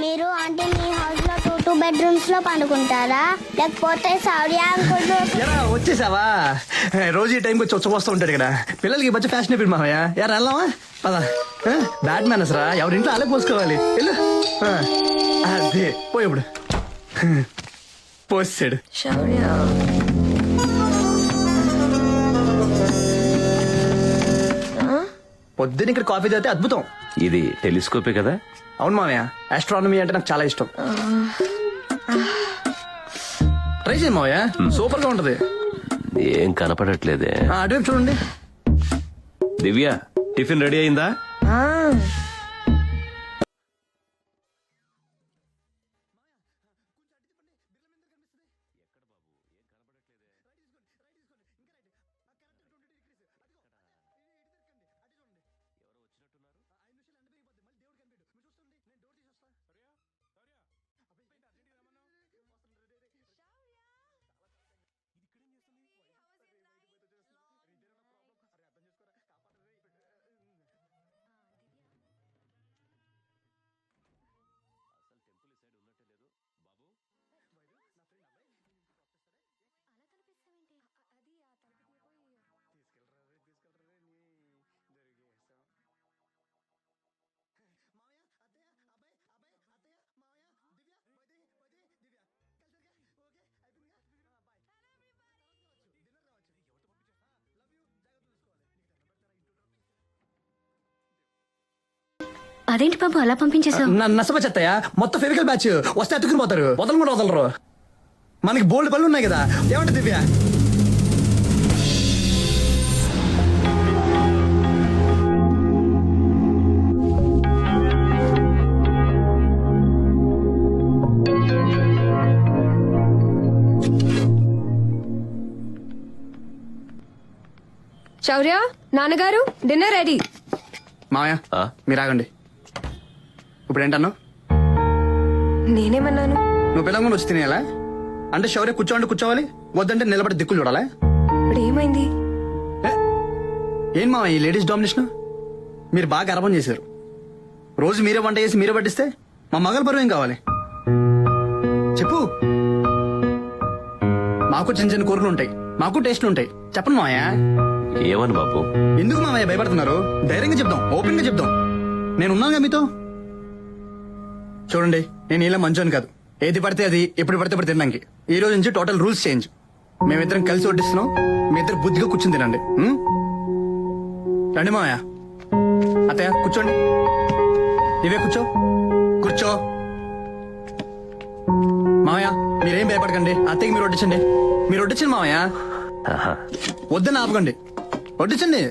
మీరు అంటే మీ హౌస్ లో 2 బెడ్రూమ్స్ లో పండుకుంటారా లేకపోతే సౌర్య అంకుల్? ఎరా వచ్చేసావా? రోజు ఈ టైంకి వచ్చి వస్తూ ఉంటాడు ఇక్కడ. పిల్లలకి మంచి ఫ్యాషన్ అయిపోయింది మామయ్య. యారా వెళ్దామా? పదా. బ్యాట్ మ్యానస్ రా, ఎవరింట్లో అలా పోసుకోవాలి. వెళ్ళు. అదే పోయి ఇప్పుడు పోసాడు. శౌర్య పొద్దున్న ఇక్కడ కాఫీ తాగితే అద్భుతం. ఇది టెలిస్కోపే కదా? అవును మామయ్య, ఆస్ట్రానమీ అంటే నాకు చాలా ఇష్టం. ట్రై చేయండి మామయ్య, సూపర్ గా ఉంటది. ఏం కనపడట్లేదే. అటువైపు చూడండి. దివ్య, టిఫిన్ రెడీ అయిందా? అదేంటి బాబు అలా పంపించేశావు? నష్టప చెత్తయ్య, మొత్తం ఫెవికల్ బ్యాచ్ వస్తే అతుకుని పోతారు. వదలు కూడా వదలరు. మనకి బోల్డ్ పళ్ళు ఉన్నాయి కదా. ఏమంటే దివ్య? శౌర్య, నాన్నగారు డిన్నర్ రెడీ. మామయ్య మీరు ఆగండి. ఇప్పుడు ఏంటన్నావు? నేనేమన్నాను? నువ్వు పిల్లలు వచ్చి తినేయాలా? అంటే శౌర్య కూర్చోండి కూర్చోవాలి, వద్దంటే నిలబడి దిక్కులు చూడాలా? ఇప్పుడు ఏమైంది? ఏం మామయ్య ఈ లేడీస్ డామినేషన్? మీరు బాగా అర్థం చేశారు. రోజు మీరే వంట చేసి మీరే పట్టిస్తే మా మగల పరువు ఏం కావాలి చెప్పు. మాకు చిన్న చిన్న కూరలు ఉంటాయి, మాకు టేస్ట్లు ఉంటాయి. చెప్పండి మామయ్య. ఏమని బాబు? ఎందుకు మామయ్య భయపడుతున్నారు? ధైర్యంగా చెప్దాం, ఓపెన్ గా చెప్దాం. నేనున్నాగా మీతో. చూడండి, నేను ఇలా మంచోని కాదు. ఏది పడితే అది ఎప్పుడు పడితే అప్పుడు తినడానికి. ఈ రోజు నుంచి టోటల్ రూల్స్ చేంజ్. మేమిద్దరం కలిసి వడ్డిస్తున్నాం, మీ ఇద్దరు బుద్ధిగా కూర్చుని తినండి. రండి మామయ్య. అత్తయ్య కూర్చోండి. ఇవే కూర్చో కూర్చో. మామయ్య మీరేం భయపడకండి, అత్తయ్యకి మీరు వడ్డించండి. మీరు వడ్డించండి మామయ్య. వద్దని ఆపకండి, వడ్డించండి.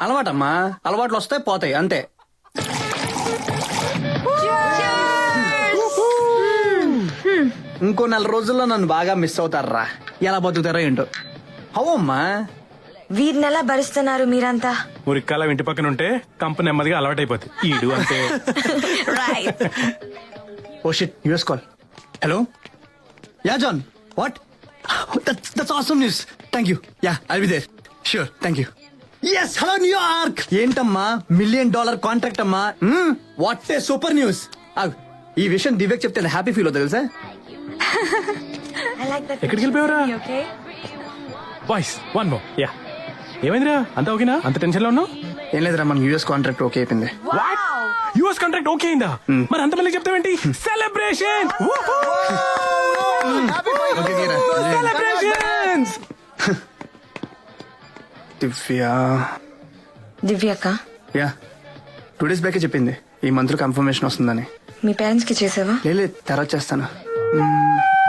అలవాటమ్మా, అలవాట్లు వస్తాయి పోతాయి అంతే. ఇంకో 4 రోజుల్లో నన్ను బాగా మిస్ అవుతారా, ఎలా బతుకుతారో ఏంటో. అమ్మా వీరిని ఎలా భరిస్తున్నారు మీరంతా? మురిక్కాల ఇంటి పక్కన ఉంటే కంపెనీ నెమ్మదిగా అలవాటైపోతుంది. ఈడు అంతే. Oh shit, US call. Hello, ya John, what? That's awesome news, thank you. Ya, I'll be there, sure, thank you. yes, hello New York. ఏంటమ్మా, $1 million కాంట్రాక్ట్ అమ్మా. What a super news. ఈ విషయం దివ్యకి చెప్తే హ్యాపీ ఫీల్ అవుతుంది తెలుసా. ఎక్కడికి వెళ్ళిపోయావురా? Boys, one more. యా, ఏమైందిరా, అంత ఓకేనా? అంత టెన్షన్ లో ఉన్నావు? ఏం లేదురా, మన యూఎస్ కాంట్రాక్ట్ ఓకే అయిపోయింది. యుఎస్ కాంట్రాక్ట్ ఓకే అయిందా? మరి అంత మళ్ళీ చెప్తావేంటి? Celebration, celebrations. దివ్యక్క, యా, 2 days బ్యాకే చెప్పింది ఈ మంత్ లో కన్ఫర్మేషన్ వస్తుందని. మీ పేరెంట్స్ కి చేసావా? లేదు, తర్వాత చేస్తాను.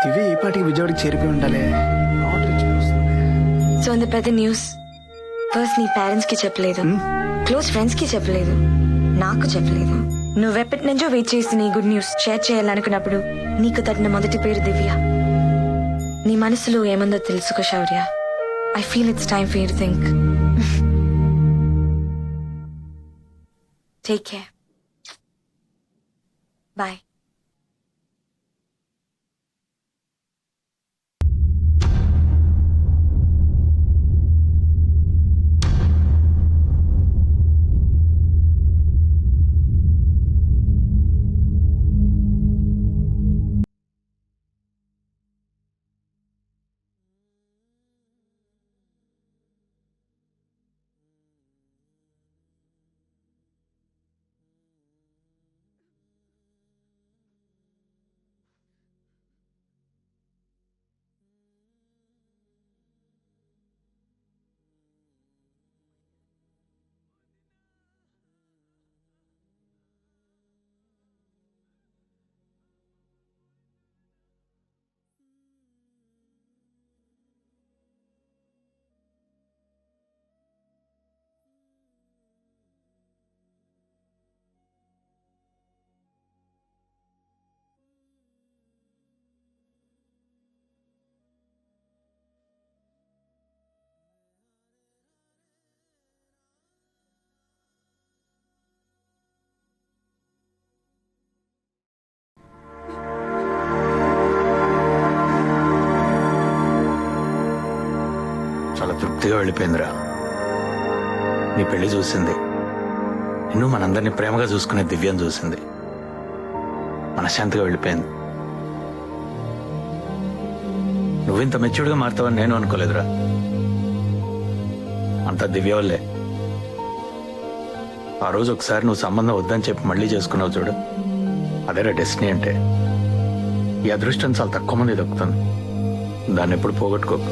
దివ్య ఈ పాటికి విజయవాడకి చేరిపోయి ఉండాలి. సో అంత పెద్ద న్యూస్ ఫస్ట్ నీ పేరెంట్స్ కి చెప్పలేదు, క్లోజ్ ఫ్రెండ్స్ కి చెప్పలేదు, నాకు చెప్పలేదు. నువ్వెప్పటి నుంచో వెయిట్ చేసిన ఈ గుడ్ న్యూస్ షేర్ చేయాలనుకున్నప్పుడు నీకు తట్టిన మొదటి పేరు దివ్య. నీ మనసులో ఏముందో తెలుసుకో Shaurya. I feel it's time for you to think. Take care. Bye. చాలా తృప్తిగా వెళ్ళిపోయిందిరా. నీ పెళ్లి చూసింది, నిన్ను మనందరినీ ప్రేమగా చూసుకునే దివ్యం చూసింది, మనశ్శాంతిగా వెళ్ళిపోయింది. నువ్వింత మెచ్యూర్డ్గా మారుతావని నేను అనుకోలేదురా. అంతా దివ్య వల్లే. ఆ రోజు ఒకసారి నువ్వు సంబంధం వద్దని చెప్పి మళ్ళీ చేసుకున్నావు చూడు, అదేరా డెస్టినీ అంటే. ఈ అదృష్టం చాలా తక్కువ మంది దొక్కుతుంది, దాన్ని ఎప్పుడు పోగొట్టుకోకు.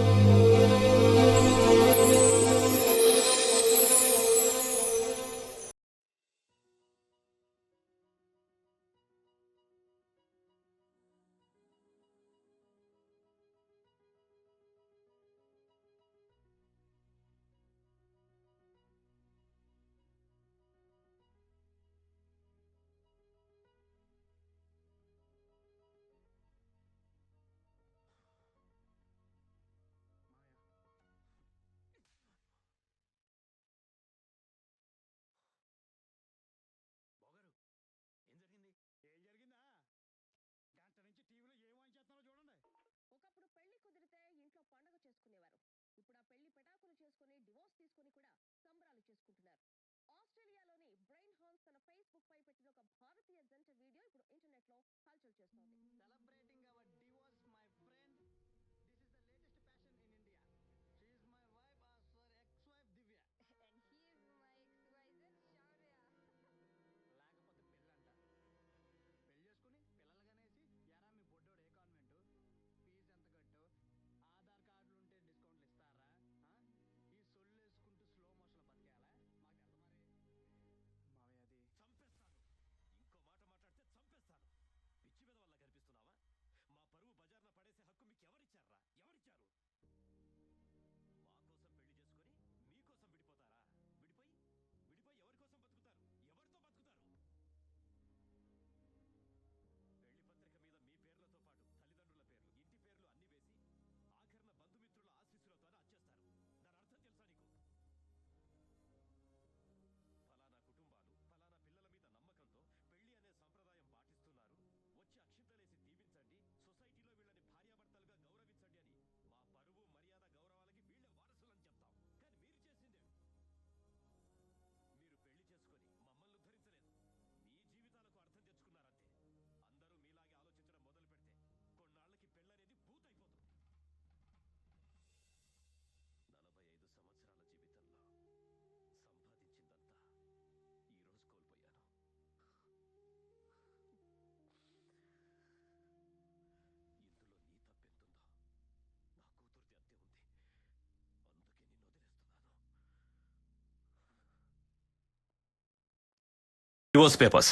Divorce papers.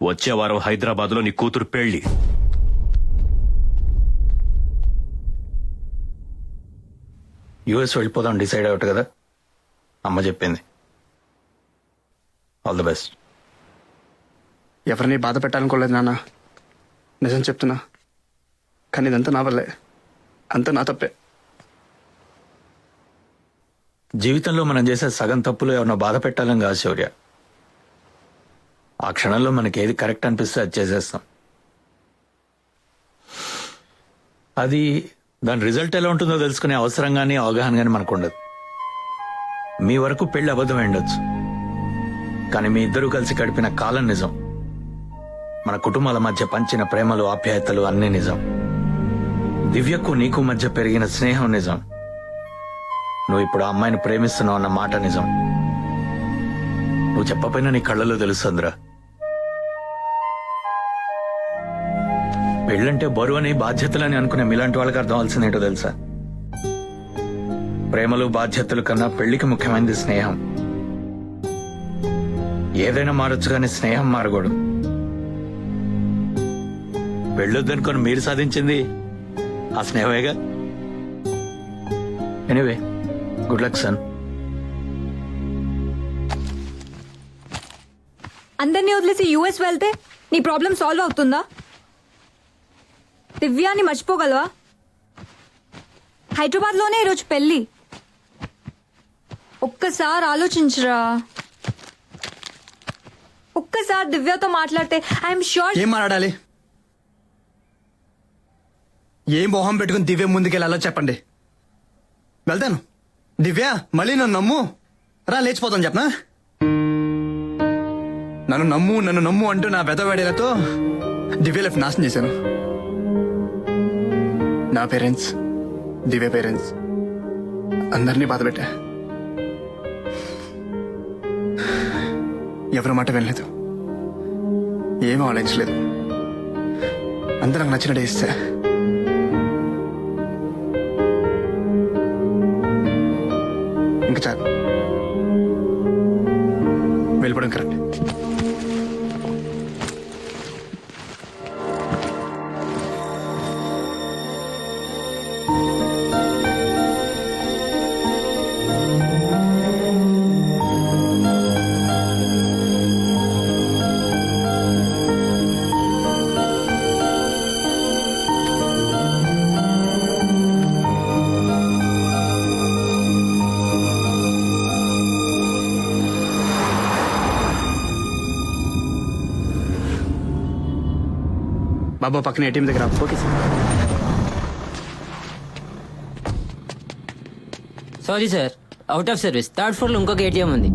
వచ్చే వారం హైదరాబాద్ లో నీ కూతురు పెళ్లి. యూఎస్ వెళ్ళిపోదాం డిసైడ్ అవుట్ కదా, అమ్మ చెప్పింది. All the best. ఎవరిని బాధ పెట్టాలనుకోలేదు నాన్న, నిజం చెప్తున్నా. కానీ ఇదంతా నా వల్లే, అంతా నా తప్పే. జీవితంలో మనం చేసే సగం తప్పులు ఎవరినో బాధ పెట్టాలని కాదు శౌర్య. ఆ క్షణంలో మనకి ఏది కరెక్ట్ అనిపిస్తే అది చేసేస్తాం. అది దాని రిజల్ట్ ఎలా ఉంటుందో తెలుసుకునే అవసరం కానీ అవగాహన కానీ మనకు ఉండదు. మీ వరకు పెళ్లి అబద్ధం ఉండొచ్చు, కానీ మీ ఇద్దరూ కలిసి గడిపిన కాలం నిజం. మన కుటుంబాల మధ్య పంచిన ప్రేమలు ఆప్యాయతలు అన్నీ నిజం. దివ్యకు నీకు మధ్య పెరిగిన స్నేహం నిజం. నువ్వు ఇప్పుడు ఆ అమ్మాయిని ప్రేమిస్తున్నావు అన్న మాట నిజం. నువ్వు చెప్పపోయినా నీ కళ్ళలో తెలుస్తుందిరా. పెళ్ళంటే బరువని బాధ్యతలని అనుకునే మీలాంటి వాళ్ళకి అర్థం అవ్వాల్సిందేంటో తెలుసా? ప్రేమలు బాధ్యతలు కన్నా పెళ్లికి ముఖ్యమైనది స్నేహం. ఏదైనా మారొచ్చు కానీ స్నేహం మారకూడదు. పెళ్ళొద్దనుకొని మీరు సాధించింది ఆ స్నేహమేగా. Anyway, good luck son. అందరినీ వదిలేసి యూఎస్ వెళ్తే నీ ప్రాబ్లం సాల్వ్ అవుతుందా? దివ్యాని మర్చిపోగలవా? హైదరాబాద్ లోనే ఈరోజు పెళ్లి. ఒక్కసారి ఆలోచించరా. ఒక్కసారి దివ్యతో మాట్లాడితే ఐఎమ్ షూర్. ఏం మాట్లాడాలి? ఏం మొహం పెట్టుకుని దివ్య ముందుకెళ్ళాలో చెప్పండి, వెళ్తాను. దివ్య మళ్ళీ నన్ను నమ్ము, రా లేచిపోతాను చెప్పనా? నన్ను నమ్ము అంటూ నా వెదవేడేలతో దివ్య లైఫ్ నాశనం చేశాను. నా పేరెంట్స్, దివ్య పేరెంట్స్ అందరినీ బాధ పెట్టా. ఎవరి మాట వినలేదు, ఏమీ ఆలోచించలేదు. అందరూ నాకు నచ్చినట్టే ఇస్తే. ఇంకా చాలు, వెళ్ళిపోవడం కరెక్ట్. బాబా పక్కన ఏటీఎం దగ్గర. Okay sir. Sorry sir, out of service. Third floor లో ఇంకొక ఏటీఎం ఉంది.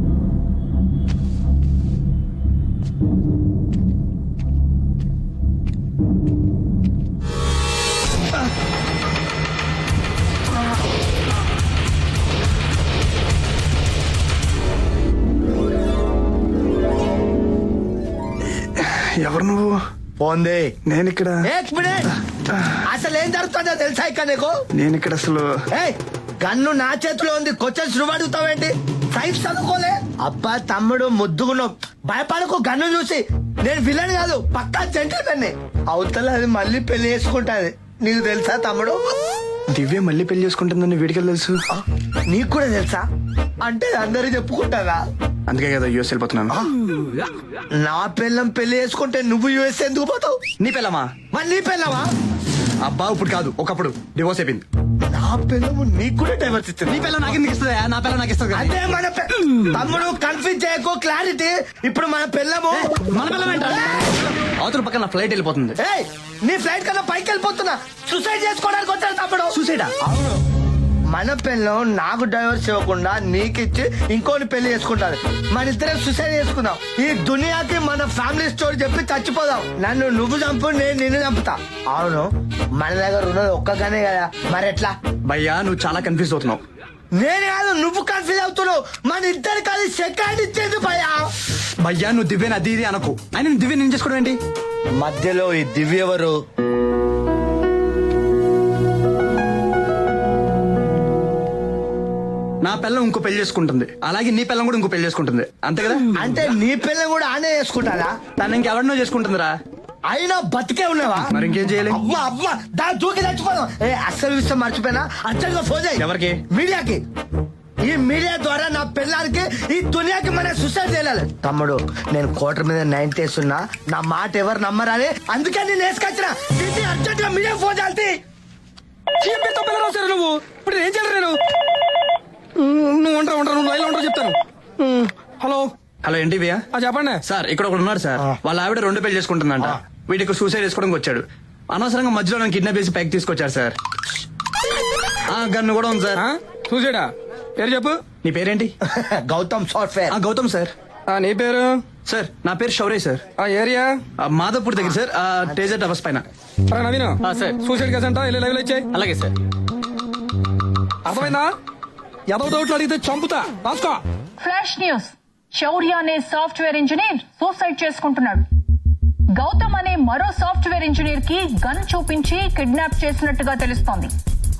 ఎవరు నువ్వు? పోంది. నేను ఇక్కడ అసలు ఏం జరుగుతుందో తెలుసా ఇక్కడ నీకు? నేను ఇక్కడ అసలు గన్ను నా చేతిలో ఉంది, క్వశ్చన్స్ నువ్వు అడుగుతావేంటి? సైన్స్ చదువుకోలే? అబ్బా తమ్ముడు ముద్దుగున్నావు, భయపడకు. గన్ను చూసి నేను విలన్ కాదు, పక్కా జెంటిల్మెన్. అవతల అది మళ్ళీ పెళ్లి చేసుకుంటాది, నీకు తెలుసా తమ్ముడు? దివ్య మళ్ళీ పెళ్లి చేసుకుంటుందని వీడికి తెలుసు. నీకు కూడా తెలుసా? అంటే అందరూ చెప్పుకుంటారా? అందుకే కదా యూఎస్ వెళ్ళిపోతున్నాను. నా పిల్లం పెళ్లి చేసుకుంటే నువ్వు యూఎస్ ఎందుకు పోతావు? నీ పిల్లమా? మరి నీ పిల్లమా? అబ్బా ఇప్పుడు కాదు, ఒకప్పుడు డివోర్స్ అయిపోయింది. నా పిల్లము నీకు కూడా డైవర్స్ ఇస్తుంది. నీ పిల్ల నాకు ఎందుకు ఇస్తుంది? నా పిల్ల నాకు ఇస్తుంది. అదే మన తమ్ముడు, కన్ఫ్యూజ్ చేయకు, క్లారిటీ. ఇప్పుడు మన పిల్లము మన పిల్లం ఏంటా? అవతల పక్కన నా ఫ్లైట్ వెళ్ళిపోతుంది. నీ ఫ్లైట్ కన్నా పైకి వెళ్ళిపోతున్నా. సూసైడ్ చేసుకోవడానికి వచ్చాడు తమ్ముడు. సూసైడా? అవును. మన పిల్లం నాకు డైవర్స్ ఇవ్వకుండా నీకిచ్చి ఇంకోని పెళ్లి చేసుకుంటారు. మన ఇద్దరే సూసైడ్ చేసుకుందాం. ఈ దునియాకి మన ఫ్యామిలీ స్టోరీ చెప్పి చచ్చిపోదాం. నన్ను నువ్వు చంపు, నేను నిన్ను చంపుతా. అవును, మన దగ్గర ఉన్నది ఒక్కగానే కదా, మరి ఎట్లా? భయ్యా నువ్వు చాలా కన్ఫ్యూజ్ అవుతున్నావు. నేను కాదు, నువ్వు కన్ఫ్యూజ్ అవుతున్నావు. మన ఇద్దరు కలిసి సెకండ్ ఇచ్చేది భయ్యా. భయ్యా నువ్వు దివ్యని అది ఇది అనకు. ఆయన నువ్వు దివ్య నేను చేసుకోవడం ఏంటి? మధ్యలో ఈ దివ్య ఎవరు? నా పిల్లం ఇంకో పెళ్లి చేసుకుంటుంది, అలాగే నీ పిల్లం కూడా ఇంకో పెళ్లి చేసుకుంటుంది, అంతే కదా? అంటే నీ పిల్లని కూడా ఆనే చేసుకుంటారా? తను ఇంకెవరినో చేసుకుంటుందిరా. అయినా బతికే ఉన్నావా? మరి ఇంకేం చేయాలి? అవ్వా అవ్వా దాని దూకి చచ్చిపోదాం. అసలు విషయం మర్చిపోయినా, అర్జెంట్గా ఫోన్ చేయి. ఎవరికి? మీడియాకి. ఈ మీడియా ద్వారా నా పిల్లలకి ఈ దునియాకి మన సూసైడ్ చేయాలి. తమ్ముడు, నేను కోటర్ మీద 90 వేస్తున్నా, నా మాట ఎవరు నమ్మరాని, అందుకే నేను వేసుకొచ్చిన. అర్జెంట్ గా మీడియా ఫోన్ చేయాలి. నువ్వు ఇప్పుడు ఏం చేయరు? నేను నువ్వు ఉంటా నువ్వు లైన్ ఉంటా చెప్తాను. హలో హలో ఎన్టీవీయా? చెప్పండి సార్. ఇక్కడ ఒకడు ఉన్నాడు సార్, వాళ్ళ ఆవిడ 2 పెళ్లి చేసుకుంటుందంట. వీడికి సూసైడ్ చేసుకోవడానికి వచ్చాడు. అనవసరంగా మధ్యలో నన్ను కిడ్నాప్ చేసి పైకి తీసుకొచ్చారు సార్. గన్ను కూడా ఉంది సార్. చూసాడా? పేరు చెప్పు. నీ పేరేంటి? గౌతమ్ సాఫ్ట్వేర్. గౌతమ్ సార్. నీ పేరు? సార్ నా పేరు శౌర్య సార్. ఏరియా? మాధవపూర్ దగ్గర సార్, టేజర్ టవర్స్ పైన. నవీన్ సార్. సూసైడ్ కేసు అంట, లైవ్ లో ఇచ్చాయి. అలాగే సార్. అర్థమైందా? ఎవరు డౌట్లు అడిగితే చంపుతా, రాసుకో. Flash news. శౌర్య అనే సాఫ్ట్వేర్ ఇంజనీర్ సూసైడ్ చేసుకుంటున్నాడు. గౌతమ్ అనే మరో సాఫ్ట్వేర్ ఇంజనీర్ కి గన్ చూపించి కిడ్నాప్ చేసినట్టుగా తెలుస్తోంది.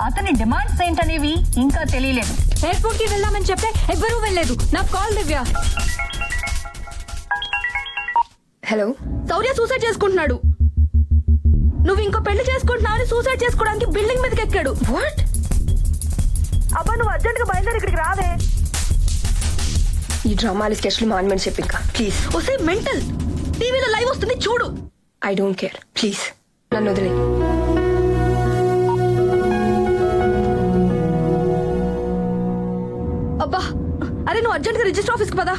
అతని డిమాండ్స్ ఏంటనేవి ఇంకా తెలియలేదు. ఎయిర్పోర్ట్ కి వెళ్దామని చెప్తే ఎవ్వరూ వెళ్ళలేదు. నా కాల్ దివ్య. హలో, శౌర్య సూసైడ్ చేసుకుంటున్నాడు. నువ్వు ఇంకో పెళ్లి చేసుకుంటున్నావు అని సూసైడ్ చేసుకోవడానికి బిల్డింగ్ మీదకి ఎక్కాడు. వాట్? అబ్బా నువ్వు అర్జెంట్ గా బయలుదేరి ఇక్కడికి రావే. ఈ డ్రామాలు స్కెచ్లు మానమని చెప్పి ఇంకా ప్లీజ్. వస్తే మెంటల్. టీవీలో లైవ్ వస్తుంది చూడు. ఐ డోంట్ కేర్, ప్లీజ్ నన్ను వదిలే. అబ్బా అరే నువ్వు అర్జెంట్ గా రిజిస్టర్ ఆఫీస్ కి పదా.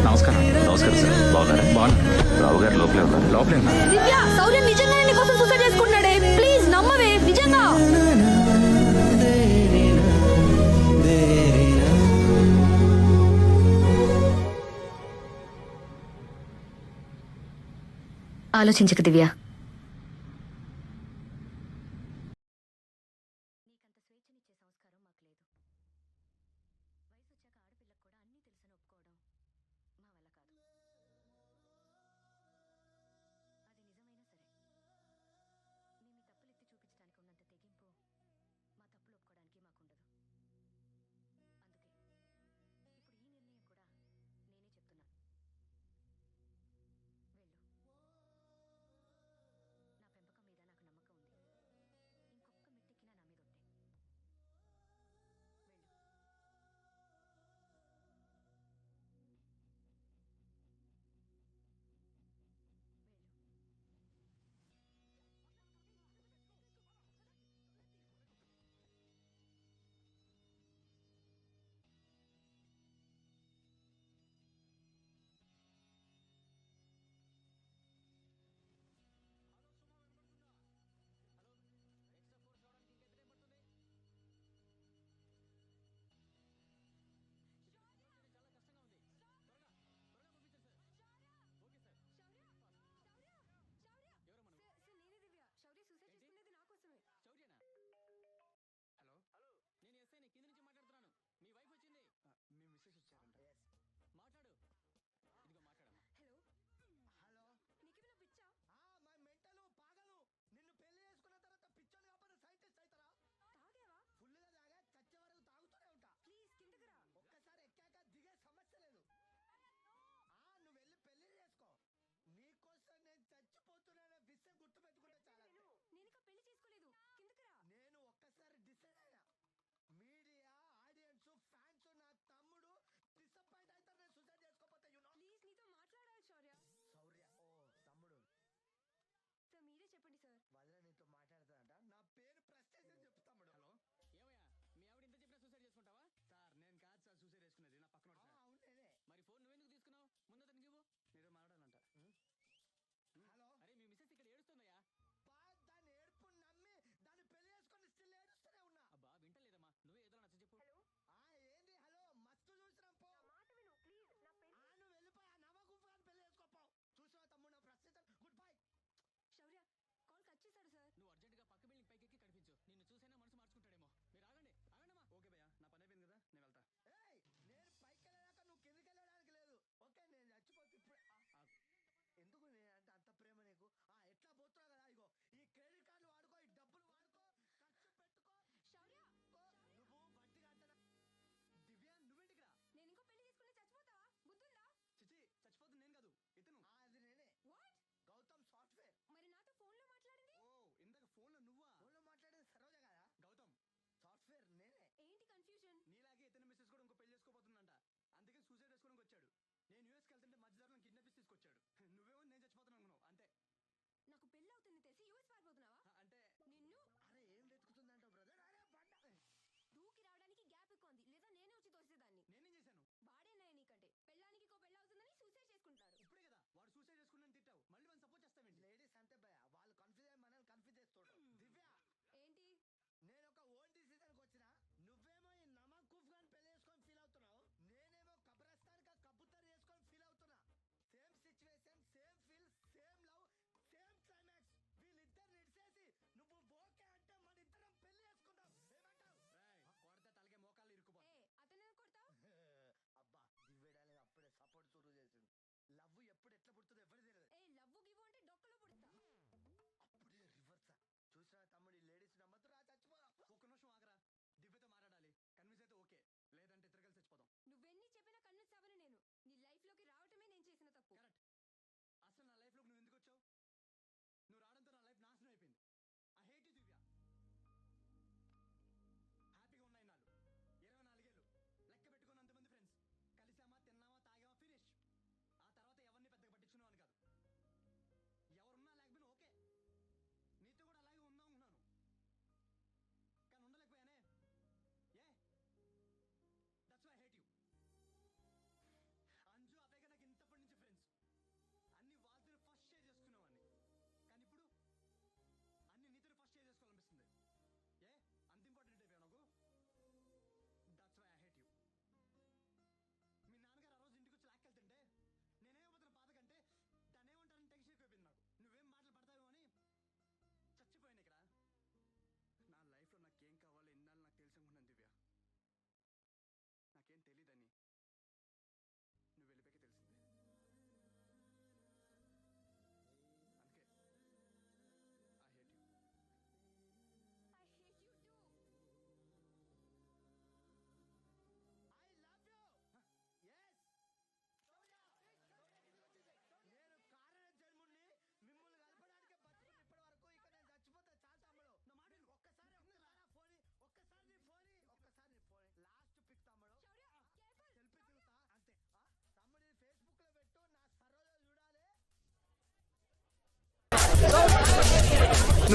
నమస్కారం. నమస్కారం సార్. బాగున్నారా? బాగున్నా. రావు గారు లోపలే ఉన్నారు. లోపలే ఉన్నారు. దివ్య, శౌర్య నిజంగానే నీకోసం సూసైడ్ చేసుకుంటున్నాడే. ప్లీజ్ నమ్మవే, నిజంగా. ఆలోచించక దివ్య.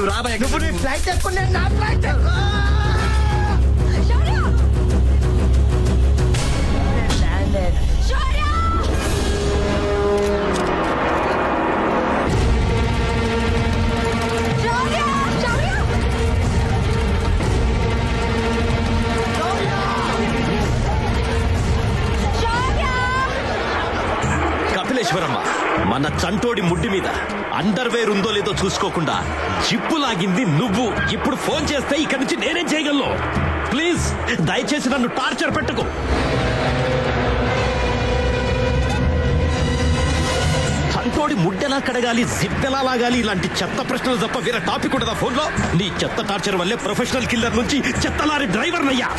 నువ్వు రాబాయ్ నువ్వు నీ ఫ్లైట్ ఎక్కువ నేను నా ఫ్లైట్ కపిలేశ్వరమ్మ, మన చంటోడి ముడ్డి మీద అండర్వేర్ ఉందో లేదో చూసుకోకుండా జిప్పు లాగింది నువ్వు. ఇప్పుడు ఫోన్ చేస్తే ఇక్కడి నుంచి నేనేం చేయగలను? ప్లీజ్ దయచేసి నన్ను టార్చర్ పెట్టుకో. చంటోడి ముడ్డెలా కడగాలి, జిప్పెలా లాగాలి, ఇలాంటి చెత్త ప్రశ్నలు తప్ప వేరే టాపిక్ ఉండదా ఫోన్ లో? నీ చెత్త టార్చర్ వల్లే ప్రొఫెషనల్ కిల్లర్ నుంచి చెత్త లారీ డ్రైవర్ నయ్యా.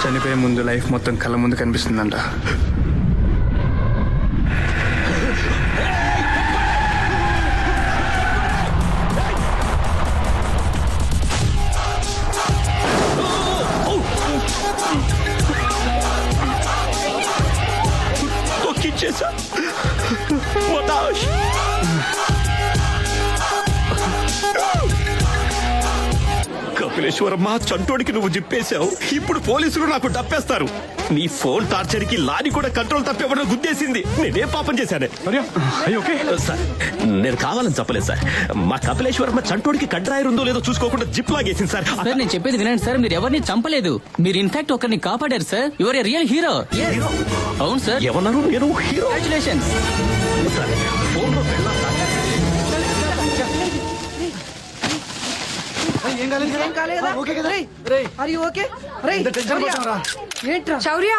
చనిపోయే ముందు లైఫ్ మొత్తం కళ్ళ ముందు కనిపిస్తుందంట. తొక్కిచ్చేసా మతాష్. కపిలేశ్వరమ్మ, చంటోడికి నువ్వు జిప్పేశావు. ఇప్పుడు పోలీసులు నాకు డప్పేస్తారు. నీ ఫోన్ టార్చర్ కి లారీ కూడా కంట్రోల్ తప్పేవడం గుద్దేసింది. నేనేం పాపం చేశానే? సార్, నేను కావాలని చెప్పలేదు సార్. మా కపిలేశ్వరమ్మ చంటోడికి కడ్రాయర్ ఉందో లేదో చూసుకోకుండా జిప్ లాగేసింది సార్. సార్ నేను చెప్పేది వినండి సార్, మీరు ఎవరిని చంపలేదు. మీరు ఇన్ఫాక్ట్ ఒకరిని కాపాడారు sir. Your A real hero. అవును సార్. ఎవరన్నారు నేను హీరో? Congratulations sir. ఫోన్ లో ఏం కాలేదు ఓకే కదా? ఏంట్రా శౌర్య